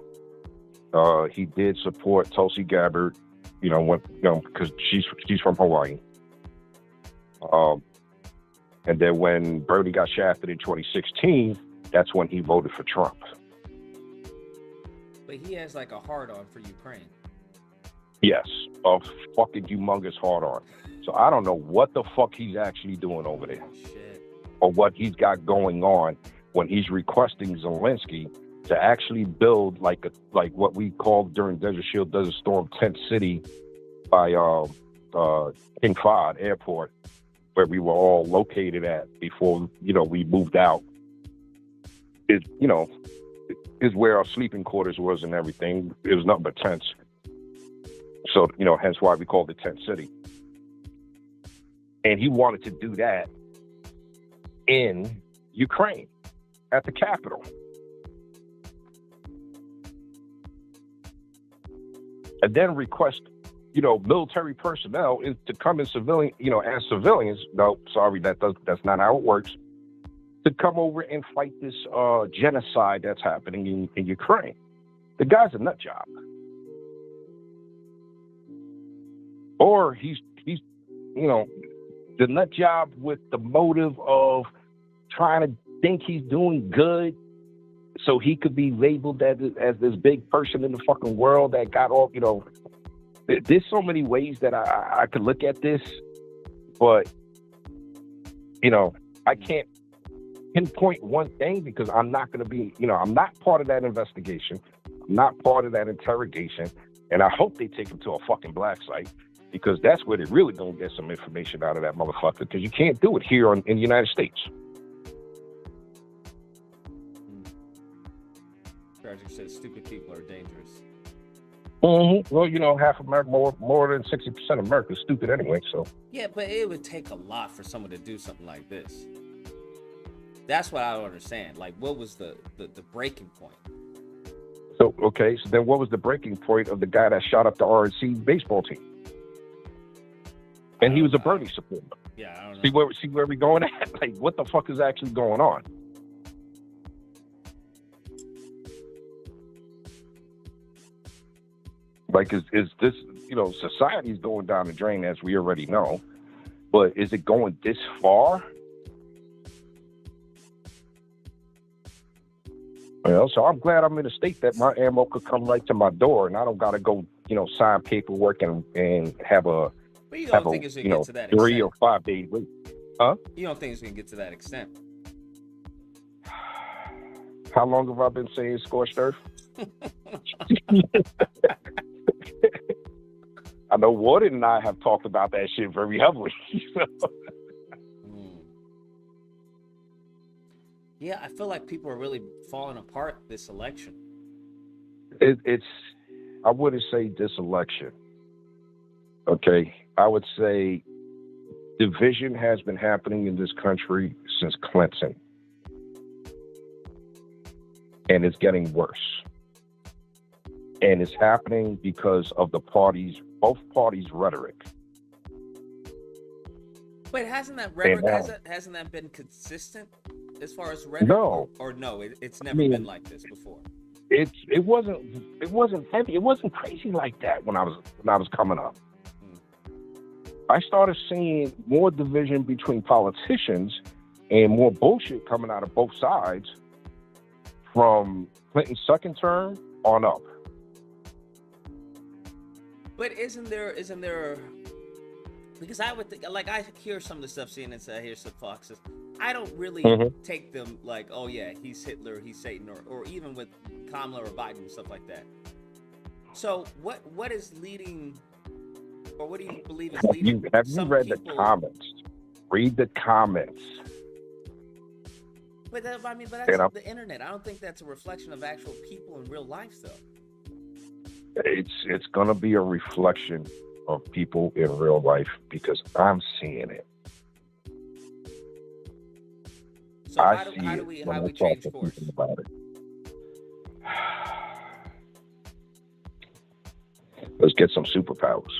He did support Tulsi Gabbard, because she's from Hawaii. And then when Bernie got shafted in 2016, that's when he voted for Trump. But he has a hard-on for Ukraine. Yes, a fucking humongous hard-on. So I don't know what the fuck he's actually doing over there. Shit. Or what he's got going on when he's requesting Zelensky to actually build like what we called during Desert Shield, Desert Storm, tent city by King Fahd Airport, where we were all located at before we moved out. Is where our sleeping quarters was and everything. It was nothing but tents. So hence why we called it Tent City. And he wanted to do that in Ukraine at the capital. And then request, military personnel to come in civilian, as civilians. No, sorry, that's not how it works. To come over and fight this genocide that's happening in Ukraine. The guy's a nut job. Or he's the nut job with the motive of trying to think he's doing good so he could be labeled as this big person in the fucking world that got all, there's so many ways that I could look at this, but, I can't pinpoint one thing because I'm not going to be, I'm not part of that investigation. I'm not part of that interrogation. And I hope they take him to a fucking black site because that's where they're really going to get some information out of that motherfucker because you can't do it here in the United States. Tragic says stupid people are dangerous. Mm-hmm. Well, half of America, more than 60% of America is stupid anyway, so. Yeah, but it would take a lot for someone to do something like this. That's what I don't understand. What was the breaking point? So then what was the breaking point of the guy that shot up the RNC baseball team? And he was a Bernie supporter. Yeah, I don't know. See where we going at? What the fuck is actually going on? Is this, society's going down the drain as we already know, but is it going this far? So I'm glad I'm in a state that my ammo could come right to my door and I don't got to go, sign paperwork and have a, but you don't think it's going to get to that 3 extent? or 5 day wait. Huh? You don't think it's going to get to that extent? How long have I been saying scorched earth? I know Warden and I have talked about that shit very heavily. Yeah, I feel like people are really falling apart this election. I wouldn't say this election. Okay. I would say Division has been happening in this country since Clinton. And it's getting worse. And it's happening because of both parties' rhetoric. Wait, hasn't that rhetoric, hasn't that been consistent as far as rhetoric? No. Or no, it's never been like this before. It wasn't heavy. It wasn't crazy like that when I was coming up. I started seeing more division between politicians and more bullshit coming out of both sides from Clinton's second term on up. But isn't there because I would think, like, I hear some of the stuff CNN says, I hear some Foxes. I don't really take them like, oh yeah, he's Hitler, he's Satan, or even with Kamala or Biden and stuff like that. So what is leading, or what do you believe is leading? Have you read the comments? Read the comments. But that's the internet. I don't think that's a reflection of actual people in real life, though. It's gonna be a reflection of people in real life because I'm seeing it. So how do we change course? About it. Let's get some superpowers.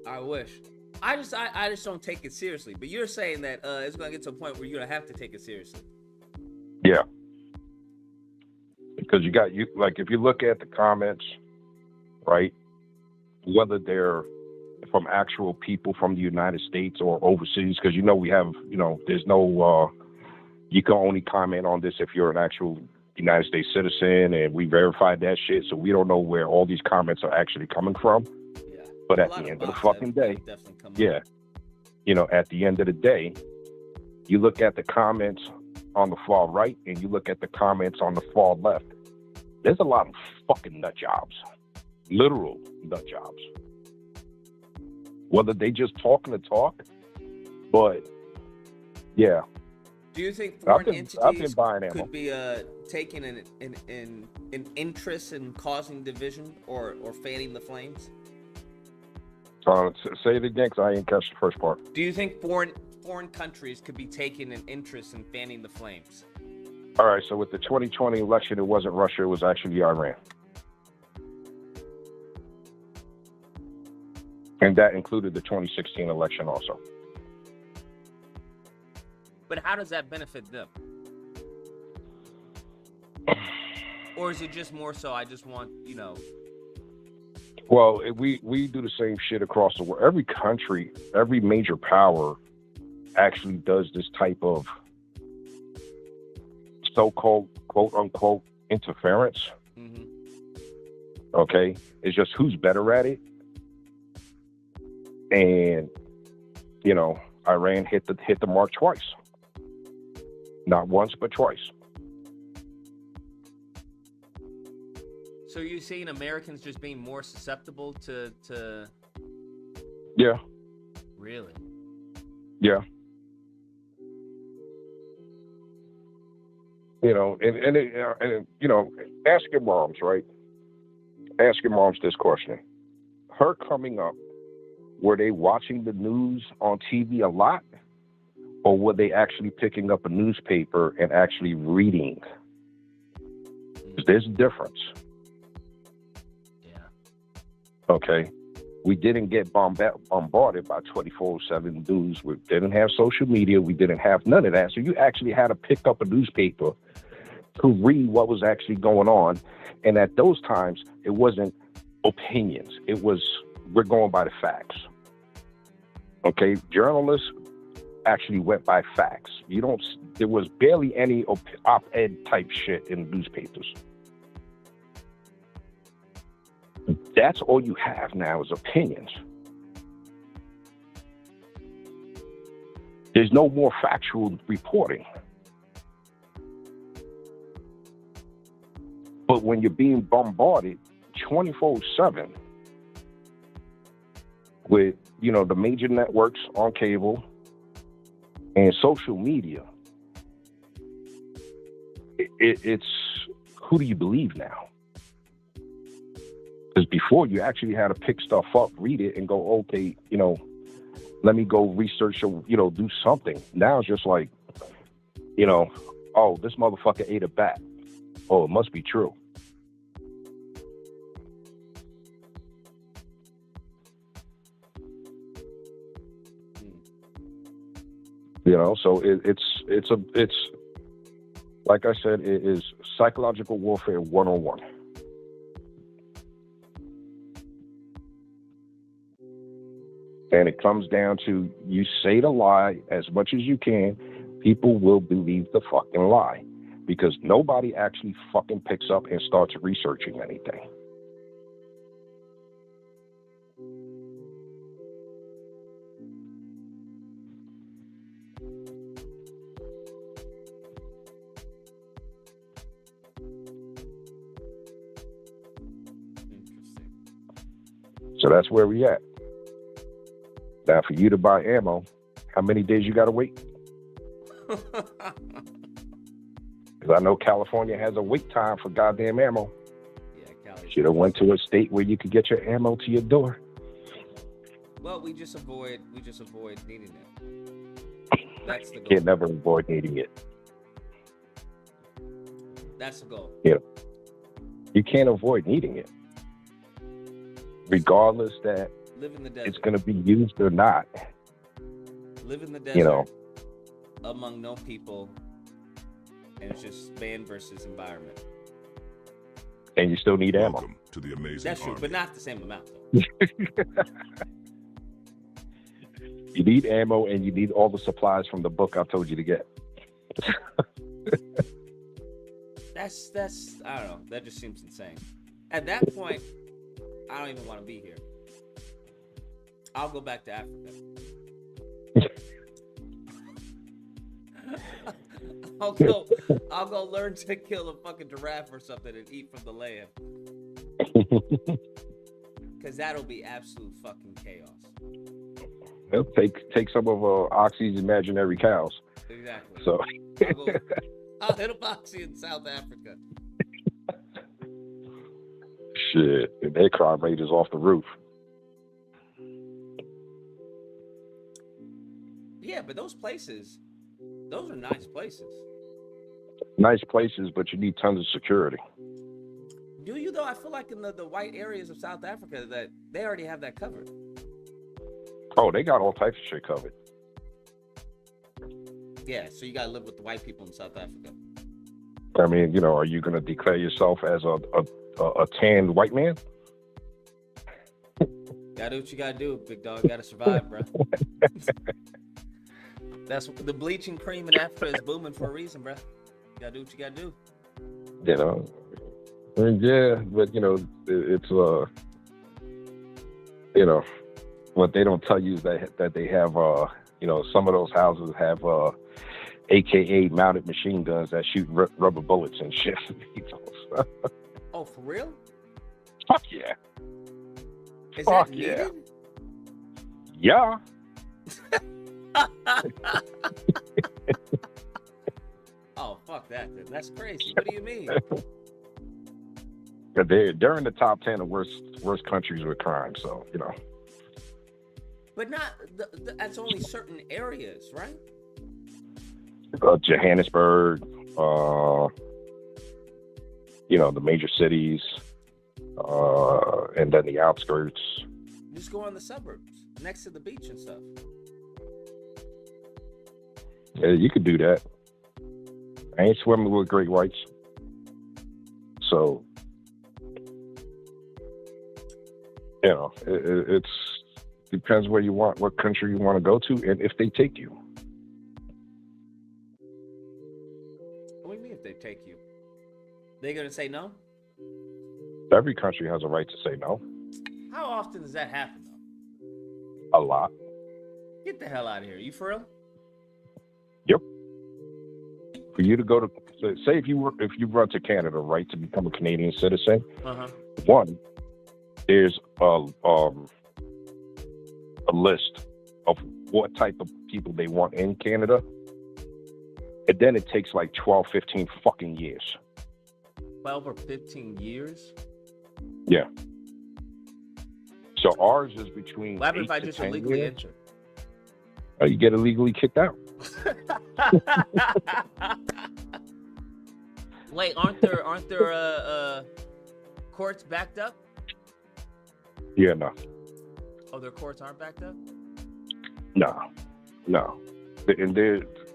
I wish. I just don't take it seriously. But you're saying that it's going to get to a point where you're going to have to take it seriously. Yeah. Because like if you look at the comments, right, whether they're from actual people from the United States or overseas, because we have, there's no, you can only comment on this if you're an actual United States citizen, and we verified that shit, so we don't know where all these comments are actually coming from. Yeah. But at the end of the fucking day, at the end of the day, you look at the comments on the far right and you look at the comments on the far left, there's a lot of fucking nut jobs, literal nut jobs. Whether they just talking the talk, but yeah. Do you think foreign entities could be taking an interest in causing division or fanning the flames? Say it again, because I didn't catch the first part. Do you think foreign countries could be taking an interest in fanning the flames? All right, so with the 2020 election, it wasn't Russia, it was actually Iran. And that included the 2016 election also. But how does that benefit them? Or is it just more so I just want, Well, we do the same shit across the world. Every country, every major power actually does this type of so-called, quote-unquote, interference. Mm-hmm. Okay? It's just who's better at it. And, Iran hit the mark twice. Not once, but twice. So you're seeing Americans just being more susceptible to... Yeah. Really? Yeah. Ask your moms, right? Ask your moms this question. Her coming up, were they watching the news on TV a lot? Or were they actually picking up a newspaper and actually reading? There's a difference. Yeah. Okay. We didn't get bombarded by 24/7 news. We didn't have social media. We didn't have none of that. So you actually had to pick up a newspaper to read what was actually going on. And at those times, it wasn't opinions. It was, we're going by the facts. Okay. Journalists actually went by facts. There was barely any op-ed type shit in newspapers. That's all you have now is opinions. There's no more factual reporting. But when you're being bombarded 24/7 with, the major networks on cable and social media, it's who do you believe now? Because before you actually had to pick stuff up, read it, and go, okay, let me go research or, do something. Now it's just like, oh, this motherfucker ate a bat. Oh, it must be true. So it's like I said, it is psychological warfare 101. And it comes down to, you say the lie as much as you can, people will believe the fucking lie, because nobody actually fucking picks up and starts researching anything. So that's where we at. Now, for you to buy ammo, how many days you got to wait? Because I know California has a wait time for goddamn ammo. Yeah, should have went to a state where you could get your ammo to your door. Well, we just avoid needing it. That's the goal. Can't never avoid needing it. That's the goal. Yeah, you can't avoid needing it, regardless that live in the desert. It's going to be used or not. Live in the desert, among no people, and it's just man versus environment. And you still need ammo. Welcome to the amazing That's true, army. but not the same amount, though. You need ammo, and you need all the supplies from the book I told you to get. That's I don't know. That just seems insane. At that point, I don't even want to be here. I'll go back to Africa. I'll go learn to kill a fucking giraffe or something and eat from the land. Because that'll be absolute fucking chaos. Well, take some of Oxy's imaginary cows. Exactly. So I'll hit a boxy in South Africa. Shit, and their crime rate is off the roof. Yeah, but those are nice places. Nice places, but you need tons of security. Do you, though? I feel like in the white areas of South Africa that they already have that covered. Oh, they got all types of shit covered. Yeah, so you gotta live with the white people in South Africa. I mean, are you going to declare yourself as a tanned white man? Gotta do what you gotta do, big dog. Gotta survive, bro. That's what the bleaching cream in Africa is booming for a reason, bro. You gotta do what you gotta do. Yeah, but it's what they don't tell you is that they have some of those houses have AKA mounted machine guns that shoot rubber bullets and shit. Oh, for real? Fuck yeah. Is that needed? Yeah. Oh, fuck that, then. That's crazy. What do you mean? They're in the top 10 of worst countries with crime, so, But not, that's only certain areas, right? Johannesburg, the major cities, and then the outskirts. Just go on the suburbs, next to the beach and stuff. Yeah, you could do that. I ain't swimming with great whites. So, it's depends where you want, what country you want to go to, and if they take you. What do you mean if they take you? They're gonna say no? Every country has a right to say no. How often does that happen, A though? lot. Get the hell out of here. You for real? Yep. For you to go to, say if you run to Canada, right, to become a Canadian citizen, one, there's a list of what type of people they want in Canada, and then it takes like 12, 15 fucking years. 12 or 15 years? Yeah. So ours is between. What happens if I 8 to just 10 illegally years. enter? You get illegally kicked out. Wait, aren't there courts backed up? Yeah, no. Oh, their courts aren't backed up? No. And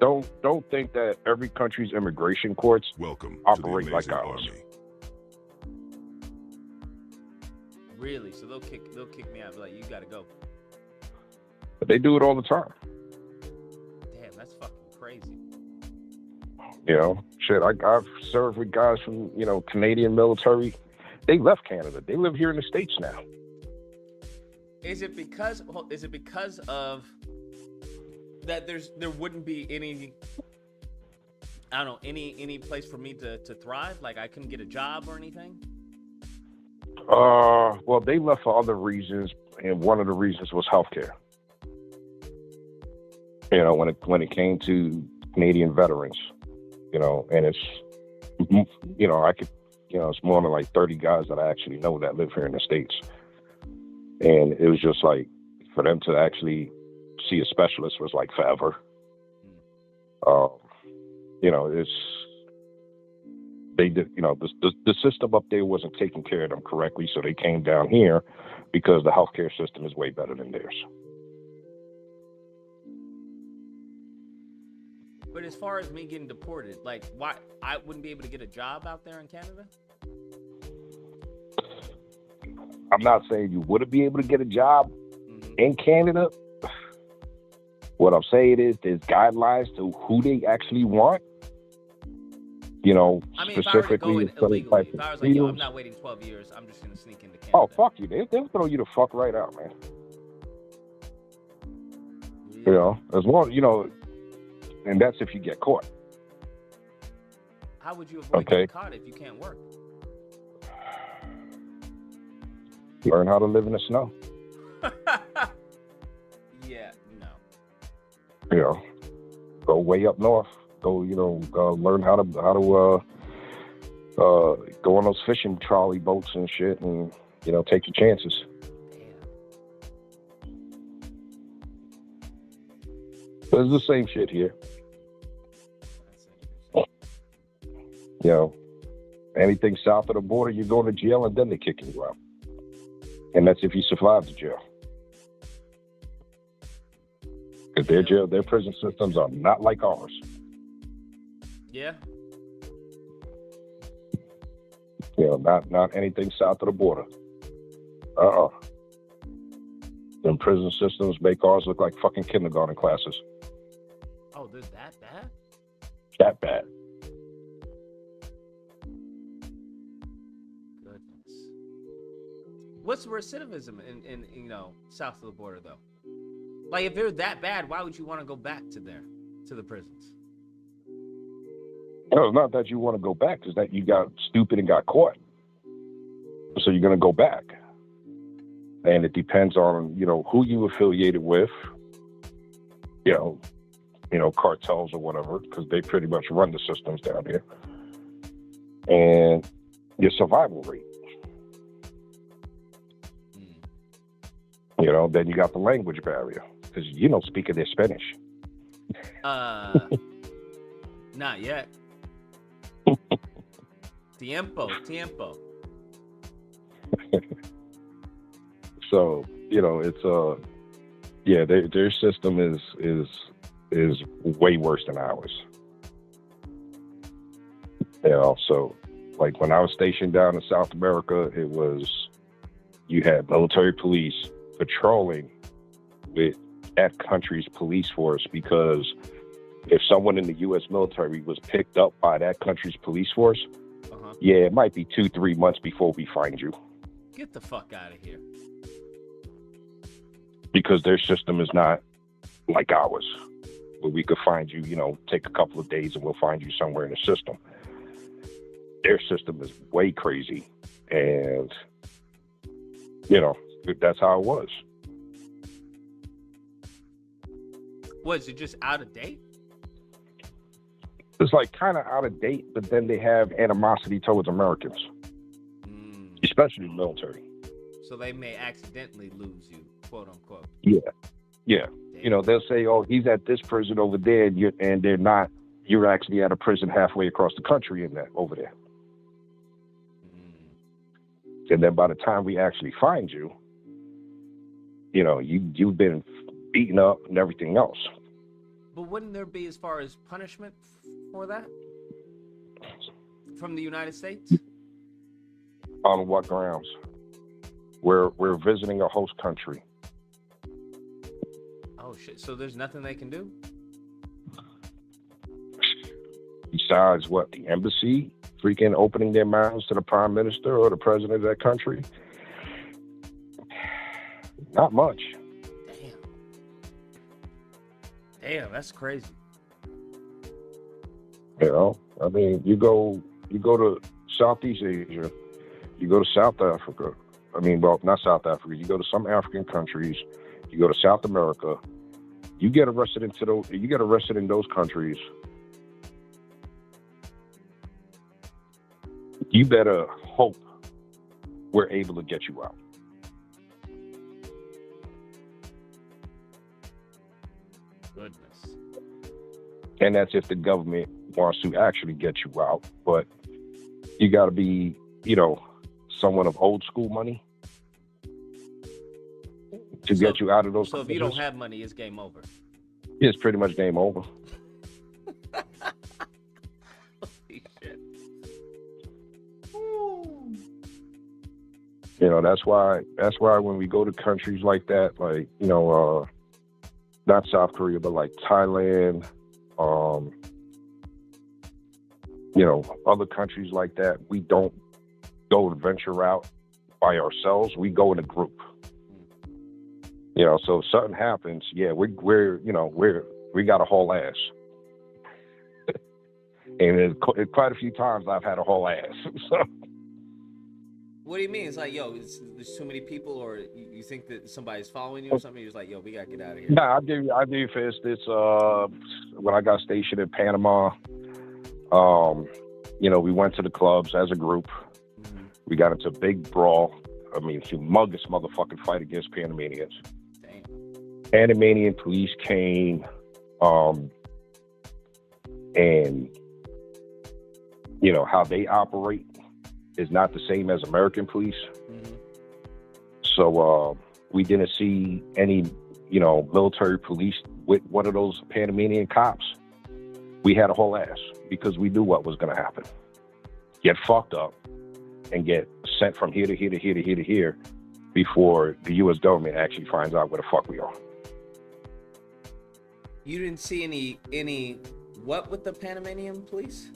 don't think that every country's immigration courts operate like ours. Really? So they'll kick me out. Be like, you gotta go. But they do it all the time. Damn, that's fucking crazy. You know, shit. I've served with guys from Canadian military. They left Canada. They live here in the States now. Is it because of that? There wouldn't be any. I don't know, any place for me to thrive. Like I couldn't get a job or anything. Well, they left for other reasons, and one of the reasons was healthcare. When it came to Canadian veterans, and it's, it's more than like 30 guys that I actually know that live here in the States. And it was just like, for them to actually see a specialist was like forever. They did, the system up there wasn't taking care of them correctly. So they came down here because the healthcare system is way better than theirs. But as far as me getting deported, like, why I wouldn't be able to get a job out there in Canada? I'm not saying you wouldn't be able to get a job in Canada. What I'm saying is there's guidelines to who they actually want. Specifically. If I was like, yo, I'm not waiting 12 years. I'm just going to sneak into Canada. Oh, fuck you. They'll throw you the fuck right out, man. Yeah. As long, and that's if you get caught. How would you avoid getting caught if you can't work? Learn how to live in the snow. Yeah, no. Go way up north. Go, learn how to go on those fishing trolley boats and shit, and take your chances. But it's the same shit here. Anything south of the border, you're going to jail, and then they're kicking you out. And that's if you survive the jail. Because their prison systems are not like ours. Yeah. Not anything south of the border. Them prison systems make ours look like fucking kindergarten classes. Oh, they're that bad? That bad. Goodness. What's recidivism in south of the border though? Like if they're that bad, why would you want to go back to the prisons? No, it's not that you want to go back. It's that you got stupid and got caught. So you're going to go back. And it depends on, who you affiliated with, cartels or whatever, because they pretty much run the systems down here. And your survival rate. Then you got the language barrier, because you don't speak of their Spanish. Not yet. Tiempo. So, it's their system is way worse than ours. So like when I was stationed down in South America, you had military police patrolling with that country's police force, because if someone in the U.S. military was picked up by that country's police force, it might be 2-3 months before we find you. Get the fuck out of here. Because their system is not like ours, where we could find you, take a couple of days and we'll find you somewhere in the system. Their system is way crazy. And, that's how it was. Was it just out of date? It's like kind of out of date, but then they have animosity towards Americans, especially the military. So they may accidentally lose you, quote unquote. Yeah. You know, they'll say, "Oh, he's at this prison over there," and they're not. You're actually at a prison halfway across the country in that over there. And then by the time we actually find you, you know, you've been beaten up and everything else. But wouldn't there be as far as punishment for that from the United States? On what grounds? We're visiting a host country. Oh shit! So there's nothing they can do Besides what, the embassy freaking opening their mouths to the prime minister or the president of that country? Not much. Damn, that's crazy. You know, I mean, you go to Southeast Asia, you go to South Africa. I mean, well, not South Africa. You go to some African countries. You go to South America. You get arrested in those countries. You better hope we're able to get you out. Goodness. And that's if the government wants to actually get you out. But you got to be, you know, someone of old school money to get you out of those. So if you don't have money, it's game over. It's pretty much game over. Holy shit. You know, that's why when we go to countries like that, like, you know, not South Korea, but like Thailand, you know, other countries like that, we don't go and venture out by ourselves. We go in a group. You know, so if something happens, yeah, we got to haul ass. And quite a few times I've had a haul ass. So. What do you mean? It's like, yo, there's too many people, or you think that somebody's following you or something? You're just like, yo, we gotta get out of here. Nah, I'll give you for instance, when I got stationed in Panama, you know, we went to the clubs as a group. Mm-hmm. We got into a big brawl. I mean, humongous motherfucking fight against Panamanians. Damn. Panamanian police came, and you know how they operate is not the same as American police. Mm-hmm. So we didn't see any, you know, military police with one of those Panamanian cops. We had a whole ass because we knew what was going to happen. Get fucked up and get sent from here to here to here to here to here before the U.S. government actually finds out where the fuck we are. You didn't see any what with the Panamanian police?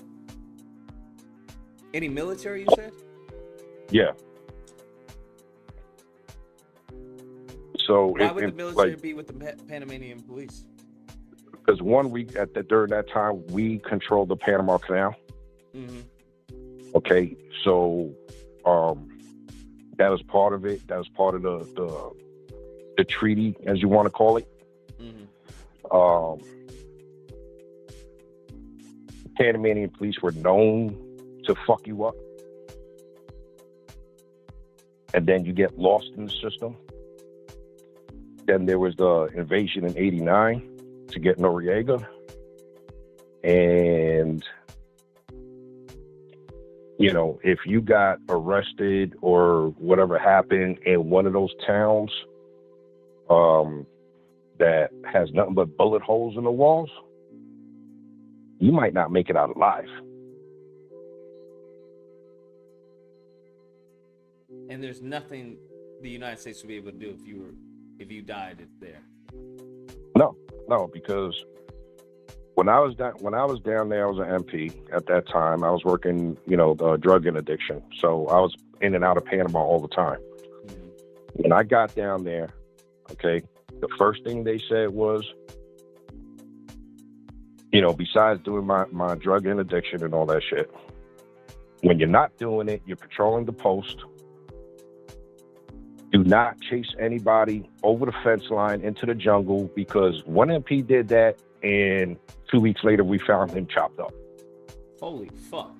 Any military, you said? Yeah. So why would the military be with the Panamanian police? Because 1 week during that time, we controlled the Panama Canal. Mm-hmm. Okay, so that was part of it. That was part of the treaty, as you want to call it. Mm-hmm. Panamanian police were known to fuck you up, and then you get lost in the system. Then there was the invasion in '89 to get Noriega, and you know, if you got arrested or whatever happened in one of those towns that has nothing but bullet holes in the walls, you might not make it out alive. And there's nothing the United States would be able to do if you died there. No, because when I was down there, I was an MP at that time. I was working, you know, the drug addiction, so I was in and out of Panama all the time. Mm-hmm. When I got down there, okay, the first thing they said was, you know, besides doing my drug addiction and all that shit, when you're not doing it, you're patrolling the post. Do not chase anybody over the fence line into the jungle, because one MP did that, and 2 weeks later we found him chopped up. Holy fuck.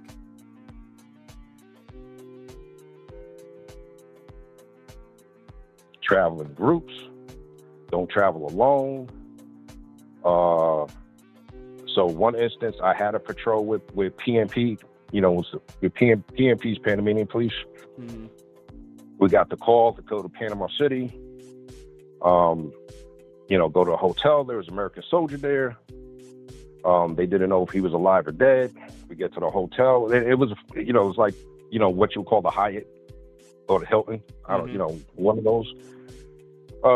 travel in groups, don't travel alone. So one instance, I had a patrol with PNP, you know, with PNP's Panamanian police. Mm-hmm. We got the call to go to Panama City. You know, go to a hotel. There was an American soldier there. They didn't know if he was alive or dead. We get to the hotel. It was, you know, it was like, you know, what you would call the Hyatt or the Hilton. I don't, you know, one of those.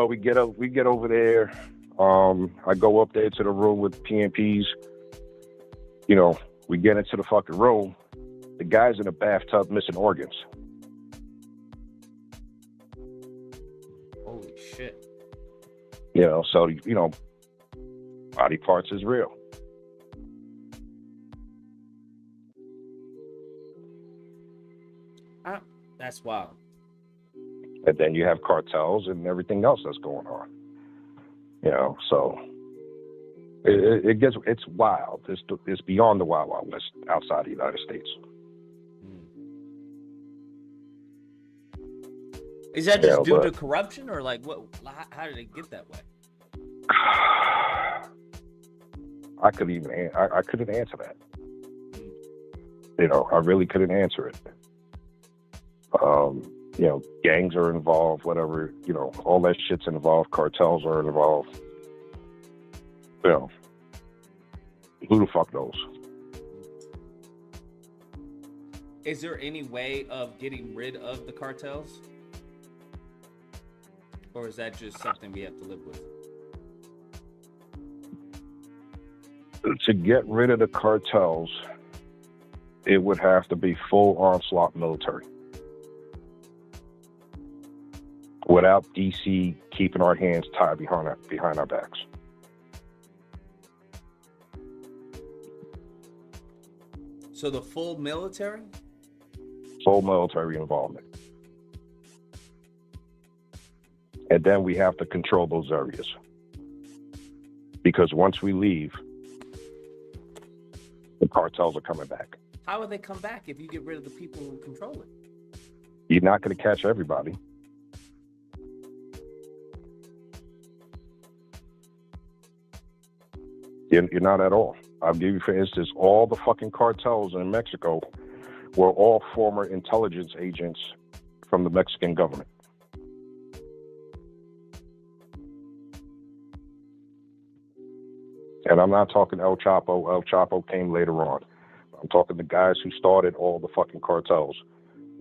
We get over there. I go up there to the room with PNPs. You know, we get into the fucking room. The guy's in a bathtub missing organs. Holy shit. You know, so, you know, body parts is real. That's wild. And then you have cartels and everything else that's going on. You know, so it's wild. It's beyond the Wild Wild West outside the United States. Is that just due to corruption, or like what? How did it get that way? I couldn't answer that. You know, I really couldn't answer it. You know, gangs are involved, whatever, you know, all that shit's involved. Cartels are involved. You know, who the fuck knows? Is there any way of getting rid of the cartels? Or is that just something we have to live with? To get rid of the cartels, it would have to be full onslaught military. Without DC keeping our hands tied behind our backs. So the full military? Full military involvement. And then we have to control those areas. Because once we leave, the cartels are coming back. How would they come back if you get rid of the people who control it? You're not going to catch everybody. You're not at all. I'll give you, for instance, all the fucking cartels in Mexico were all former intelligence agents from the Mexican government. And I'm not talking El Chapo. El Chapo came later on. I'm talking the guys who started all the fucking cartels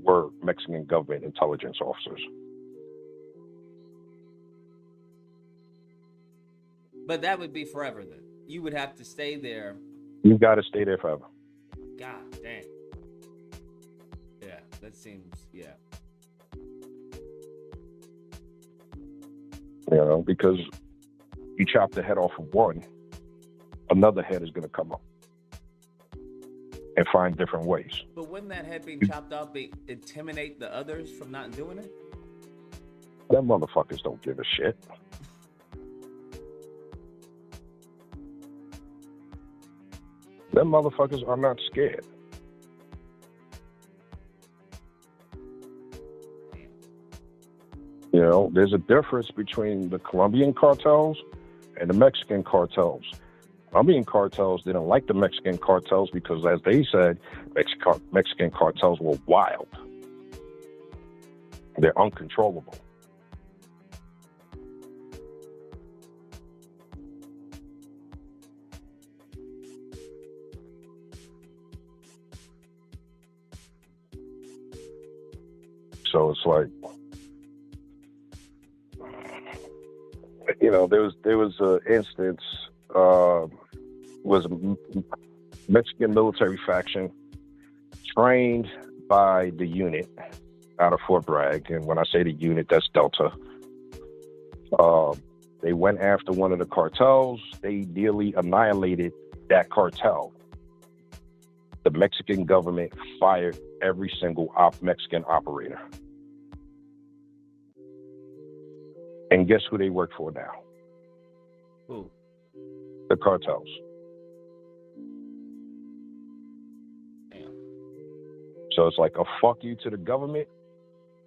were Mexican government intelligence officers. But that would be forever then. You would have to stay there. You've got to stay there forever. God damn. Yeah, that seems, yeah. You know, because you chop the head off of one, another head is going to come up and find different ways. But wouldn't that head being chopped off intimidate the others from not doing it? Them motherfuckers don't give a shit. Them motherfuckers are not scared. You know, there's a difference between the Colombian cartels and the Mexican cartels. Colombian cartels didn't like the Mexican cartels because, as they said, Mexican cartels were wild. They're uncontrollable. So it's like, you know, there was an instance, was a Mexican military faction trained by the unit out of Fort Bragg. And when I say the unit, that's Delta. They went after one of the cartels. They nearly annihilated that cartel. The Mexican government fired every single Mexican operator. And guess who they work for now? Who? The cartels. Damn. So it's like a fuck you to the government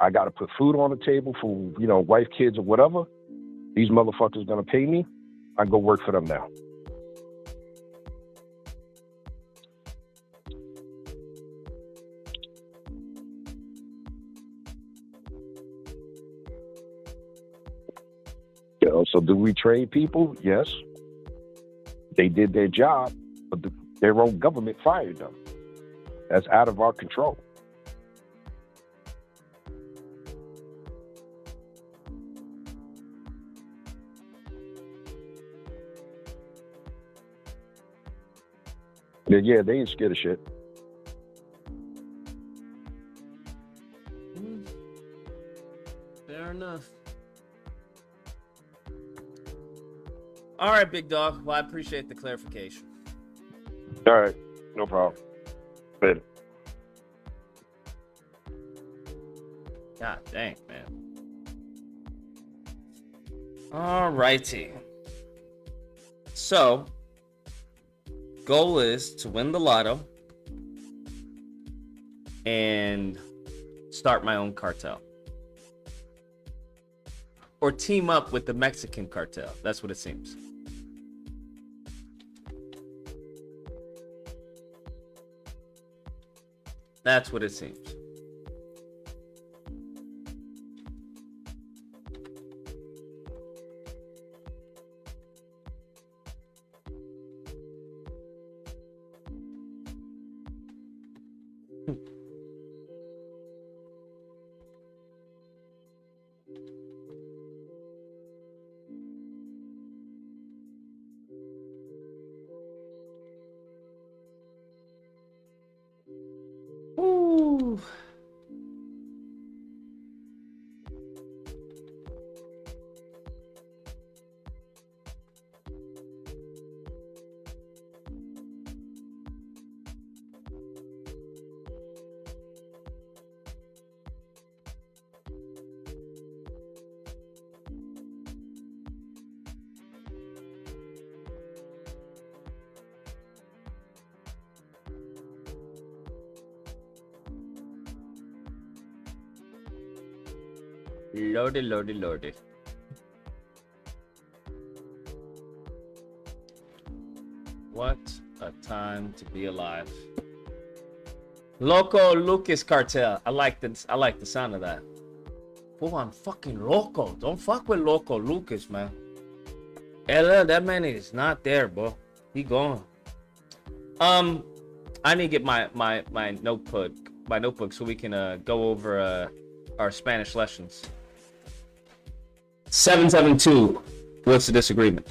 I got to put food on the table for, wife, kids, or whatever. These motherfuckers going to pay me. I go work for them now. So do we trade people? Yes. They did their job, but their own government fired them. That's out of our control. Yeah, they ain't scared of shit. Fair enough. All right, big dog. Well, I appreciate the clarification. All right, no problem. Later. God dang, man. All righty. So, goal is to win the lotto and start my own cartel. Or team up with the Mexican cartel. That's what it seems. That's what it seems. Ooh. Lordy, lordy, lordy. What a time to be alive. Loco Lucas Cartel. I like the sound of that. Oh, I'm fucking loco. Don't fuck with Loco Lucas, man. LL, that man is not there, bro. He gone. I need to get my notebook so we can go over our Spanish lessons. 772. What's the disagreement?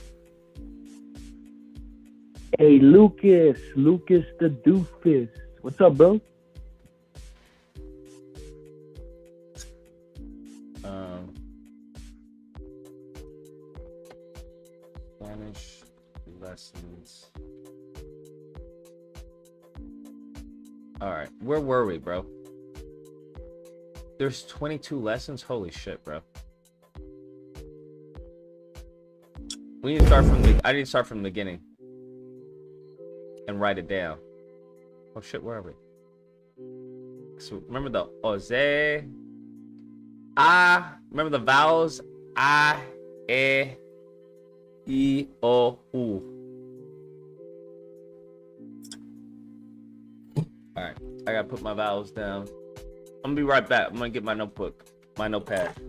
Hey, Lucas the doofus. What's up, bro? Spanish lessons. All right, where were we, bro? There's 22 lessons. Holy shit, bro. We need to start from I need to start from the beginning and write it down. Oh shit, where are we? So remember the oze, remember the vowels a, e, I, o, u. All right, I gotta put my vowels down. I'm gonna be right back. I'm gonna get my notepad.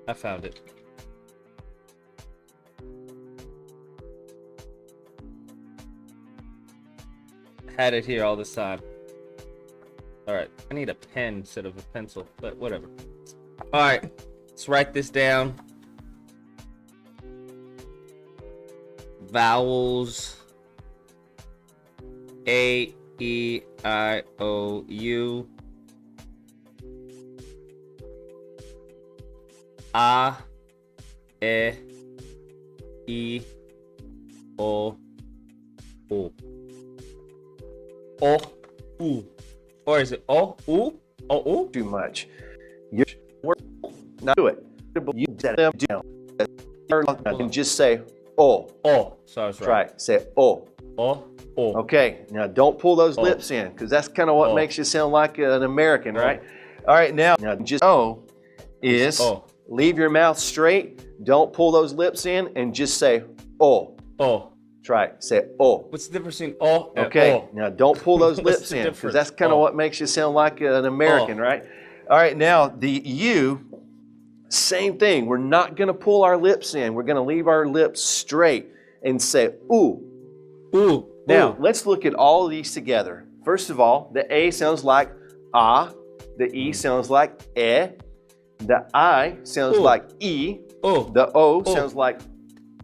I found it. Had it here all this time. Alright, I need a pen instead of a pencil, but whatever. Alright, let's write this down. Vowels. A, E, I, O, U. A, E, I, O, U. O, U. Or is it O, U? O, U? Too much. You're not do it. You set them down. And just say O. O. So I was right. Right. Say O. O. O. Okay. Now don't pull those lips in, because that's kind of what makes you sound like an American, right? All right. Now just O is leave your mouth straight. Don't pull those lips in, and just say O. O. Try it. Say O. What's the difference between O and Okay. O? Now don't pull those What's lips the in, because difference? that's kind of what makes you sound like an American, right? All right. Now the U. Same thing. We're not going to pull our lips in. We're going to leave our lips straight and say ooh. Ooh. Now, let's look at all of these together. First of all, the A sounds like ah. The E sounds like eh. The I sounds like E. The O sounds like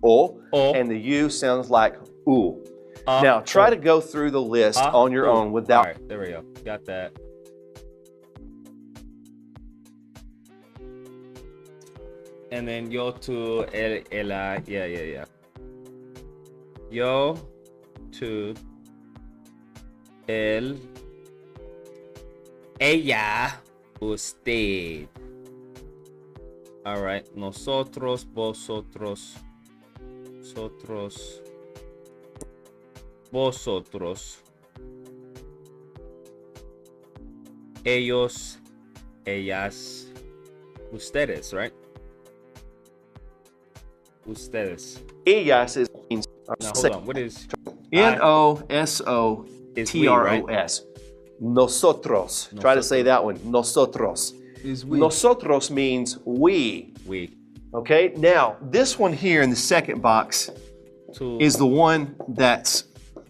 O. And the U sounds like ooh. Now, try to go through the list on your own without... All right, there we go. Got that. And then yo to ella, yeah. Yo to él, ella, usted. All right, nosotros, vosotros, vosotros, ellos, ellas, ustedes, right? Ustedes. Ellas means... Now, hold on. What is... N-O-S-O-T-R-O-S. Nosotros. Try to say that one. Nosotros. Is we. Nosotros means we. We. Okay, now this one here in the second box is the one that's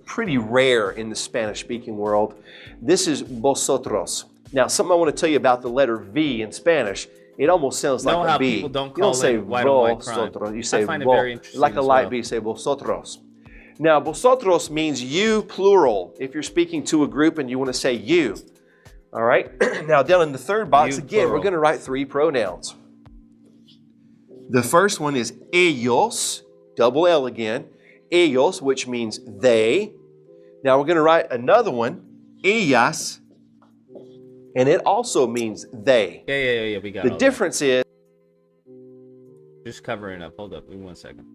pretty rare in the Spanish-speaking world. This is vosotros. Now, something I want to tell you about the letter V in Spanish. It almost sounds like a B. People don't You don't call say it white on white crime. vosotros. You say I find it vo. very interesting Like a as light well. B, you say vosotros. Now, vosotros means you, plural. If you're speaking to a group and you want to say you. All right? Now, down in the third box, You, again, plural. we're going to write three pronouns. The first one is ellos, double L again. Ellos, which means they. Now, we're going to write another one, ellas, and it also means they. Yeah, we got The all difference is... that. Just covering up. Hold up. Give me 1 second.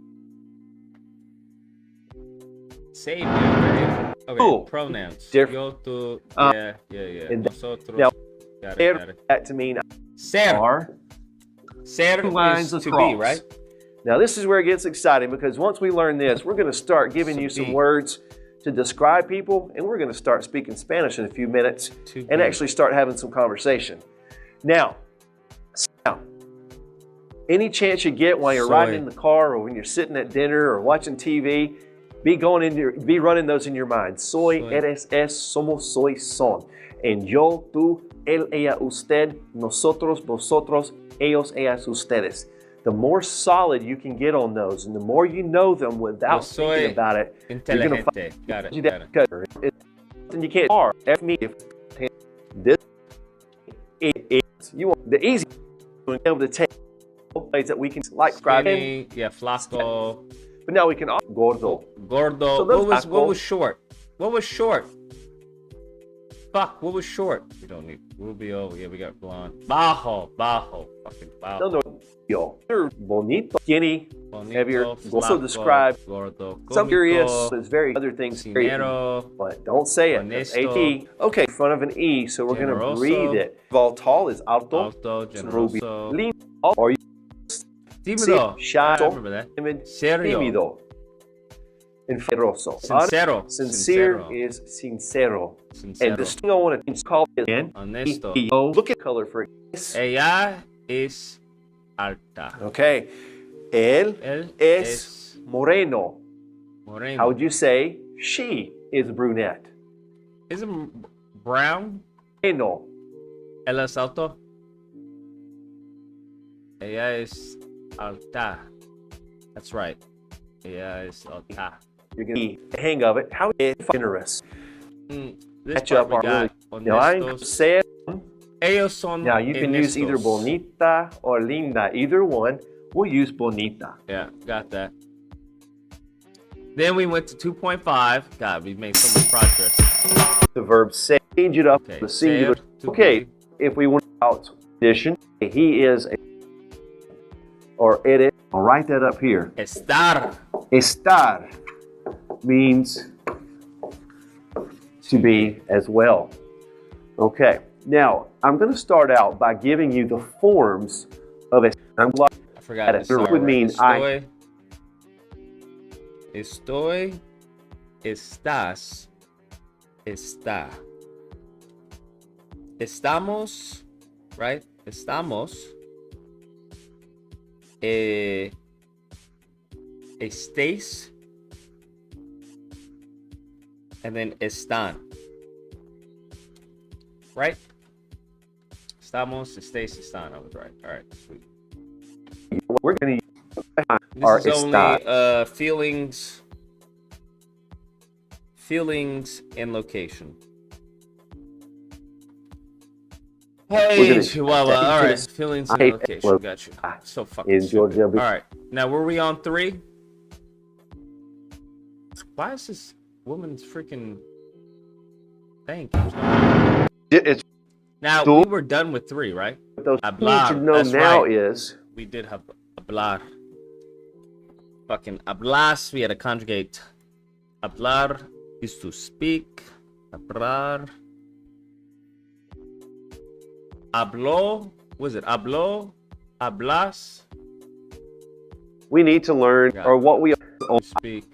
Same. Yeah, okay, Cool. pronouns. Diff- Yo, tu, yeah. And Nosotros. now, Got it. that to mean Ser. are. Ser Two lines is to across. be, right? Now, this is where it gets exciting, because once we learn this, we're going to start giving you some words to describe people, and we're going to start speaking Spanish in a few minutes and actually start having some conversation. Now, any chance you get while you're riding in the car or when you're sitting at dinner or watching TV, be running those in your mind. Soy, eres, es, somos, soy, son. And yo, tú, él, ella, usted, nosotros, vosotros, ellos, ellas, ustedes. The more solid you can get on those, and the more you know them without thinking about it, you're going to find Got it. and you can't are. F me if this is you want the easy to be able to take ways that we can like describe him. Yeah, flaco. But now we can gordo. Gordo. So What was short? What was short? Fuck, what was short? We don't need Rubio. Yeah, we got blonde. Bajo. Fucking bajo. No. They're bonito, skinny, heavier. Also flaco, describe gordo, some curious. cómico, There's very other things. Sinero, but don't say it. honesto, AT. Okay, in front of an E, so we're going to generoso, breathe it. Voltal is alto. generoso, Rubio. Or tímido. shy, I remember that. timid, Serio. tímido. Enferroso. Sincero. Sincere is sincero. Sincero. And this thing I want to call again. Honesto. Look at color for it. Ella es alta. Okay. Él es moreno. Moreno. How would you say she is brunette? Isn't brown? Moreno. Él es alto. Ella es alta. That's right. Ella es alta. You're going to get the hang of it. How is generous? This Catch part up we our got. really. Now I say it. Ellos son Now you can use either honestos. bonita or linda. Either one. We'll use bonita. Yeah, got that. Then we went to 2.5. God, we've made so much progress. The verb say, change it up Okay, to the singular. ser, to Okay, be. if we want out addition, he is a or eres. I'll write that up here. Estar. Estar means to be as well. Okay, now I'm going to start out by giving you the forms of a. I'm glad I forgot it estar, would mean I. Estoy. Estás. Está. Estamos. Right? Estamos. Estéis. And then están. Right? Estamos, estéis, están. I was right. All right, sweet. We're going to use This is only feelings and location. Hey, Chihuahua. All right, feelings and location. Got you. So fucking stupid. All right, now were we on 3? Why is this woman's freaking thing? It's now we were done with 3, right? Those Hablar. you need to know That's now right. is We did have hablar. Fucking hablas. We had to conjugate. Hablar is to speak. Hablar. Habló. Was it habló? Hablas. we need to learn, or what we speak.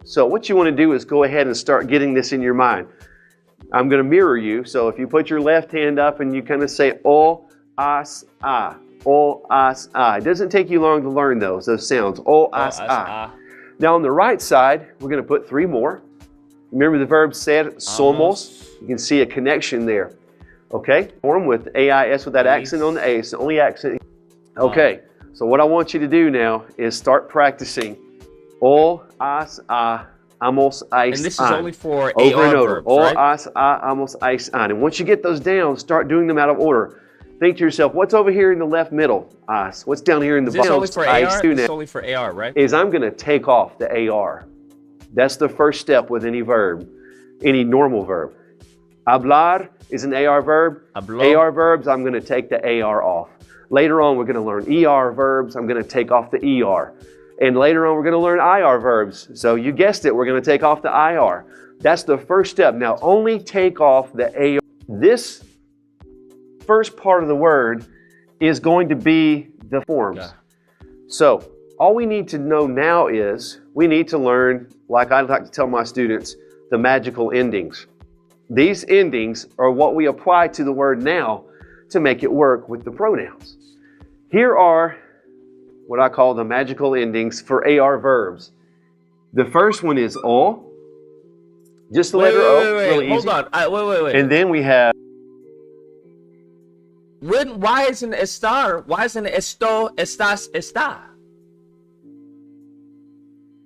So what you want to do is go ahead and start getting this in your mind. I'm going to mirror you. So if you put your left hand up and you kind of say o, as, a. O, as, a. It doesn't take you long to learn those sounds. O, as, a. Now on the right side, we're going to put 3 more. Remember the verb ser, somos. You can see a connection there. Okay? Form with AIS with that accent on the A. It's the only accent. Okay. So what I want you to do now is start practicing. O, as, a, amos, ais, And this is an. only for Over AR and over. verbs, O, right? as, a, amos, ais, an. And once you get those down, start doing them out of order. Think to yourself, what's over here in the left middle? As. What's down here in the Is this bottom? only for AR? This is only for AR, right? Is I'm going to take off the AR. That's the first step with any verb, any normal verb. Hablar is an AR verb. Habló. AR verbs, I'm going to take the AR off. Later on, we're going to learn ER verbs. I'm going to take off the ER. And later on, we're going to learn IR verbs. So you guessed it, we're going to take off the IR. That's the first step. Now, only take off the AR. This first part of the word is going to be the forms. Yeah. So all we need to know now is we need to learn, like I like to tell my students, the magical endings. These endings are what we apply to the word now to make it work with the pronouns. Here are what I call the magical endings for AR verbs. The first one is O, just the letter O, really Hold easy. on. Wait. And then we have Why isn't estar? Why isn't esto, estás, está?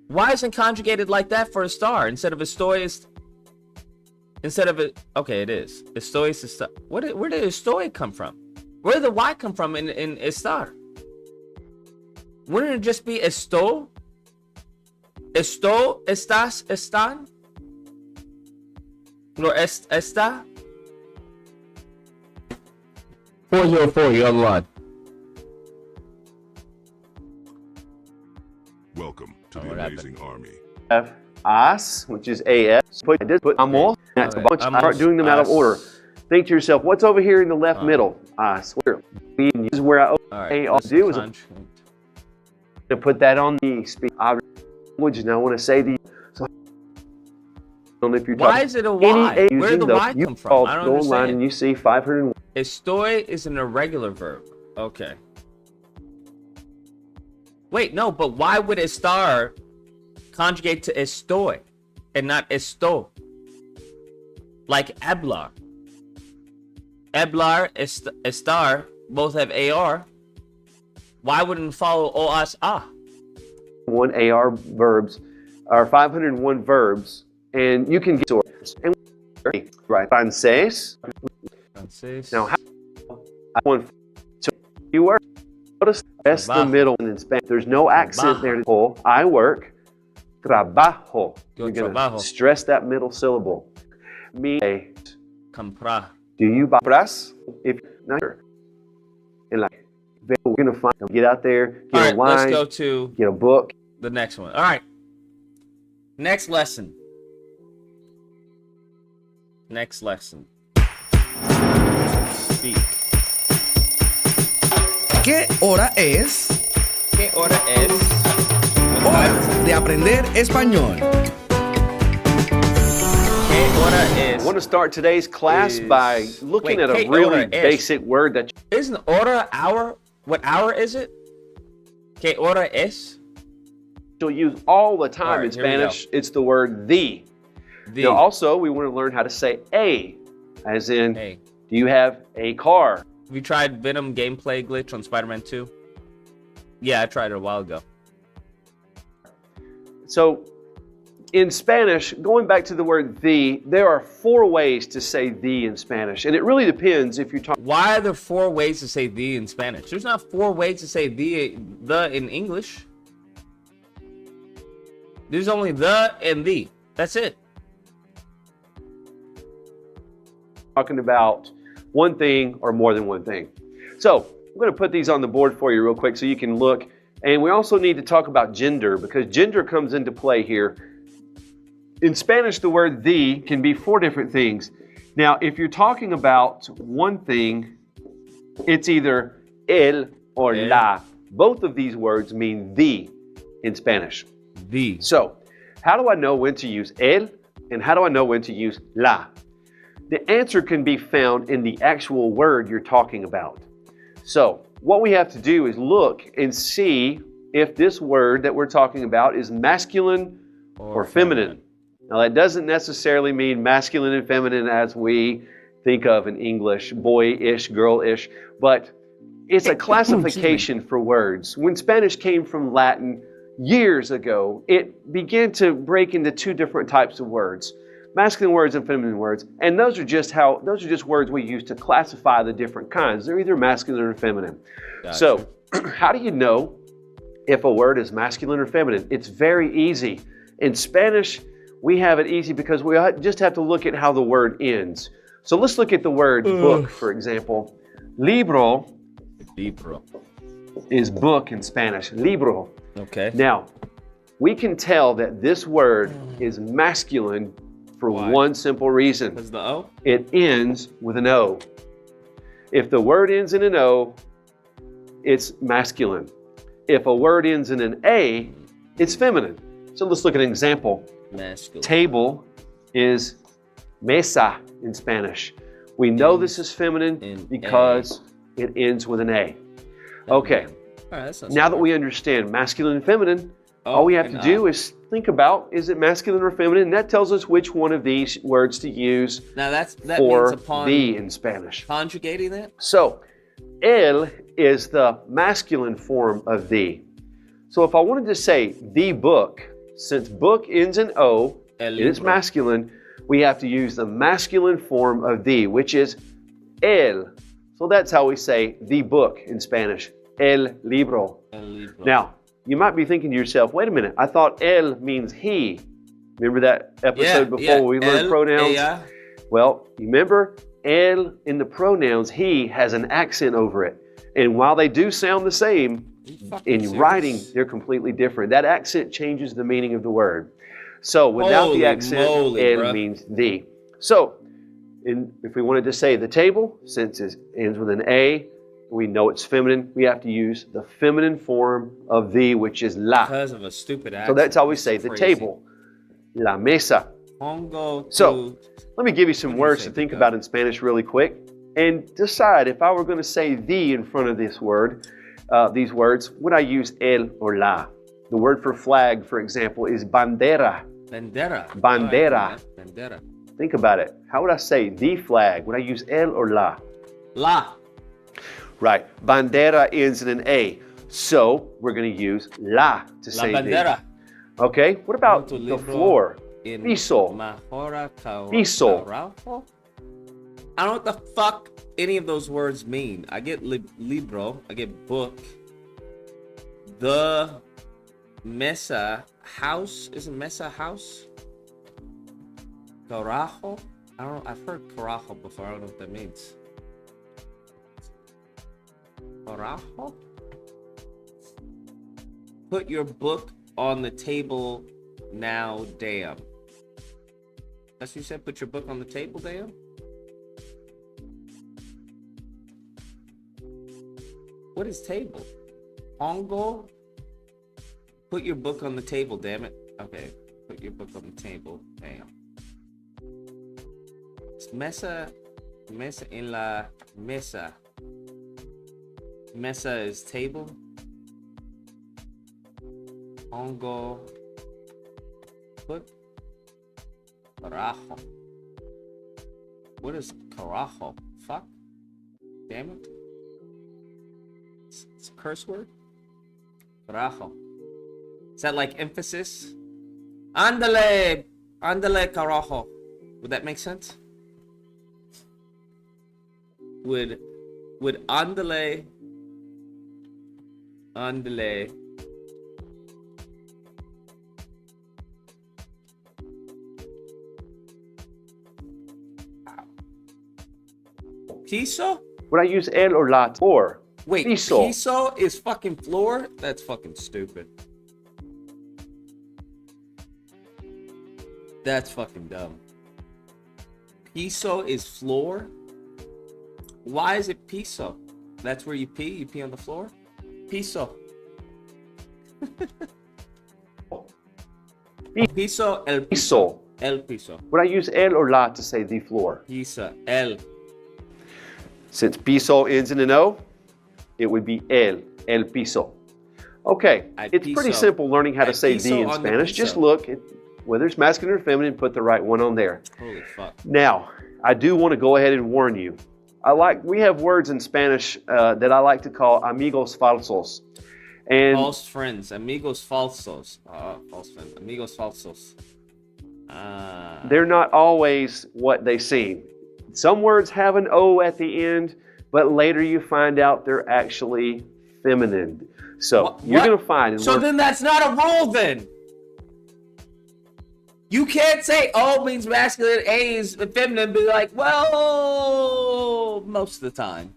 Why isn't conjugated like that for a star instead of estoy? Instead of it, okay, it is. Estoy is estar. Where did estoy come from? Where did the Y come from in estar? Wouldn't it just be esto? Esto, estás, están. No, está. 404, you're on the line. Welcome to the Amazing Army. Have as, which is AS. Put amos. That's a bunch. Start doing them out of order. Think to yourself, what's over here in the left middle? As. This is where I do is to put that on the speech language, and I want to say the. So, I don't know if you're Why is it a Y? Where did the Y come from? I don't go understand. online and you see 501. Estoy is an irregular verb. Okay. Wait, no, but why would estar conjugate to estoy and not esto? Like hablar. Hablar, estar, both have AR. Why wouldn't it follow OAS A? 1 AR verbs are 501 verbs, and you can get sources. And right, francés. Now, how I want to you work. Notice that's the middle in Spanish. There's no accent there. I work. Trabajo. You're gonna stress that middle syllable. Me. Comprar. Do you buy press? If not, and like we're gonna find. Get out there. Get a wine. Let's go to get a book. The next one. All right. Next lesson. Next lesson. Speak. ¿Qué hora es? ¿Qué hora es? Hora de aprender español. ¿Qué hora es? I want to start today's class by looking at a really basic word that. Isn't hora hour? What hour is it? ¿Qué hora es? You'll use all the time in Spanish. It's the word the. Now, also, we want to learn how to say a, as in, do you have a car? Have you tried Venom gameplay glitch on Spider-Man 2? Yeah, I tried it a while ago. So, in Spanish, going back to the word the, there are 4 ways to say the in Spanish. And it really depends if you're talking. Why are there 4 ways to say the in Spanish? There's not 4 ways to say the in English. There's only the and the. That's it. Talking about one thing or more than one thing. So I'm going to put these on the board for you real quick so you can look. And we also need to talk about gender because gender comes into play here. In Spanish, the word the can be 4 different things. Now, if you're talking about one thing, it's either el or la. Both of these words mean the in Spanish. The. So, how do I know when to use el and how do I know when to use la? The answer can be found in the actual word you're talking about. So, what we have to do is look and see if this word that we're talking about is masculine or feminine. Now, that doesn't necessarily mean masculine and feminine as we think of in English, boy-ish, girl-ish, but it's a classification for words. When Spanish came from Latin years ago, it began to break into 2 different types of words. Masculine words and feminine words, and those are just words we use to classify the different kinds. They're either masculine or feminine. Gotcha. So, how do you know if a word is masculine or feminine? It's very easy. In Spanish, we have it easy because we just have to look at how the word ends. So let's look at the word book, for example. Libro is book in Spanish. Libro. Okay. Now, we can tell that this word is masculine for one simple reason. Is the O? It ends with an O. If the word ends in an O, it's masculine. If a word ends in an A, it's feminine. So let's look at an example. Masculine. Table is mesa in Spanish. We know this is feminine because it ends with an A. Okay. Now that we understand masculine and feminine, all we have to do is think about, is it masculine or feminine? And that tells us which one of these words to use for means upon the in Spanish. Conjugating that? So, el is the masculine form of the. So if I wanted to say the book, since book ends in O, and it's masculine, we have to use the masculine form of the, which is el. So that's how we say the book in Spanish, el libro. El libro. Now, you might be thinking to yourself, wait a minute, I thought él means he. Remember that episode before we learned pronouns? Ella. Well, you remember, él in the pronouns, he has an accent over it. And while they do sound the same, in writing, they're completely different. That accent changes the meaning of the word. So without the accent, él means the. So if we wanted to say the table, since it ends with an A, we know it's feminine, we have to use the feminine form of the, which is la. Because of a stupid accent. So that's how we say the table. La mesa. So let me give you some words to think about in Spanish really quick and decide if I were going to say the in front of this word, these words, would I use el or la? The word for flag, for example, is bandera. Bandera. Bandera. Bandera. Think about it. How would I say the flag? Would I use el or la? La. Right. Bandera ends in an A. So we're going to use la to say bandera. The. Okay. What about the floor? Piso. Piso. I don't know what the fuck any of those words mean. I get libro. I get book. The mesa house. Isn't mesa house? Carajo? I don't know. I've heard carajo before. I don't know what that means. Carajo? Put your book on the table now, damn. That's what you said? Put your book on the table, damn? What is table? Ongo? Put your book on the table, damn it. Okay. Put your book on the table, damn. Mesa en la mesa. Mesa is table. Ongo. Put. Carajo. What is carajo? Fuck. Damn it. It's a curse word. Carajo. Is that like emphasis? Ándale. Ándale, carajo. Would that make sense? Would ándale piso? Would I use el or la or wait, piso? Piso is fucking floor? That's fucking stupid. That's fucking dumb. Piso is floor? Why is it piso? That's where you pee? You pee on the floor? Piso. Piso, el piso. El piso. Would I use el or la to say the floor? Pisa, el. Since piso ends in an O, it would be el piso. Okay, it's pretty simple learning how to say the in Spanish. Just look at whether it's masculine or feminine, put the right one on there. Holy fuck. Now, I do want to go ahead and warn you. We have words in Spanish that I like to call amigos falsos. And false friends, amigos falsos. False friends, amigos falsos. They're not always what they seem. Some words have an O at the end, but later you find out they're actually feminine. So you're going to find. So then that's not a rule then. You can't say O means masculine, A is feminine, be like, well, most of the time.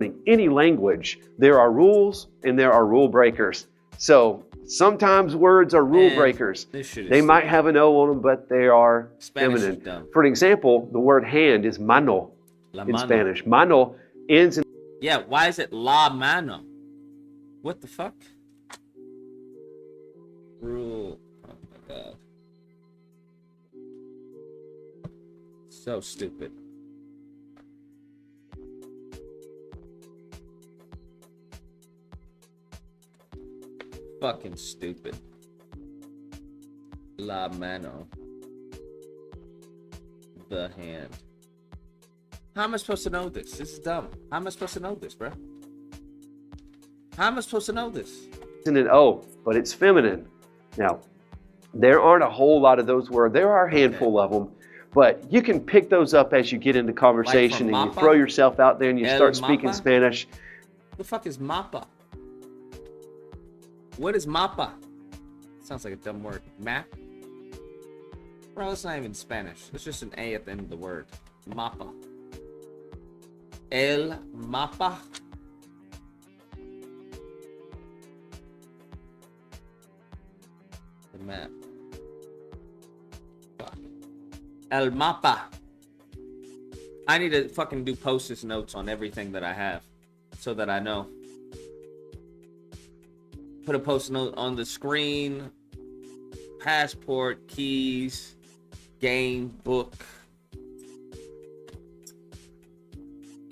In any language, there are rules and there are rule breakers. So sometimes words are rule breakers. They might have an O on them, but they are feminine. For example, the word hand is mano in Spanish. Mano ends in... Yeah, why is it la mano? What the fuck? Rule. Oh my god. So stupid. Fucking stupid. La mano. The hand. How am I supposed to know this? This is dumb. How am I supposed to know this, bro? How am I supposed to know this? It's an O, but it's feminine. Now, there aren't a whole lot of those words. There are a handful of them. But you can pick those up as you get into conversation and you throw yourself out there and you start speaking Spanish. The fuck is mapa? What is mapa? Sounds like a dumb word. Map? Bro, it's not even Spanish. It's just an A at the end of the word. Mapa. El mapa. The map. Fuck. El mapa. I need to fucking do post-it notes on everything that I have so that I know. Put a post-it note on the screen. Passport, keys, game, book.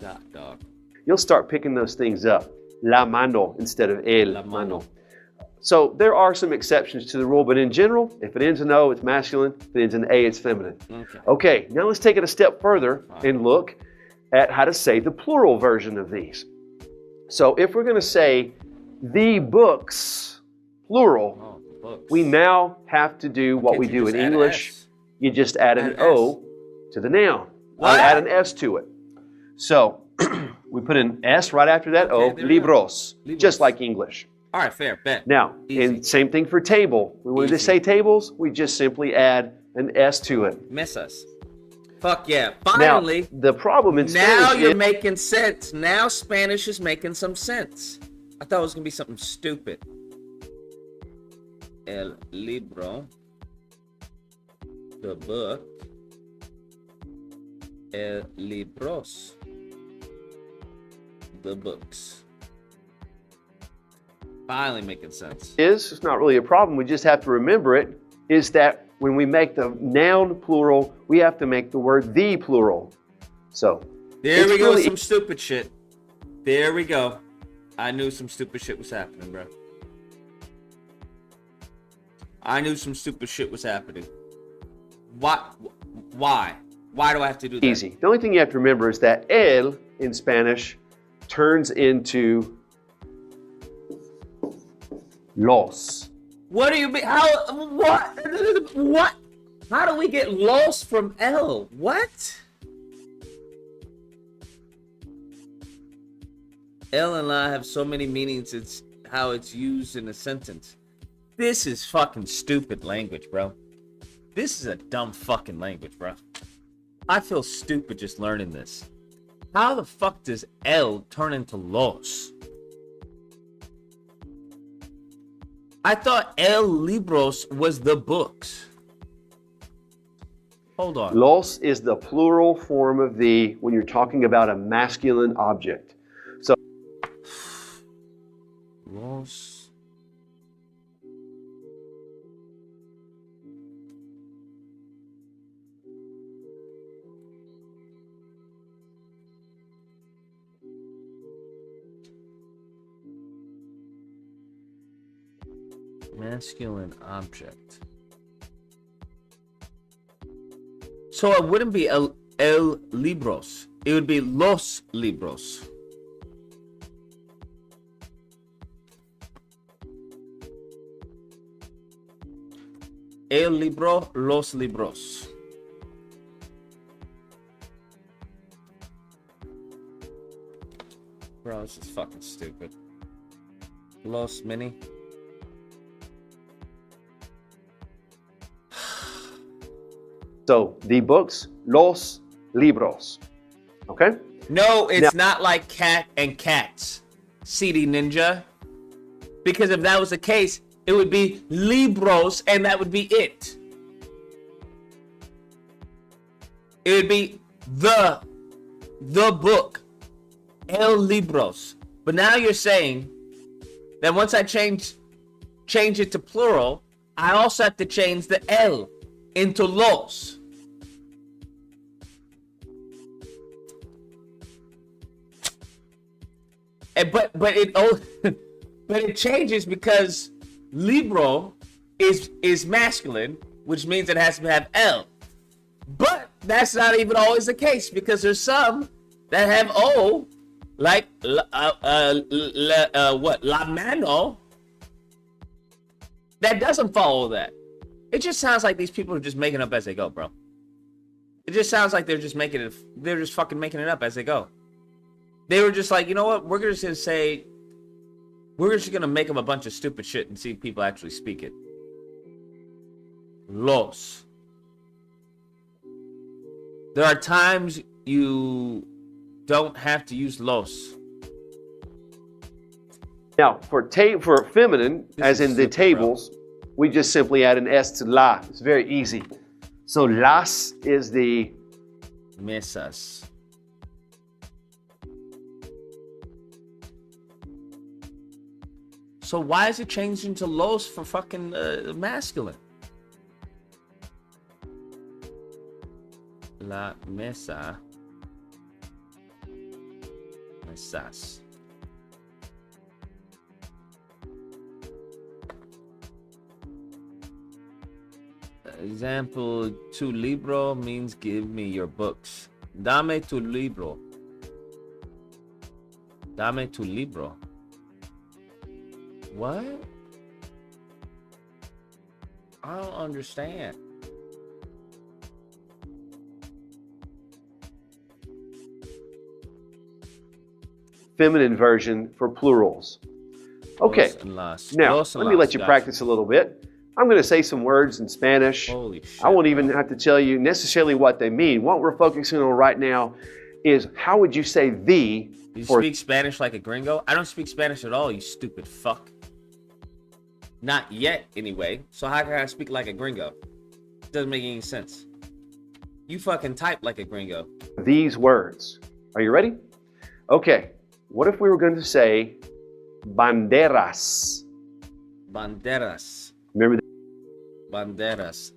God, dog. You'll start picking those things up. La mano instead of el mano. So there are some exceptions to the rule, but in general, if it ends in O, it's masculine. If it ends in A, it's feminine. Okay, now let's take it a step further and look at how to say the plural version of these. So if we're going to say the books, plural, we now have to do what we do in English. You just add an O to the noun. Add an S to it. So we put an S right after that O, libros, just like English. All right, fair, bet. Now, and same thing for table. We wanted to say tables, we just simply add an S to it. Mesas. Fuck yeah. Finally. Now, the problem in Spanish now you're making sense. Now Spanish is making some sense. I thought it was going to be something stupid. El libro. The book. El libros. The books. Finally making sense. It's not really a problem. We just have to remember it, is that when we make the noun plural, we have to make the word the plural. So there we go, some stupid shit. There we go. I knew some stupid shit was happening, bro. I knew some stupid shit was happening. What? Why? Why do I have to do that? Easy. The only thing you have to remember is that el in Spanish turns into los. What do you mean? How? What? What? How do we get los from L? What? L and la have so many meanings. It's how it's used in a sentence. This is fucking stupid language, bro. This is a dumb fucking language, bro. I feel stupid just learning this. How the fuck does L turn into los? I thought el libros was the books. Hold on. Los is the plural form of the when you're talking about a masculine object. So los. Masculine object. So it wouldn't be el libros. It would be los libros. El libro, los libros. Bro, this is fucking stupid. Los mini. So the books, los libros. Okay? No, it's not like cat and cats. CD Ninja. Because if that was the case, it would be libros and that would be it. It would be the book. El libros. But now you're saying that once I change it to plural, I also have to change the el into los. And but it changes because libro is masculine, which means it has to have el. But that's not even always the case because there's some that have o, like la mano, that doesn't follow that. It just sounds like these people are just making up as they go, bro. It just sounds like they're just fucking making it up as they go. They were just like, you know what? We're just gonna say We're just gonna make up a bunch of stupid shit and see if people actually speak it. Los. There are times you don't have to use los. Now, for feminine, as in the tables, we just simply add an S to la. It's very easy. So las is the mesas. So why is it changing to los for fucking masculine? La mesa. Mesas. Example, tu libro means give me your books. Dame tu libro. Dame tu libro. What? I don't understand. feminine version for plurals. Okay, now let me let you practice a little bit. I'm going to say some words in Spanish. Holy shit, I won't even have to tell you necessarily what they mean. What we're focusing on right now is how would you say the? You speak Spanish like a gringo? I don't speak Spanish at all, you stupid fuck. Not yet, anyway. So how can I speak like a gringo? Doesn't make any sense. You fucking type like a gringo. These words. Are you ready? Okay. What if we were going to say banderas? Banderas. Remember that? Banderas.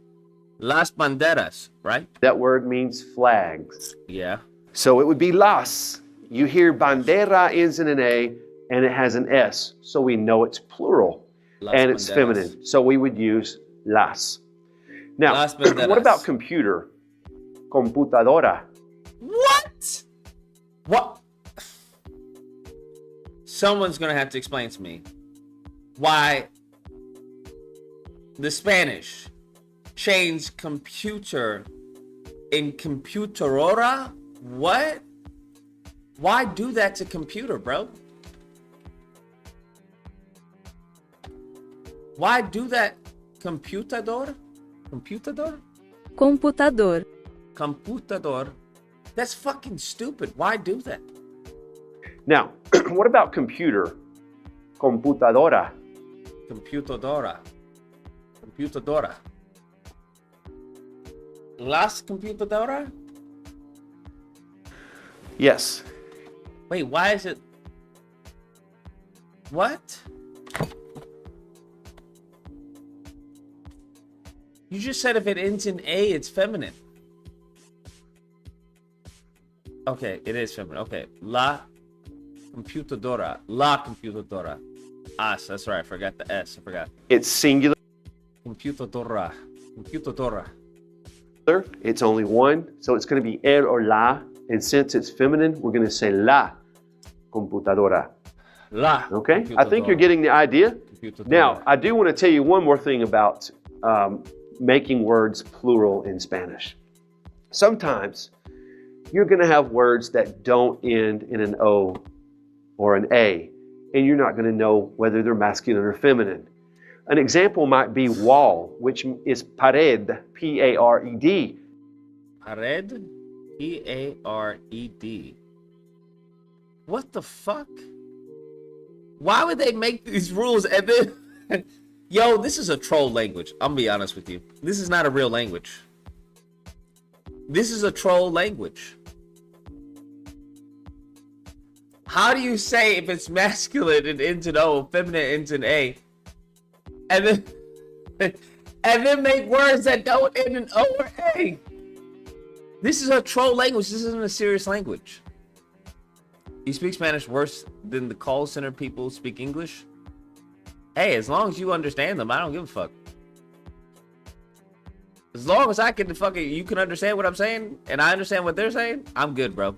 Las banderas, right? That word means flags. Yeah. So it would be las. You hear bandera ends in an A and it has an S. So we know it's plural. Las and it's banderas. feminine. So we would use las. Now, Las banderas. What about computer? Computadora. What? What? Someone's going to have to explain to me why the Spanish changed computer in computadora. What? Why do that to computer, bro? Why do that? Computador? Computador? Computador. Computador. That's fucking stupid. Why do that? Now, what about computer? Computadora. Computadora. Computadora. Las computadora? Yes. Wait, why is it? What? You just said if it ends in A, it's feminine. Okay, it is feminine. Okay, la computadora. La computadora. As, that's right. I forgot the S. I forgot. It's singular. Computadora. Computadora. It's only one, so it's going to be el or la. And since it's feminine, we're going to say la computadora. La. Okay? I think you're getting the idea. Now, I do want to tell you one more thing about making words plural in Spanish. Sometimes you're going to have words that don't end in an O or an A, and you're not going to know whether they're masculine or feminine. An example might be wall, which is pared, P-A-R-E-D. Pared, P-A-R-E-D. What the fuck? Why would they make these rules and then... Yo, this is a troll language. I'm gonna be honest with you. This is not a real language. This is a troll language. How do you say if it's masculine and ends in O, feminine ends in A, and then make words that don't end in O or A? This is a troll language. This isn't a serious language. You speak Spanish worse than the call center people speak English? Hey, as long as you understand them, I don't give a fuck. As long as I can you can understand what I'm saying, and I understand what they're saying, I'm good, bro.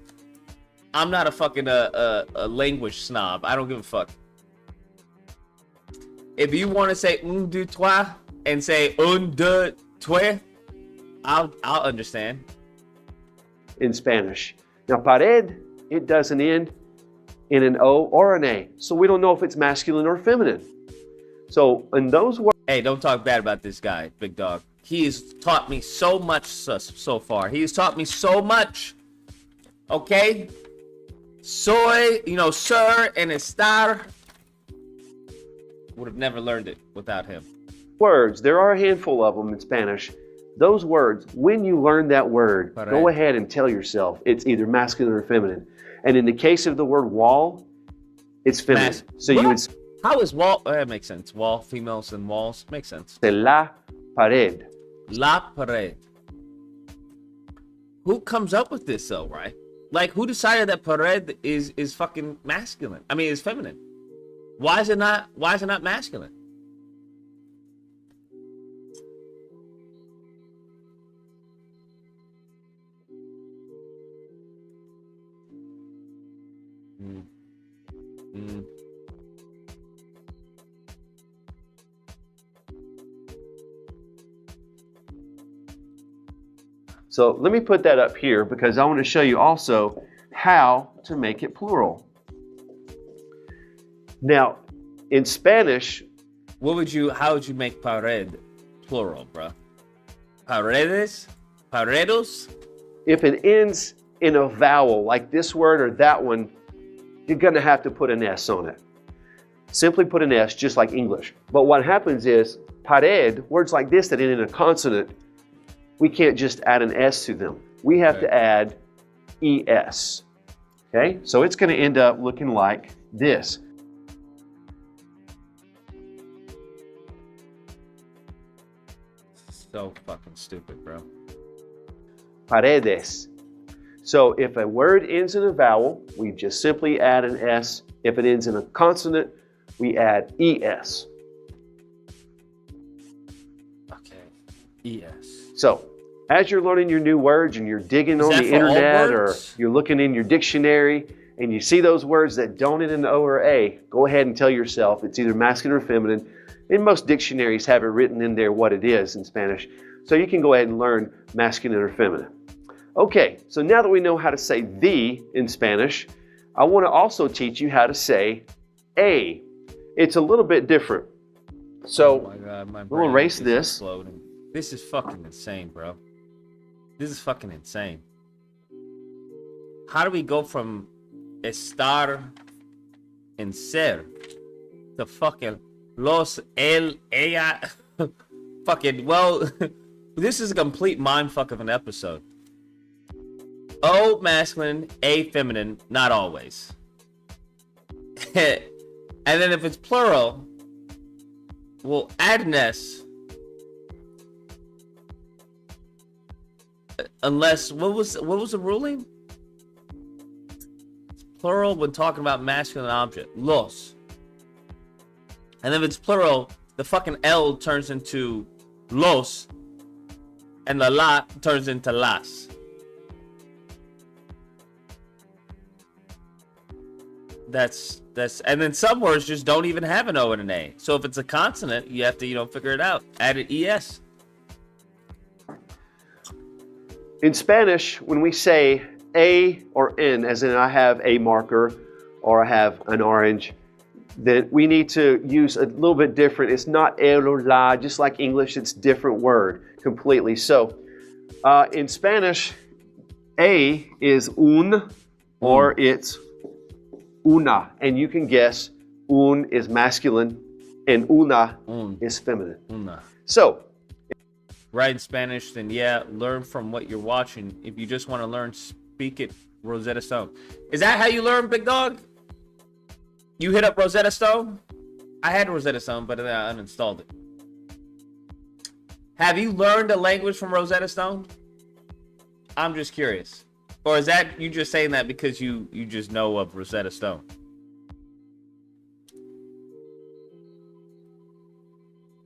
I'm not a fucking a language snob. I don't give a fuck. If you want to say un, deux, trois, and say un, deux, trois, I'll understand. In Spanish. Now, pared, it doesn't end in an O or an A. So we don't know if it's masculine or feminine. So in those words... Hey, don't talk bad about this guy, Big Dog. He has taught me so much so far. He has taught me so much. Okay? Soy, sir and estar. Would have never learned it without him. Words, there are a handful of them in Spanish. Those words, when you learn that word, go ahead and tell yourself it's either masculine or feminine. And in the case of the word wall, it's feminine. So you would... How is wall? That makes sense. Wall, females and walls. Makes sense. De la pared. La pared. Who comes up with this though, right? Like, who decided that pared is fucking masculine? I mean, it's feminine. Why is it not masculine? So let me put that up here because I want to show you also how to make it plural. Now, in Spanish, how would you make pared plural, bro? Paredes? Paredos? If it ends in a vowel like this word or that one, you're going to have to put an S on it. Simply put an S, just like English. But what happens is, pared, words like this that end in a consonant, we can't just add an S to them. We have to add ES. Okay? So it's going to end up looking like this. So fucking stupid, bro. Paredes. So if a word ends in a vowel, we just simply add an S. If it ends in a consonant, we add ES. Okay. ES. So, as you're learning your new words and you're digging on the internet or you're looking in your dictionary and you see those words that don't end in O or A, go ahead and tell yourself it's either masculine or feminine. And most dictionaries have it written in there what it is in Spanish. So you can go ahead and learn masculine or feminine. Okay, so now that we know how to say the in Spanish, I want to also teach you how to say a. It's a little bit different. So, oh my God, we'll erase this. Exploding. This is fucking insane, bro. This is fucking insane. How do we go from estar and ser to fucking los, el, ella? Fucking, well, this is a complete mindfuck of an episode. O masculine, A feminine, not always. And then if it's plural, we'll add an S. Unless, what was the ruling? It's plural when talking about masculine object. Los. And if it's plural, the fucking L turns into los. And the la turns into las. That's and then some words just don't even have an O and an A. So if it's a consonant, you have to, figure it out. Add an ES. In Spanish, when we say A or N, as in I have a marker or I have an orange, then we need to use a little bit different. It's not el or la, just like English, it's a different word completely. So in Spanish, A is un or it's una. And you can guess un is masculine and una is feminine. Una. So, write in Spanish, then yeah, learn from what you're watching. If you just want to learn, speak it Rosetta Stone. Is that how you learn, Big Dog? You hit up Rosetta Stone? I had Rosetta Stone, but then I uninstalled it. Have you learned a language from Rosetta Stone? I'm just curious. Or is that you just saying that because you just know of Rosetta Stone?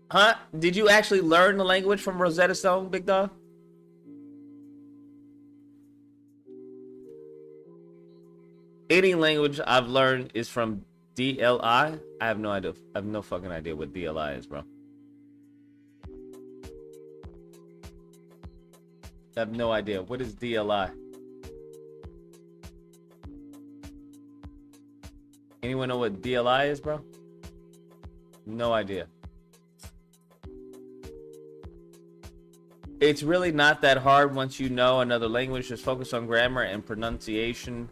Huh? Did you actually learn the language from Rosetta Stone, Big Dog? Any language I've learned is from DLI. I have no idea. I have no fucking idea what DLI is, bro. I have no idea. What is DLI? Anyone know what DLI is, bro? No idea. It's really not that hard once you know another language. Just focus on grammar and pronunciation.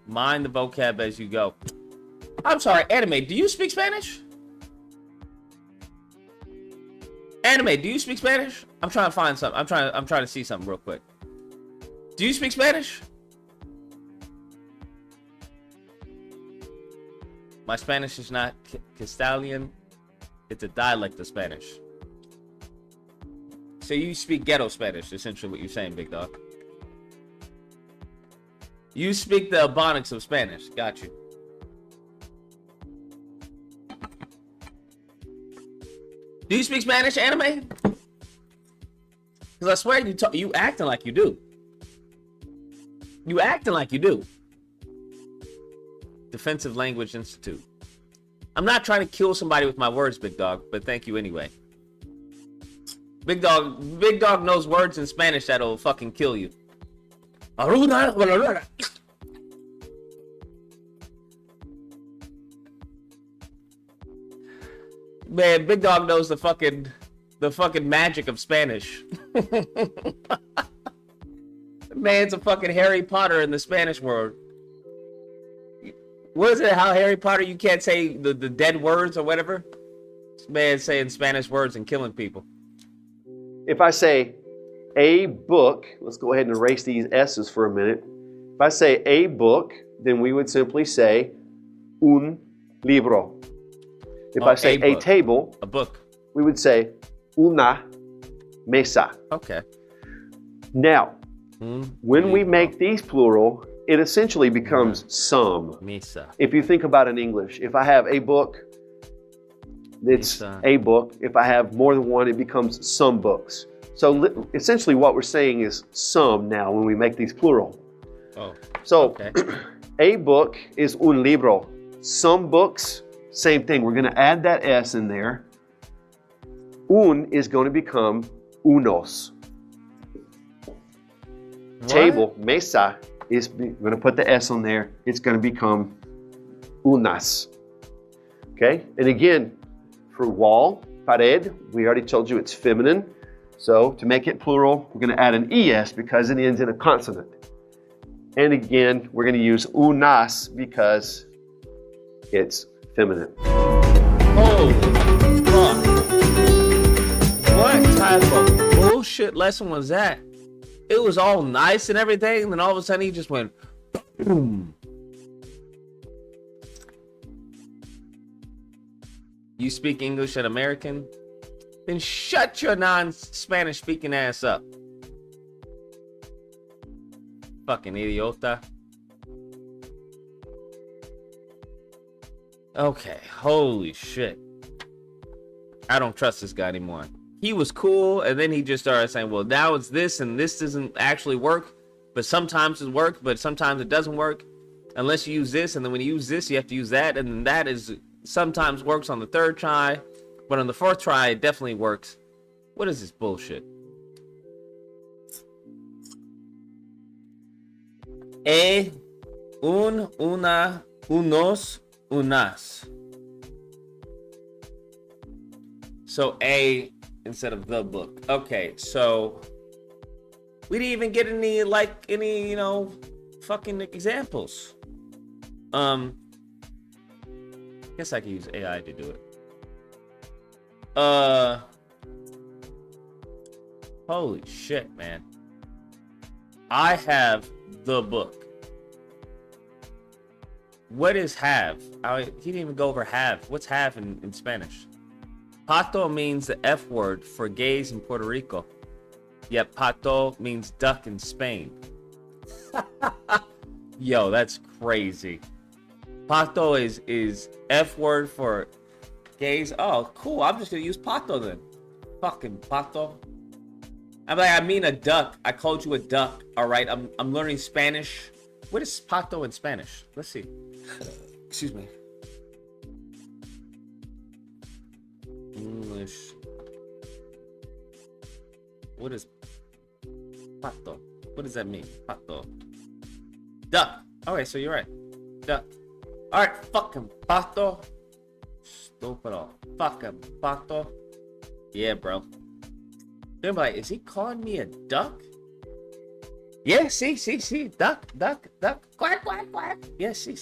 Mind the vocab as you go. I'm sorry, Anime, do you speak Spanish? Anime, do you speak Spanish? I'm trying to find something. I'm trying to see something real quick. Do you speak Spanish? My Spanish is not Castilian. It's a dialect of Spanish. So you speak ghetto Spanish, essentially what you're saying, big dog. You speak the Ebonics of Spanish. Got you. Do you speak Spanish, Anime? Because I swear you acting like you do. You acting like you do. Defensive Language Institute. I'm not trying to kill somebody with my words, big dog, but thank you anyway. Big dog knows words in Spanish that'll fucking kill you. Man, Big Dog knows the fucking magic of Spanish. Man's a fucking Harry Potter in the Spanish world. What is it? How Harry Potter you can't say the dead words or whatever? This man's saying Spanish words and killing people. If I say a book, let's go ahead and erase these S's for a minute. If I say a book, then we would simply say un libro. If I say a table, a book, we would say una mesa. Okay. Now, when we make these plural, it essentially becomes some. Mesa. If you think about it in English, if I have a book, it's a book. If I have more than one, it becomes some books. So essentially what we're saying is some now when we make these plural. Oh. So okay. A book is un libro. Some books, same thing. We're going to add that S in there. Un is going to become unos. What? Table, mesa, is going to put the S on there. It's going to become unas. Okay? And again, for wall, pared, we already told you it's feminine. So to make it plural, we're going to add an ES because it ends in a consonant. And again, we're going to use unas because it's feminine. Holy fuck. What type of bullshit lesson was that? It was all nice and everything, and then all of a sudden he just went boom. You speak English and American? Then shut your non-Spanish speaking ass up. Fucking idiota. Okay, holy shit. I don't trust this guy anymore. He was cool, and then he just started saying, well, now it's this, and this doesn't actually work, but sometimes it works, but sometimes it doesn't work, unless you use this, and then when you use this, you have to use that, and then that is sometimes works on the third try, but on the fourth try, it definitely works. What is this bullshit? Un, una, unos, unas. So A instead of the book. Okay, so we didn't even get any fucking examples. Guess I could use AI to do it. Holy shit, man. I have the book. What is have? He didn't even go over have. What's have in Spanish? Pato means the F word for gays in Puerto Rico. Yet pato means duck in Spain. Yo, that's crazy. Pato is F word for gays. Oh, cool. I'm just gonna use pato then. Fucking pato. I'm like, I mean a duck. I called you a duck. All right. I'm learning Spanish. What is pato in Spanish? Let's see. Excuse me. English. What is pato? What does that mean? Pato. Duck. Okay, so you're right. Duck. All right, fucking pato. Stupido. Fucking pato. Yeah, bro. They're like, is he calling me a duck? Yeah, see. Duck. Quack, quack, quack. Yeah, see.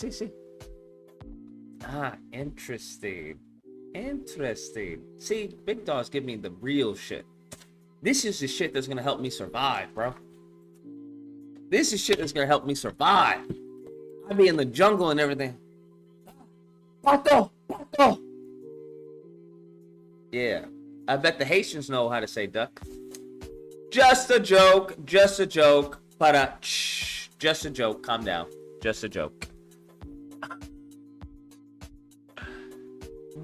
Ah, interesting. See, big dogs give me the real shit. This is the shit that's gonna help me survive, bro. This is shit that's gonna help me survive. I be in the jungle and everything. Pato. Yeah, I bet the Haitians know how to say duck. Just a joke. Just a joke. Calm down. Just a joke.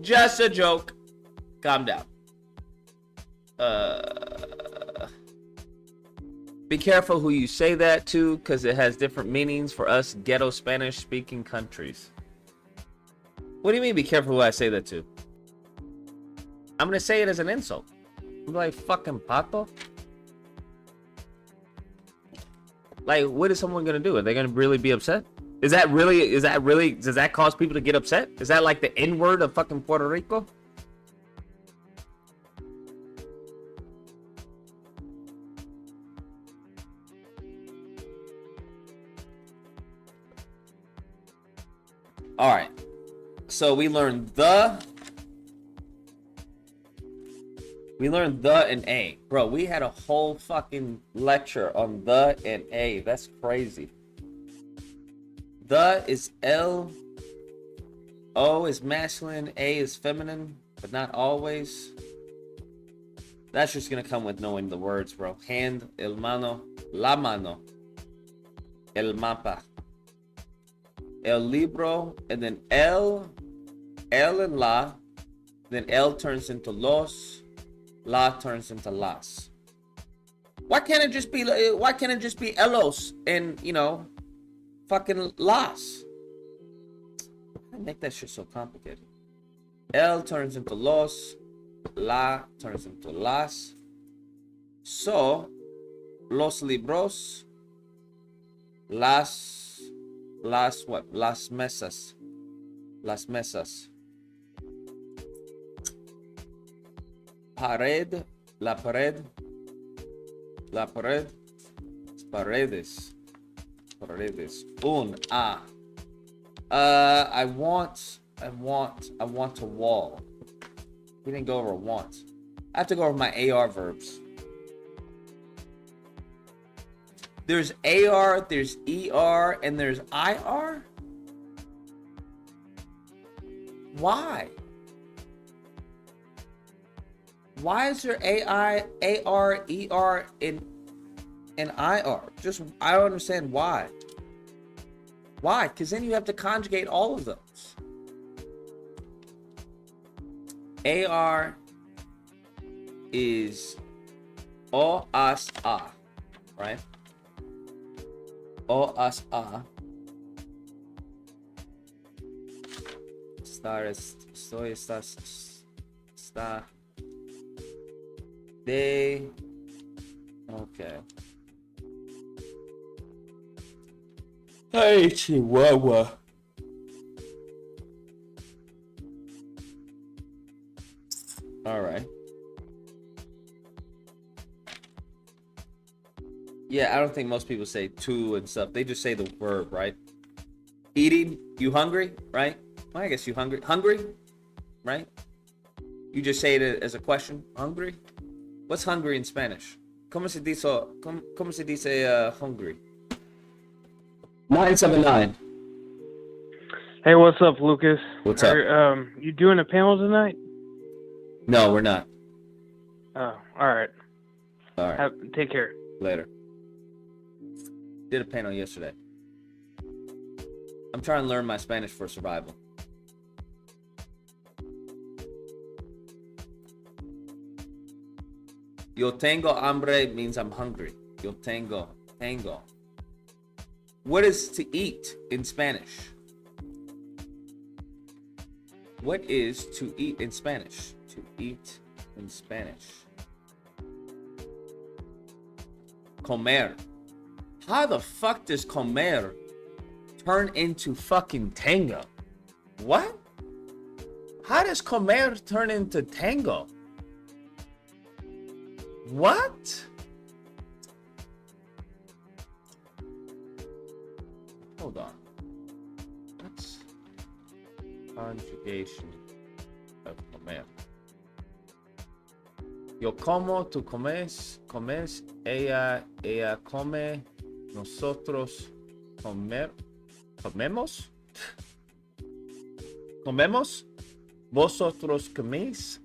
Just a joke. Calm down. Be careful who you say that to, because it has different meanings for us ghetto Spanish speaking countries. What do you mean be careful who I say that to? I'm gonna say it as an insult. I'm like, fucking pato. Like, what is someone gonna do? Are they gonna really be upset? Is that really, does that cause people to get upset? Is that like the N-word of fucking Puerto Rico? All right. So we learned the and a. Bro, we had a whole fucking lecture on the and a. That's crazy. The is L. O is masculine. A is feminine, but not always. That's just gonna come with knowing the words, bro. Hand, el mano, la mano, el mapa, el libro, and then L and la. Then L turns into los. La turns into las. Why can't it just be elos and, you know, fucking las? I make that shit so complicated. L turns into los. La turns into las. So, los libros. Las what? Las mesas. Las mesas. Pared, la pared, paredes, I want a wall. We didn't go over want. I have to go over my AR verbs. There's AR, there's ER, and there's IR? Why? Why is there AI, AR, ER, and IR? Just, I don't understand why. Why? Because then you have to conjugate all of those. AR is o, as, a, right? O, as, a. Estoy, estás, está. They. Okay. Hey, Chihuahua. All right. Yeah, I don't think most people say to and stuff. They just say the verb, right? Eating, you hungry, right? Well, I guess you hungry. Hungry, right? You just say it as a question. Hungry? What's hungry in Spanish? ¿Cómo se dice hungry? 979. Hey, what's up, Lucas? What's up? You doing a panel tonight? No, we're not. Oh, all right. All right. Take care. Later. Did a panel yesterday. I'm trying to learn my Spanish for survival. Yo tengo hambre means I'm hungry. Yo tengo. What is to eat in Spanish? What is to eat in Spanish? To eat in Spanish. Comer. How the fuck does comer turn into fucking tango? What? How does comer turn into tango? What? Hold on. What's conjugation of comer? Yo como, tú comes, ella come, nosotros comemos, vosotros coméis,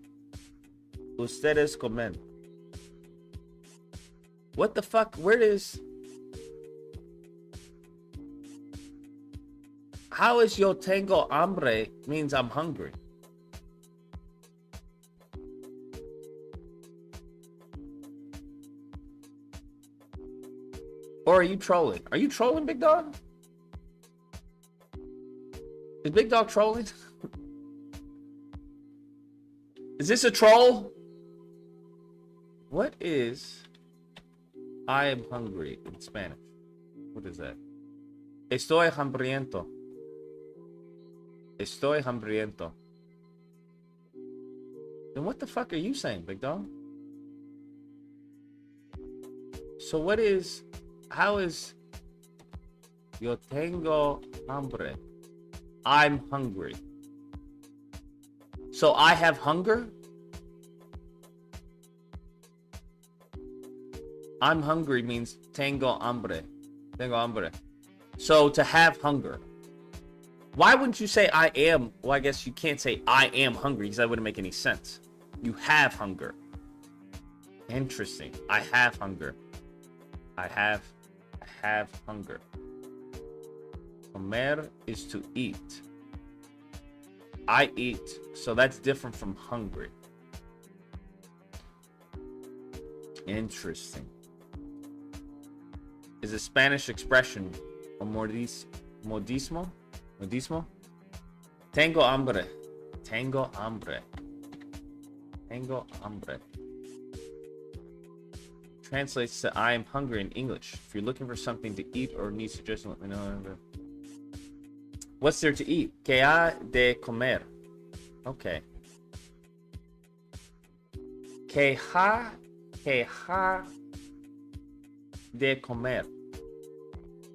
ustedes comen. What the fuck? How is yo tengo hambre means I'm hungry? Or are you trolling? Are you trolling, Big Dog? Is Big Dog trolling? Is this a troll? What is I am hungry in Spanish? What is that? Estoy hambriento. Estoy hambriento. Then what the fuck are you saying, Big Dog? So how is yo tengo hambre? I'm hungry. So I have hunger? I'm hungry means tengo hambre. Tengo hambre. So to have hunger. Why wouldn't you say I am? Well, I guess you can't say I am hungry because that wouldn't make any sense. You have hunger. Interesting. I have hunger. I have hunger. Comer is to eat. I eat. So that's different from hungry. Interesting. Is a Spanish expression or modismo? Tengo hambre. Tengo hambre. Tengo hambre. Translates to I am hungry in English. If you're looking for something to eat or need suggestions, let me know. What's there to eat? Que ha de comer? Okay. Que ha de comer.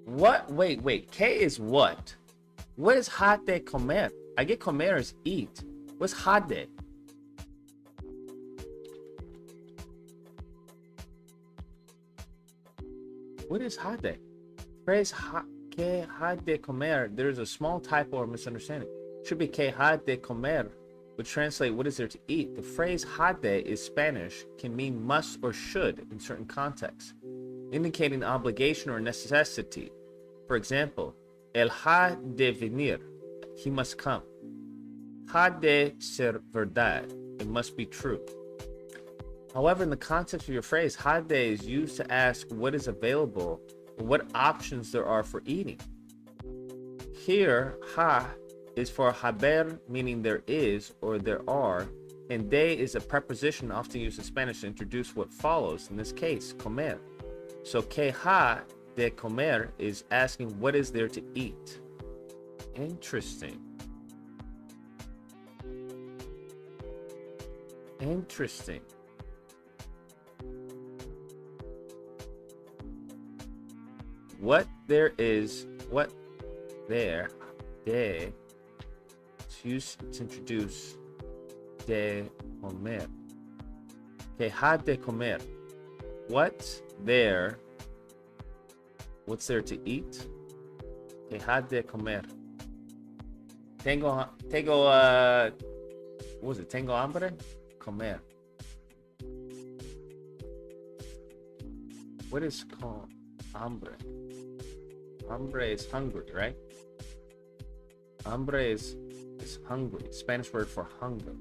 What? Wait. Que is what? What is ha de comer? I get comer as eat. What's ha de? What is ha de? Phrase que ha de comer. There's a small typo or misunderstanding. Should be que ha de comer, would translate what is there to eat. The phrase ha de is Spanish, can mean must or should in certain contexts, indicating obligation or necessity. For example, el ha de venir, he must come. Ha de ser verdad, it must be true. However, in the context of your phrase, ha de is used to ask what is available or what options there are for eating. Here, ha is for haber, meaning there is or there are, and de is a preposition often used in Spanish to introduce what follows, in this case, comer. So, que ha de comer is asking what is there to eat. Interesting. Interesting. What there is, what there, de, it's used to introduce de comer. Que ha de comer. What's there to eat? Que ha de comer. Tengo, what was it? Tengo hambre? Comer. What is called hambre? Hambre is hungry, right? Hambre is hungry. Spanish word for hunger.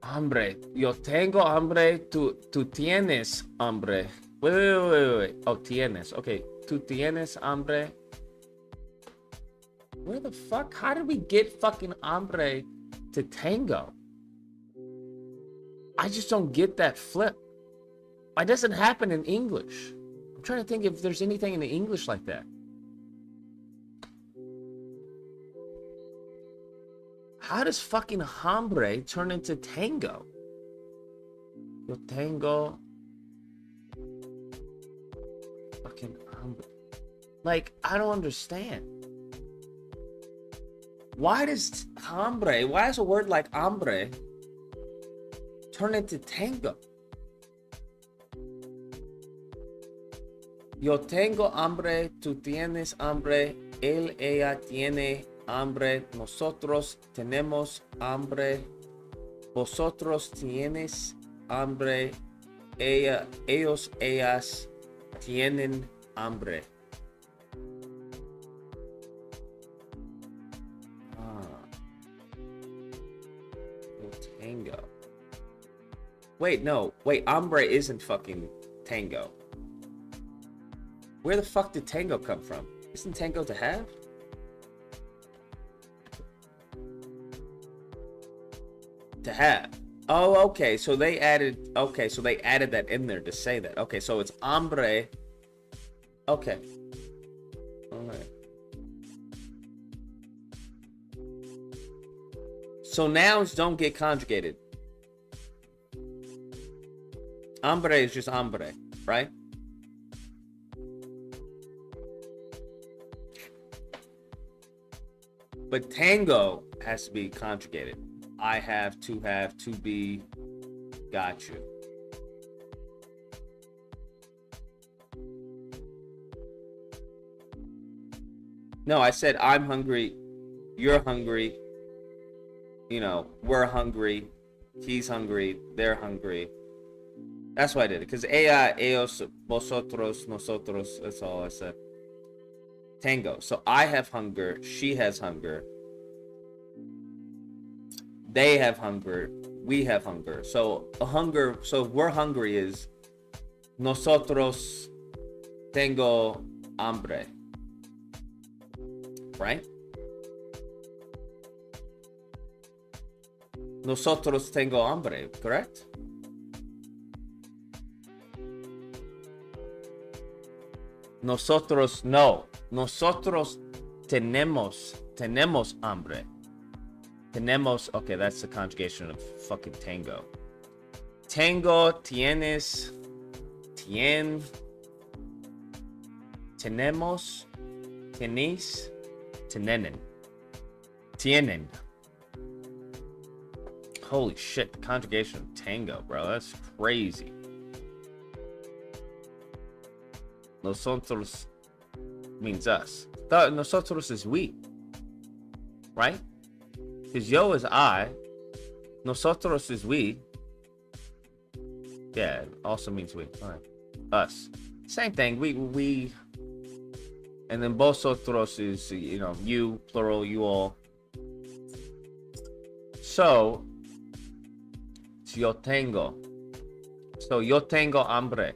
Hambre. Yo tengo hambre. Tú tienes hambre. Wait. Oh, tienes. Okay. Tú tienes hambre. Where the fuck? How did we get fucking hambre to tango? I just don't get that flip. Why doesn't happen in English? I'm trying to think if there's anything in the English like that. How does fucking hombre turn into tango? Yo tango. Fucking hombre. Like, I don't understand. Why does hombre, why does a word like hombre turn into tango? Yo tengo hambre, tú tienes hambre, él, ella tiene hambre, nosotros tenemos hambre, vosotros tienes hambre, ellos, ellas tienen hambre. Tango. Wait, no. Wait, hombre isn't fucking tango. Where the fuck did tango come from? Isn't tango to have? To have. Oh, okay. So they added. Okay, so they added that in there to say that. Okay, so it's hombre. Okay. All right. So nouns don't get conjugated. Hombre is just hombre, right? But tango has to be conjugated. I have, to be, got you. No, I said I'm hungry, you're hungry, you know, we're hungry, he's hungry, they're hungry. That's why I did it, because ella, ellos, vosotros, nosotros, that's all I said. Tango. So I have hunger, she has hunger, they have hunger, we have hunger. So a hunger, so we're hungry is nosotros tengo hambre. Right? Nosotros tengo hambre, correct? Nosotros no. Nosotros tenemos hambre. Tenemos, okay, that's the conjugation of fucking tango. Tango, tienes, tien, tenemos, tenéis, tienen. Holy shit, the conjugation of tango, bro. That's crazy. Nosotros means us. Nosotros is we. Right? Because yo is I. Nosotros is we. Yeah, it also means we. All right. Us. Same thing. We. And then vosotros is, you know, you, plural, you all. So, it's yo tengo. So, yo tengo hambre.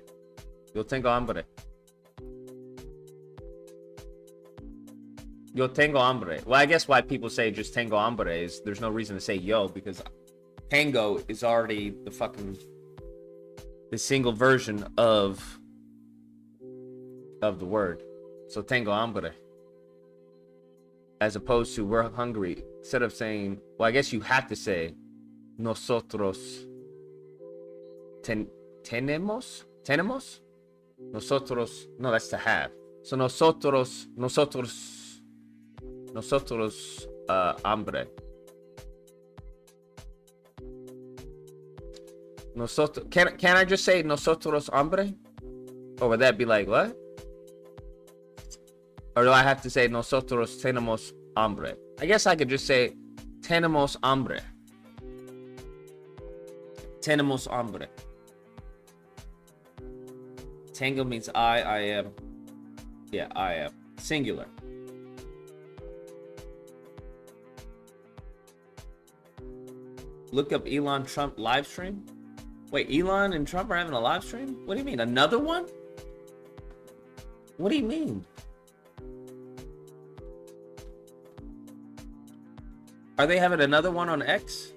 Yo tengo hambre. Yo tengo hambre. Well, I guess why people say just tengo hambre is there's no reason to say yo, because tango is already the single version of the word. So tengo hambre. As opposed to we're hungry. Instead of saying, well, I guess you have to say nosotros tenemos? Nosotros, no, that's to have. So nosotros hambre. Nosotros, can I just say nosotros hambre? Or would that be like, what? Or do I have to say nosotros tenemos hambre? I guess I could just say tenemos hambre. Tenemos hambre. Tango means I am. Yeah, I am. Singular. Look up Elon Trump live stream. Wait, Elon and Trump are having a live stream? What do you mean? Another one? What do you mean? Are they having another one on X?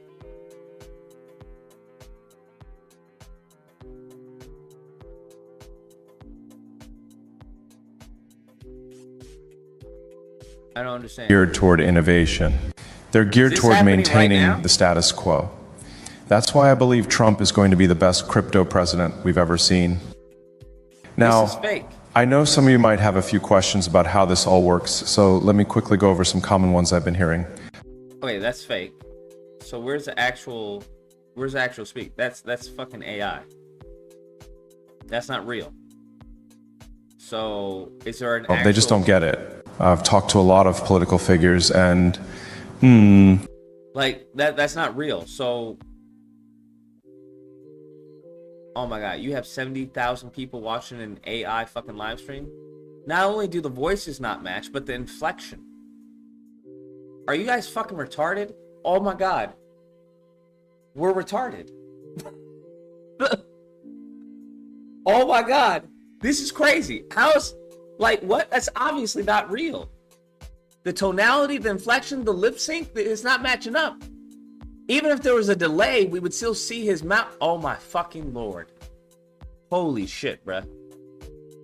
I don't understand. Geared toward innovation. They're geared toward maintaining the status quo. That's why I believe Trump is going to be the best crypto president we've ever seen. Now, This is fake. I know some of you might have a few questions about how this all works, so let me quickly go over some common ones I've been hearing. Okay, that's fake. So where's the actual speak? That's fucking AI. That's not real. So is there an Well, they just don't get it. I've talked to a lot of political figures and like that's not real. So oh my god, you have 70,000 people watching an AI fucking live stream? Not only do the voices not match, but the inflection. Are you guys fucking retarded? Oh my god. We're retarded. Oh my god. This is crazy. How's, like, what? That's obviously not real. The tonality, the inflection, the lip sync, it's not matching up. Even if there was a delay, we would still see his mouth. Oh my fucking lord. Holy shit, bruh.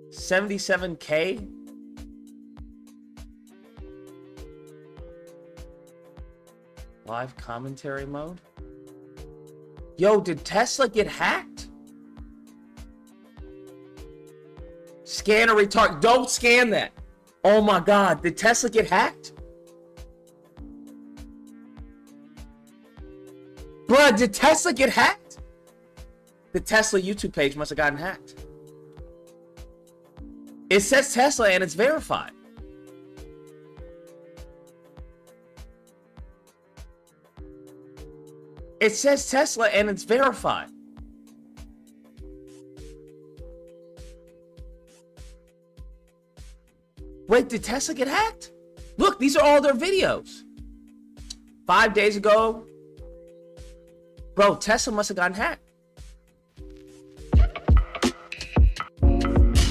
77K? Live commentary mode? Yo, did Tesla get hacked? Scan or retard. Don't scan that. Oh my god, did Tesla get hacked? Bruh, did Tesla get hacked? The Tesla YouTube page must have gotten hacked. It says Tesla and it's verified. It says Tesla and it's verified. Wait, did Tesla get hacked? Look, these are all their videos. 5 days ago. Bro, Tesla must have gotten hacked.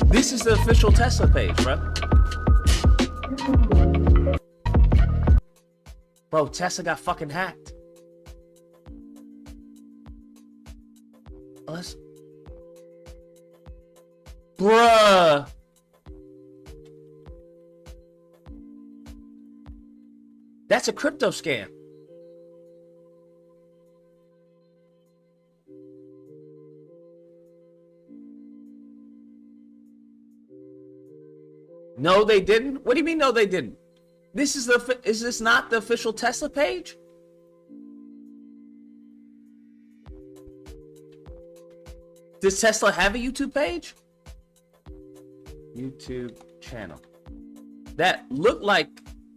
This is the official Tesla page, bro. Bro, Tesla got fucking hacked. Let's... Bruh. That's a crypto scam. No, they didn't. What do you mean? No, they didn't. This is the. Is this not the official Tesla page? Does Tesla have a YouTube page? YouTube channel. That looked like.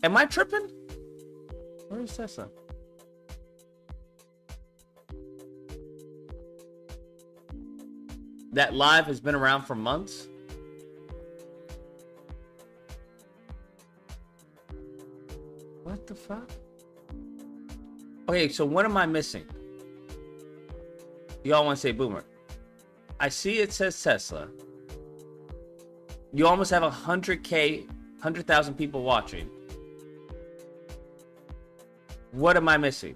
Am I tripping? Where is Tesla? That live has been around for months. What the fuck? Okay, so what am I missing? Y'all want to say boomer? I see it says Tesla. You almost have 100K, 100,000 people watching. What am I missing?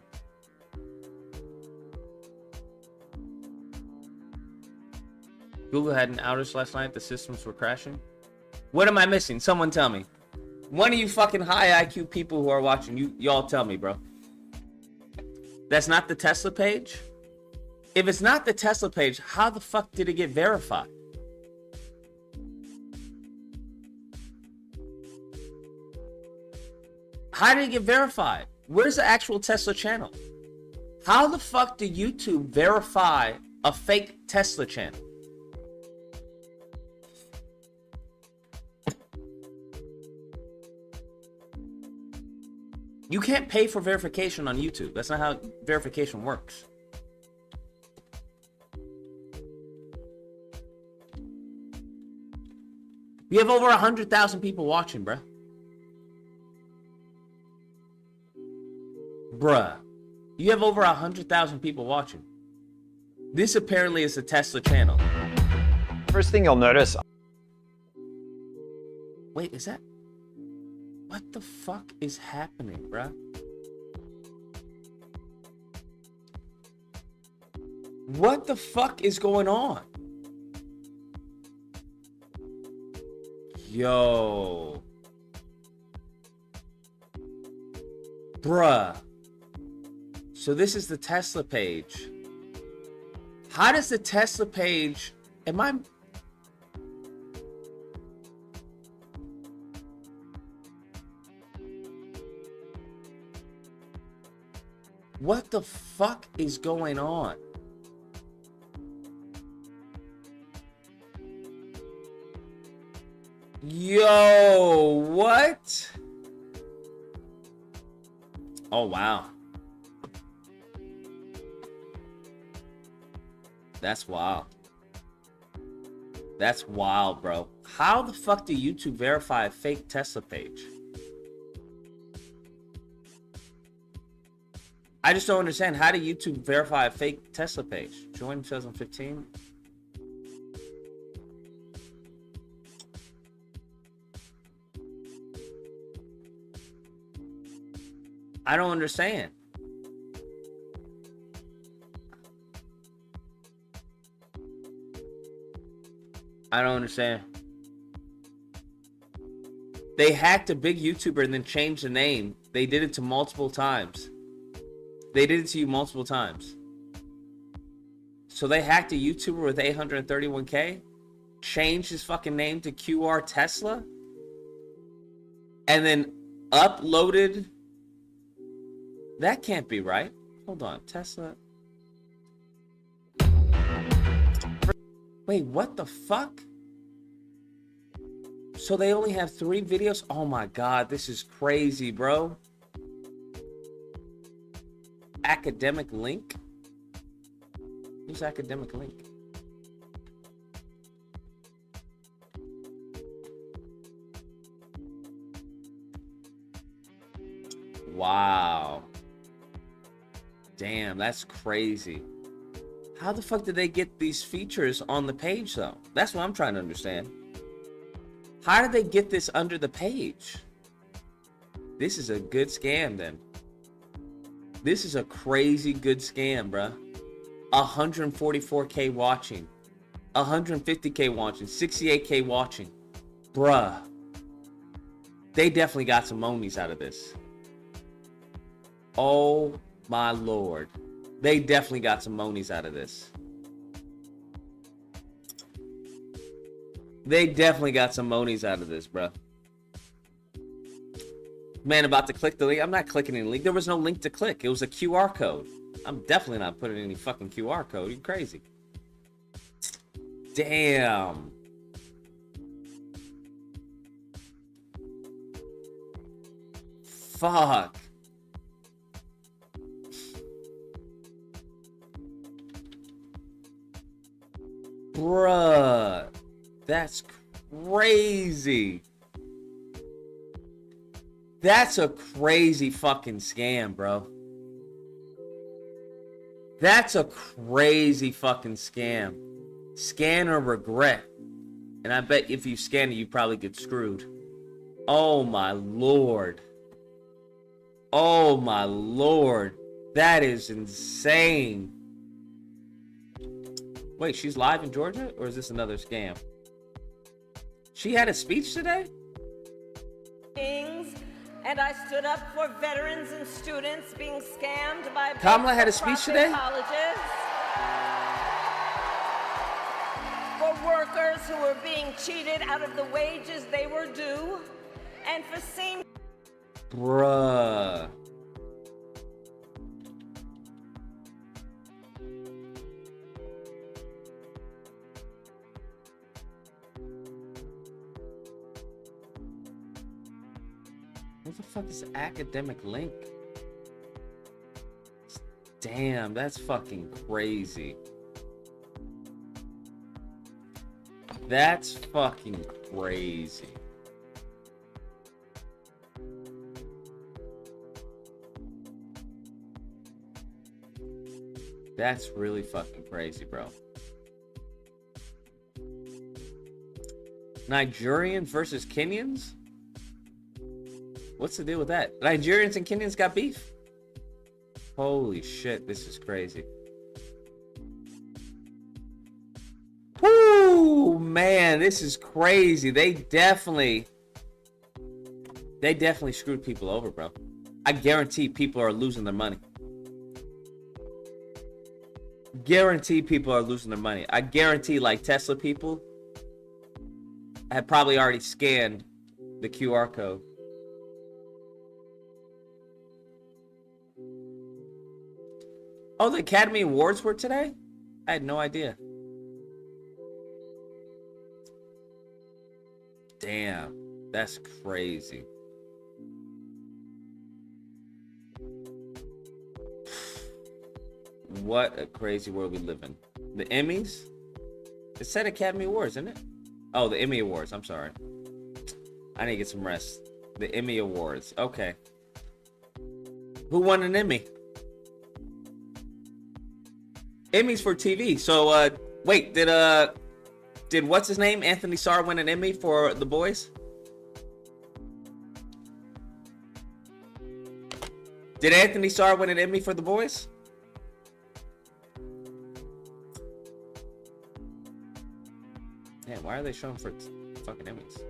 Google had an outage last night. The systems were crashing. What am I missing? Someone tell me. One of you fucking high IQ people who are watching, y'all tell me, bro. That's not the Tesla page? If it's not the Tesla page, how the fuck did it get verified? How did it get verified? Where's the actual Tesla channel? How the fuck did YouTube verify a fake Tesla channel? You can't pay for verification on YouTube. That's not how verification works. We have over 100,000 people watching, bruh. Bruh. You have over 100,000 people watching. This apparently is a Tesla channel. First thing you'll notice. Wait, is that... What the fuck is happening, bruh? What the fuck is going on? Yo. Bruh. So this is the Tesla page. How does the Tesla page... Am I... What the fuck is going on? Yo, what? Oh, wow. That's wild. That's wild, bro. How the fuck do YouTube verify a fake Tesla page? I just don't understand. How do YouTube verify a fake Tesla page? Join 2015. I don't understand. I don't understand. They hacked a big YouTuber and then changed the name. They did it to multiple times. They did it to you multiple times. So they hacked a YouTuber with 831K, changed his fucking name to QR Tesla, and then uploaded. That can't be right. Hold on, Tesla. Wait, what the fuck? So they only have 3 videos? Oh my god, this is crazy, bro. Academic link? Who's academic link? Wow. Damn, that's crazy. How the fuck did they get these features on the page, though? That's what I'm trying to understand. How did they get this under the page? This is a good scam, then. This is a crazy good scam, bruh. 144K watching. 150K watching. 68K watching. Bruh. They definitely got some monies out of this. Oh my lord. They definitely got some monies out of this. They definitely got some monies out of this, bro. Man, about to click the link. I'm not clicking any link. There was no link to click. It was a QR code. I'm definitely not putting any fucking QR code. You're crazy. Damn. Fuck. Bruh, that's crazy. That's a crazy fucking scam, bro. That's a crazy fucking scam. Scan or regret. And I bet if you scan it, you probably get screwed. Oh my lord. Oh my lord. That is insane. Wait, she's live in Georgia? Or is this another scam? She had a speech today? And I stood up for veterans and students being scammed by Kamala had a speech today? colleges, for workers who were being cheated out of the wages they were due, and for seeing... Bruh. What the fuck is academic link? Damn, that's fucking crazy. That's fucking crazy. That's really fucking crazy, bro. Nigerians versus Kenyans? What's the deal with that? Nigerians and Kenyans got beef? Holy shit, this is crazy. Woo, man, this is crazy. They definitely screwed people over, bro. I guarantee people are losing their money. Guarantee people are losing their money. I guarantee like Tesla people have probably already scanned the QR code. Oh, the Academy Awards were today? I had no idea. Damn, that's crazy. What a crazy world we live in. The Emmys? It said Academy Awards, isn't it? Oh, the Emmy Awards. I'm sorry. I need to get some rest. The Emmy Awards. Okay. Who won an Emmy? Emmys for TV. So, wait, did what's his name? Anthony Starr win an Emmy for The Boys? Did Anthony Starr win an Emmy for The Boys? Man, why are they showing for fucking Emmys?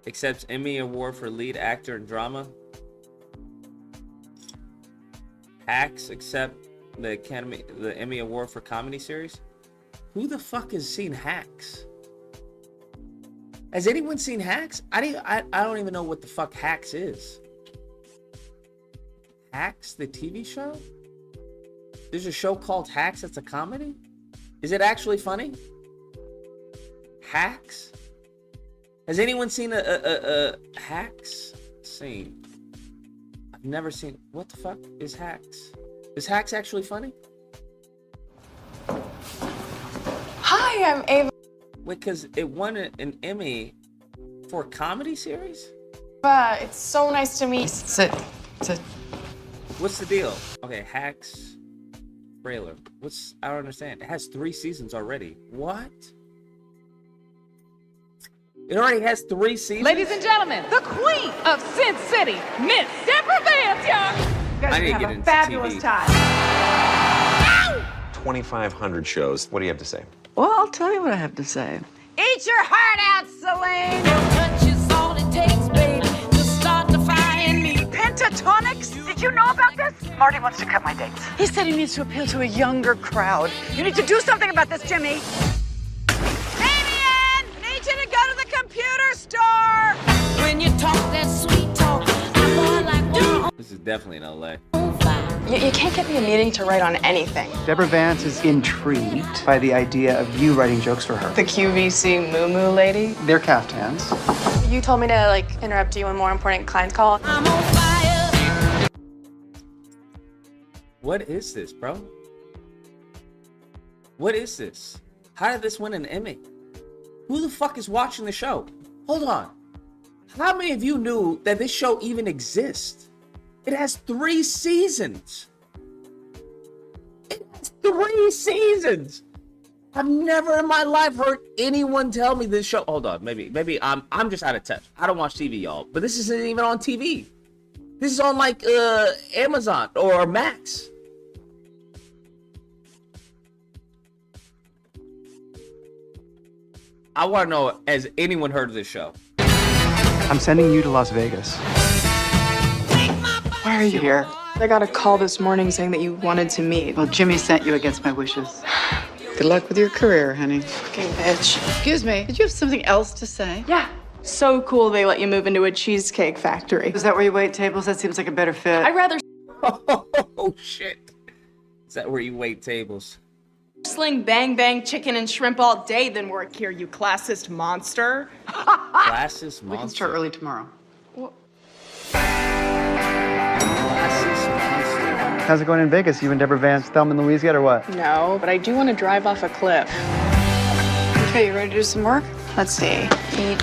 Accepts Emmy Award for lead actor in drama. Hacks accept the Emmy Award for comedy series. Who the fuck has seen Hacks? Has anyone seen Hacks? I don't even know what the fuck Hacks is. Hacks, the TV show? There's a show called Hacks that's a comedy? Is it actually funny? Hacks? Has anyone seen a Hacks? Seen. I've never seen. What the fuck is Hacks? Is Hacks actually funny? Hi, I'm Ava. Wait, because it won an Emmy for a comedy series? It's so nice to meet. Sit. What's the deal? Okay, Hacks trailer. I don't understand. It has 3 seasons already. What? It already has 3 seasons? Ladies and gentlemen, the queen of Sin City, Miss Deborah Vance, y'all. You guys I need to have get a into fabulous TV. time. 2,500 shows. What do you have to say? Well, I'll tell you what I have to say. Eat your heart out, Celine. Touch is all it takes, baby, to start defying me. Pentatonics? Did you know about this? Marty wants to cut my dates. He said he needs to appeal to a younger crowd. You need to do something about this, Jimmy. Damien, need you to go to the computer store. When you talk that sweet talk, I'm more like This is definitely in LA. You can't get me a meeting to write on anything. Deborah Vance is intrigued by the idea of you writing jokes for her. The QVC Moo Moo lady? They're caftans. You told me to, interrupt you when more important clients call. I'm on fire. What is this, bro? What is this? How did this win an Emmy? Who the fuck is watching the show? Hold on. How many of you knew that this show even exists? It has 3 seasons. It has 3 seasons. I've never in my life heard anyone tell me this show. Hold on, maybe I'm just out of touch. I don't watch TV, y'all. But this isn't even on TV. This is on Amazon or Max. I want to know, has anyone heard of this show? I'm sending you to Las Vegas. Why are you here? I got a call this morning saying that you wanted to meet. Well, Jimmy sent you against my wishes. Good luck with your career, honey. Fucking bitch. Excuse me, did you have something else to say? Yeah. So cool they let you move into a cheesecake factory. Is that where you wait tables? That seems like a better fit. I'd rather Oh, shit. Is that where you wait tables? sling bang bang chicken and shrimp all day than work here, you classist monster. Classist monster. We can start early tomorrow. How's it going in Vegas? You and Deborah Vance, Thelma and Louise yet or what? No, but I do want to drive off a cliff. Okay, you ready to do some work? Let's see. Feet,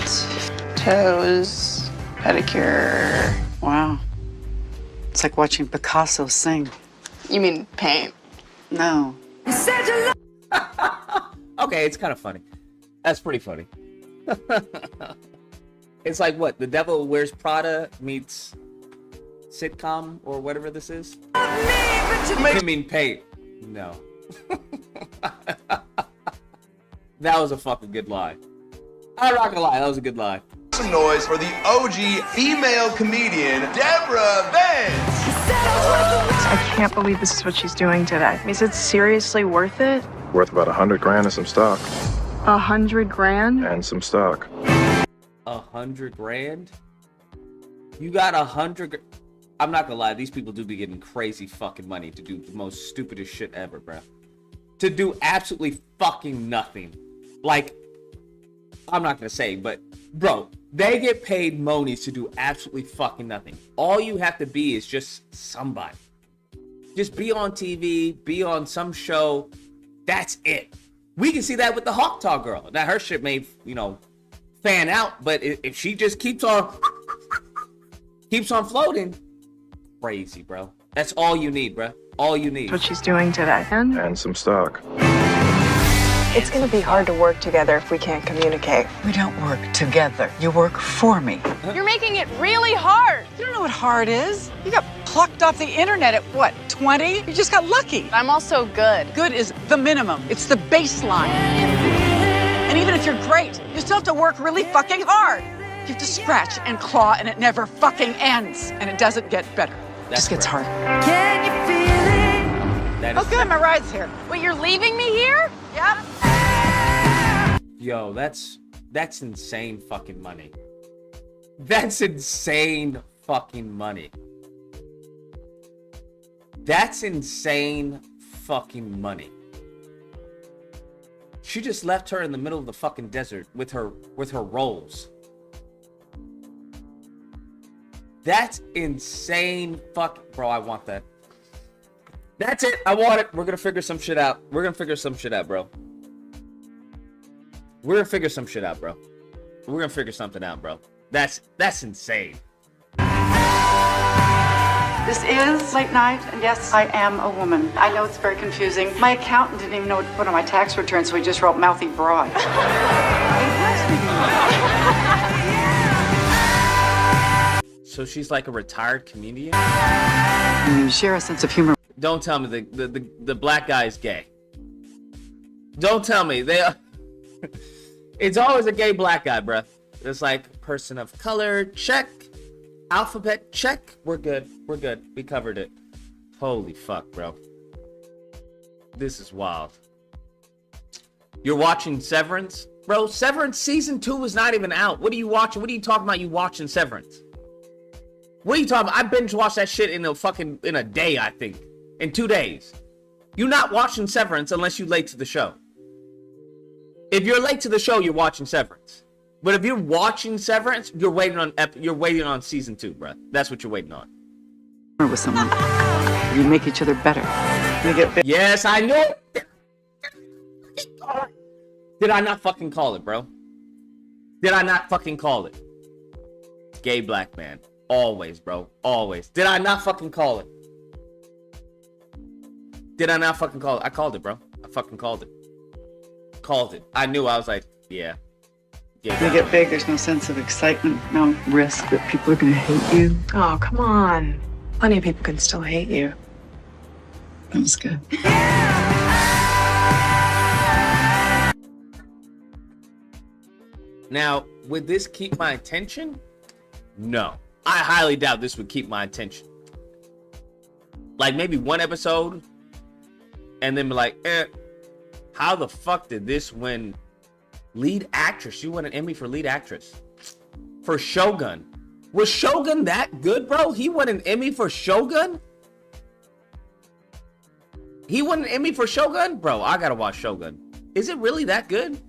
toes, pedicure. Wow. It's like watching Picasso sing. You mean paint? No. Okay, it's kind of funny. That's pretty funny. It's like what? The Devil Wears Prada meets sitcom or whatever this is? I mean paint. No. That was a fucking good lie. I'm not gonna lie, that was a good lie. Some noise for the OG female comedian, Deborah Vance. I can't believe this is what she's doing today. Is it seriously worth it? Worth about $100,000 and some stock. $100,000? And some stock. $100,000? You got 100. I'm not gonna lie, these people do be getting crazy fucking money to do the most stupidest shit ever, bro. To do absolutely fucking nothing. Like, I'm not gonna say, but bro, they get paid monies to do absolutely fucking nothing. All you have to be is just somebody. Just be on TV, be on some show. That's it. We can see that with the Hawk Talk girl. Now her shit may, fan out, but if she just keeps on floating, crazy, bro. That's all you need, bro. All you need. What she's doing today. And some stock. It's gonna be hard to work together if we can't communicate. We don't work together. You work for me. You're making it really hard. You don't know what hard is. You got plucked off the internet at what, 20? You just got lucky. I'm also good. Good is the minimum. It's the baseline. And even if you're great, you still have to work really fucking hard. You have to scratch and claw, and it never fucking ends. And it doesn't get better. It just gets harder. Can you feel it? Oh, good, my ride's here. Wait, you're leaving me here? Yep. Yo, that's insane fucking money. That's insane fucking money. That's insane fucking money. She just left her in the middle of the fucking desert with her rolls. That's insane bro, I want that. That's it. I want it. We're gonna figure some shit out. Bro. We're gonna figure some shit out, bro. We're gonna figure something out, bro. That's insane. This is late night, and yes, I am a woman. I know it's very confusing. My accountant didn't even know what to put on my tax return, so he just wrote mouthy broad. So she's like a retired comedian? You share a sense of humor. Don't tell me the black guy is gay. Don't tell me. It's always a gay black guy, bruh. It's like person of color, check. Alphabet, check. We're good. We covered it. Holy fuck, bro. This is wild. You're watching Severance? Bro, Severance season 2 is not even out. What are you watching? What are you talking about? You watching Severance? What are you talking about? I binge watched that shit in a day, I think. In 2 days. You're not watching Severance unless you're late to the show. If you're late to the show, you're watching Severance. But if you're watching Severance, you're waiting on season 2, bruh. That's what you're waiting on. With someone, you make each other better. Yes, I knew it. Did I not fucking call it, bro? Did I not fucking call it? Gay black man. Always, bro. Always. Did I not fucking call it? I called it, bro. I fucking called it. I knew. I was like, yeah. When you get big, there's no sense of excitement, no risk that people are going to hate you. Oh, come on. Plenty of people can still hate you. That was good. Now, would this keep my attention? No. I highly doubt this would keep my attention. Like maybe one episode and then be like, how the fuck did this win lead actress? You won an Emmy for lead actress. For Shogun. Was Shogun that good, bro? He won an Emmy for Shogun? Bro, I gotta watch Shogun. Is it really that good?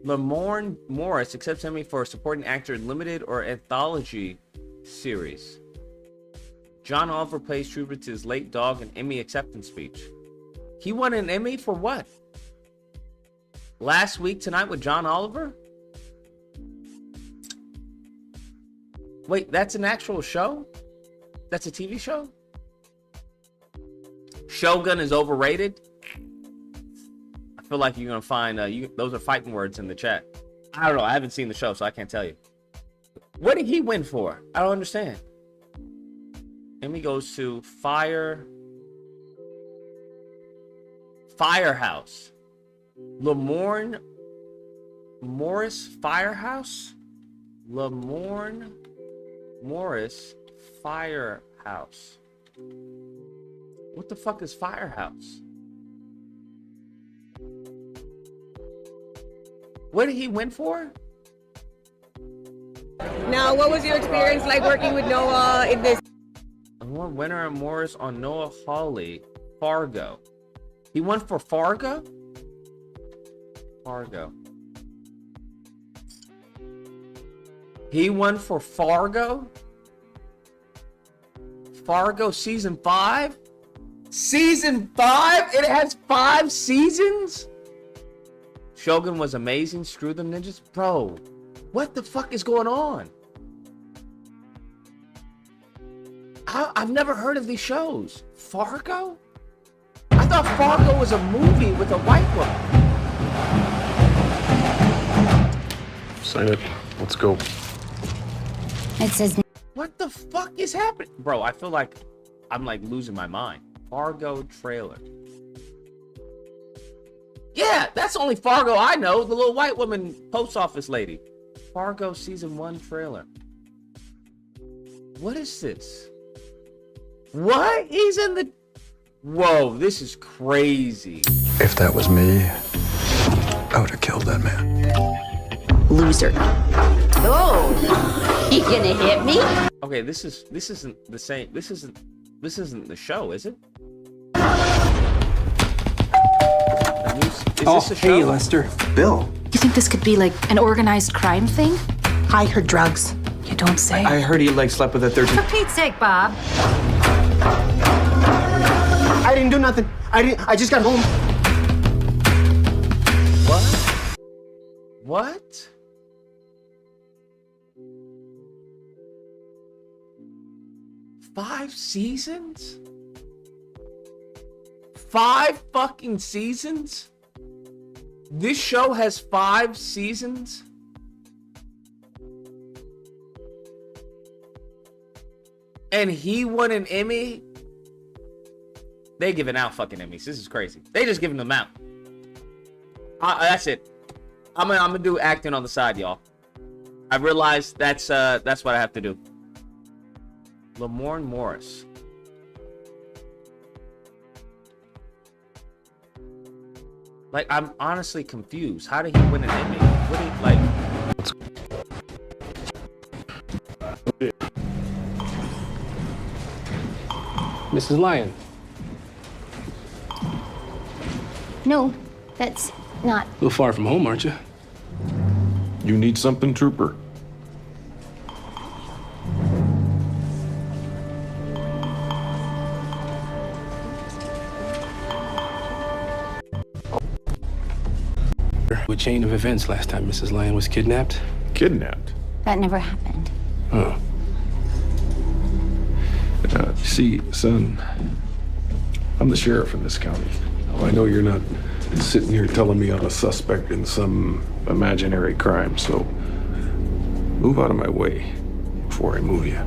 Lamorne Morris accepts Emmy for supporting actor in limited or anthology series. John Oliver plays tribute to his late dog in Emmy acceptance speech. He won an Emmy for what? Last Week Tonight with John Oliver? Wait, that's an actual show? That's a TV show? Shogun is overrated? I feel like you're gonna find those are fighting words in the chat. I don't know. I haven't seen the show, so I can't tell you. What did he win for? I don't understand. Emmy goes to Firehouse. Lamorne Morris Firehouse? Lamorne Morris Firehouse. What the fuck is Firehouse? What did he win for? Now, what was your experience like working with Noah in this? Winner and Morris on Noah Hawley, Fargo. He won for Fargo? Fargo. He won for Fargo? Fargo season 5? Season 5? It has 5 seasons? Shogun was amazing. Screw them ninjas. Bro, what the fuck is going on? I've never heard of these shows. Fargo? I thought Fargo was a movie with a white woman. Sign it. Let's go. It says... What the fuck is happening? Bro, I feel like I'm like losing my mind. Fargo trailer. Yeah, that's the only Fargo I know. The little white woman post office lady. Fargo season 1 trailer. What is this? What? He's in the... Whoa, this is crazy. If that was me, I would have killed that man. Loser. Oh, you gonna hit me? Okay, this isn't the same. This isn't the show, is it? Is this a show? Hey, Lester. Bill. You think this could be like an organized crime thing? I heard drugs. You don't say. I heard he slept with a 13. For Pete's sake, Bob. I didn't do nothing. I just got home. What? 5 seasons? 5 fucking seasons? This show has 5 seasons? And he won an Emmy? They giving out fucking Emmys. This is crazy. They just giving them out. That's it. I'm gonna do acting on the side, y'all. I realized that's what I have to do. Lamorne Morris. Like, I'm honestly confused. How did he win an Emmy? What did like? Mrs. Lyon. No, that's not. A little far from home, aren't you? You need something, trooper? A chain of events last time Mrs. Lyon was kidnapped. Kidnapped? That never happened. Oh. See, son, I'm the sheriff in this county. I know you're not sitting here telling me I'm a suspect in some imaginary crime, so move out of my way before I move you.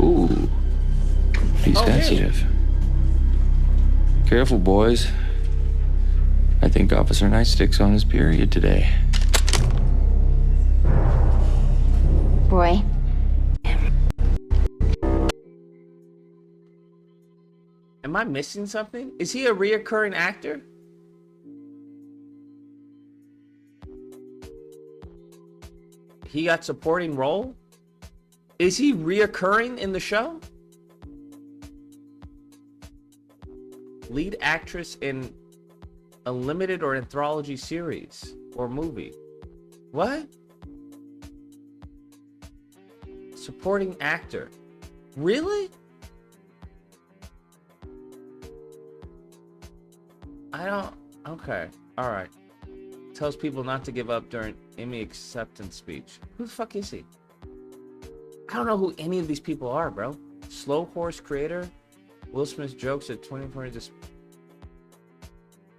Ooh, he's sensitive. Careful, boys. I think Officer Nightstick's on his period today. Boy. Am I missing something? Is he a reoccurring actor? He got supporting role? Is he reoccurring in the show? Lead actress in a limited or anthology series or movie. What? Supporting actor. Really? I don't... Okay. Alright. Tells people not to give up during Emmy acceptance speech. Who the fuck is he? I don't know who any of these people are, bro. Slow Horse creator? Will Smith jokes at 24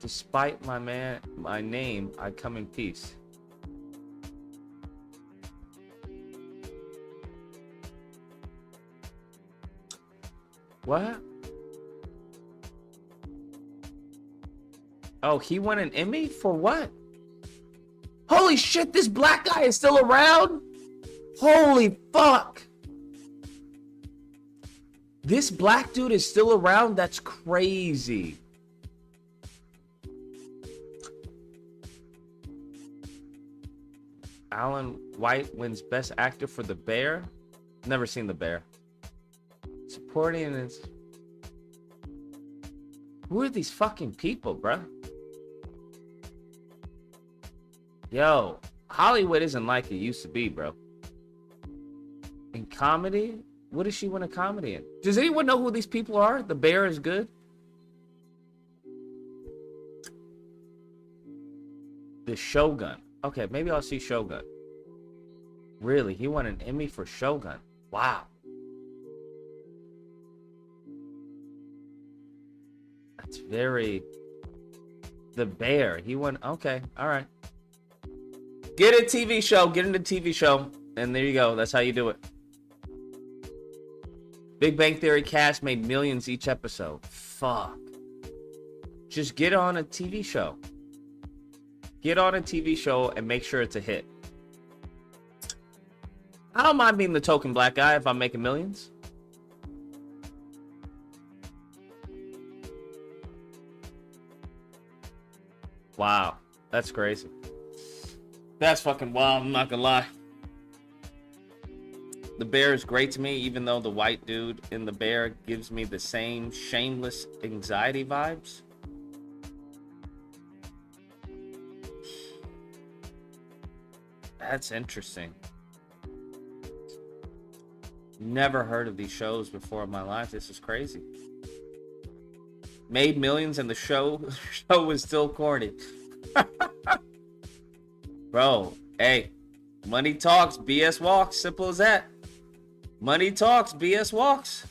despite my name, I come in peace. What? Oh, he won an Emmy for what? Holy shit, this black guy is still around? Holy fuck. This black dude is still around? That's crazy. Alan White wins Best Actor for The Bear. Never seen The Bear. Supporting is... Who are these fucking people, bruh? Yo, Hollywood isn't like it used to be, bro. In comedy? What does she win a comedy in? Does anyone know who these people are? The Bear is good? The Shogun. Okay, maybe I'll see Shogun. Really? He won an Emmy for Shogun. Wow. That's very... The Bear. He won... Okay, alright. Get a TV show. Get into TV show. And there you go. That's how you do it. Big Bang Theory cast made millions each episode. Fuck. Just get on a TV show. Get on a TV show and make sure it's a hit. I don't mind being the token black guy if I'm making millions. Wow. That's crazy. That's fucking wild, I'm not gonna lie. The Bear is great to me, even though the white dude in The Bear gives me the same shameless anxiety vibes. That's interesting. Never heard of these shows before in my life. This is crazy. Made millions and the show was still corny. Bro, hey, money talks, BS walks. Simple as that. Money talks, BS walks.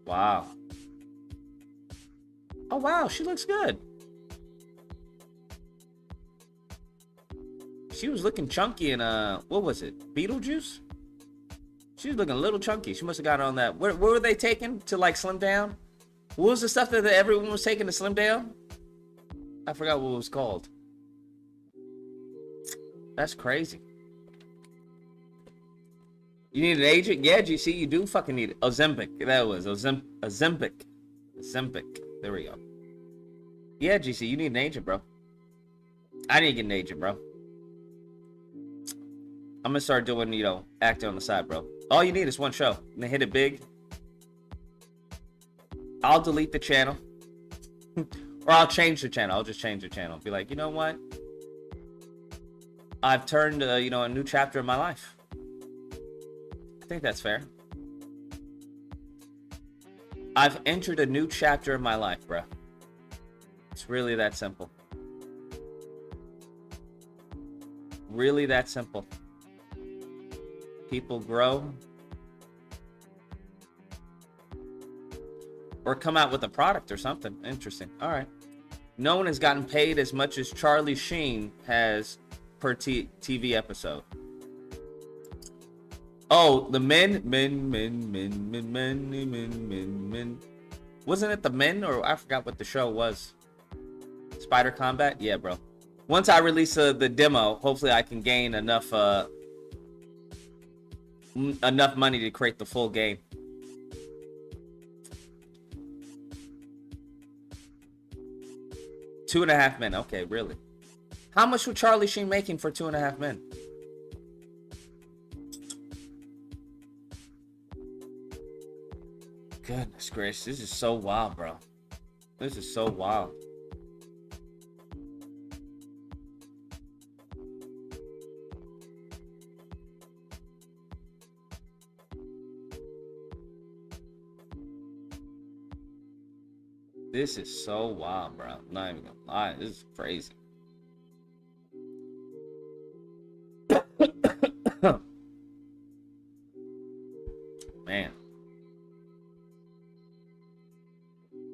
Wow. Oh, wow, she looks good. She was looking chunky in, what was it? Beetlejuice? She was looking a little chunky. She must have got on that. Where were they taking to, like, slim down? What was the stuff that everyone was taking to slim down? I forgot what it was called. That's crazy. You need an agent? Yeah, GC, you do fucking need it. Ozempic. That was Ozempic. There we go. Yeah, GC, you need an agent, bro. I need to get an agent, bro. I'm gonna start doing, you know, acting on the side, bro. All you need is one show. And they hit it big. I'll delete the channel. Or I'll change the channel. I'll just change the channel. Be like, you know what? I've turned, you know, a new chapter in my life. I think that's fair. I've entered a new chapter in my life, bro. It's really that simple. Really that simple. People grow. Or come out with a product or something. Interesting. All right. No one has gotten paid as much as Charlie Sheen has per TV episode. Oh, the men. Wasn't it the men? Or I forgot what the show was. Spider Combat? Yeah, bro. Once I release the demo, hopefully I can gain enough money to create the full game. Two and a Half Men. Okay, really. How much was Charlie Sheen making for 2.5 Men? Goodness gracious, this is so wild, bro. This is so wild. This is so wild, bro. I'm not even gonna lie. This is crazy. Man.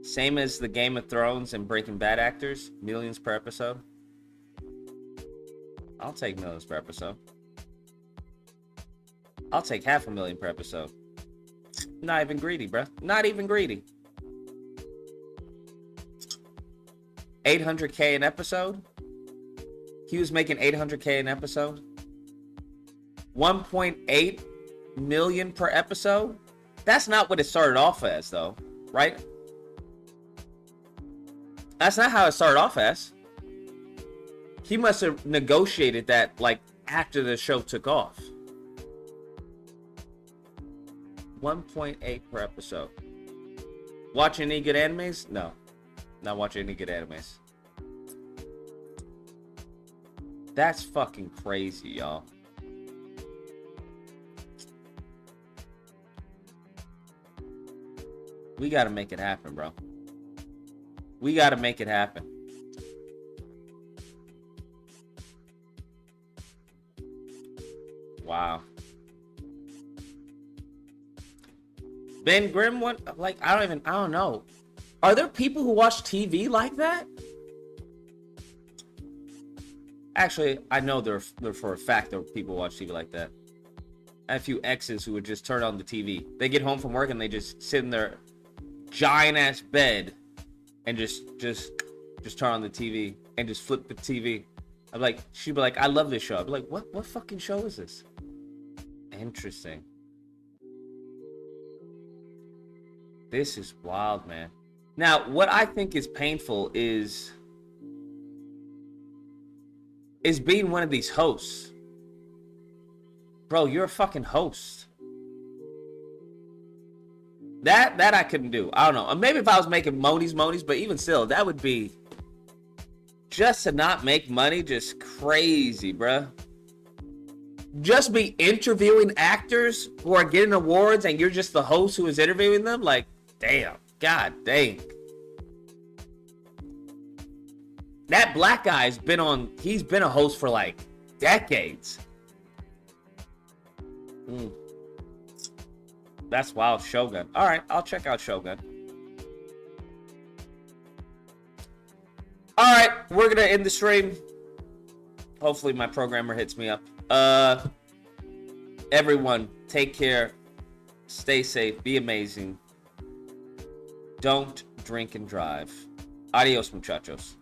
Same as the Game of Thrones and Breaking Bad actors. Millions per episode. I'll take millions per episode. I'll take $500,000 per episode. Not even greedy, bro. Not even greedy. 800K an episode? He was making $800K an episode. 1.8 million per episode. That's not what it started off as, though, right? That's not how it started off as. He must have negotiated that like after the show took off. 1.8 per episode. Watching any good animes? No. Not watching any good animes. That's fucking crazy, y'all. We gotta make it happen, bro. We gotta make it happen. Wow. Ben Grimm, what? Like, I don't know. Are there people who watch TV like that? Actually, I know there for a fact there are people who watch TV like that. I have a few exes who would just turn on the TV. They get home from work and they just sit in their giant ass bed and just turn on the TV and just flip the TV. I'm like, she'd be like, I love this show. I'd be like, what fucking show is this? Interesting. This is wild, man. Now, what I think is painful is being one of these hosts. Bro, you're a fucking host. That I couldn't do. I don't know. Maybe if I was making monies, but even still, that would be just to not make money, just crazy, bruh. Just be interviewing actors who are getting awards and you're just the host who is interviewing them? Like, damn. God dang. That black guy's he's been a host for like decades. That's wild. Shogun. All right, I'll check out Shogun. All right, we're gonna end the stream. Hopefully my programmer hits me up. Everyone, take care. Stay safe. Be amazing. Don't drink and drive. Adios, muchachos.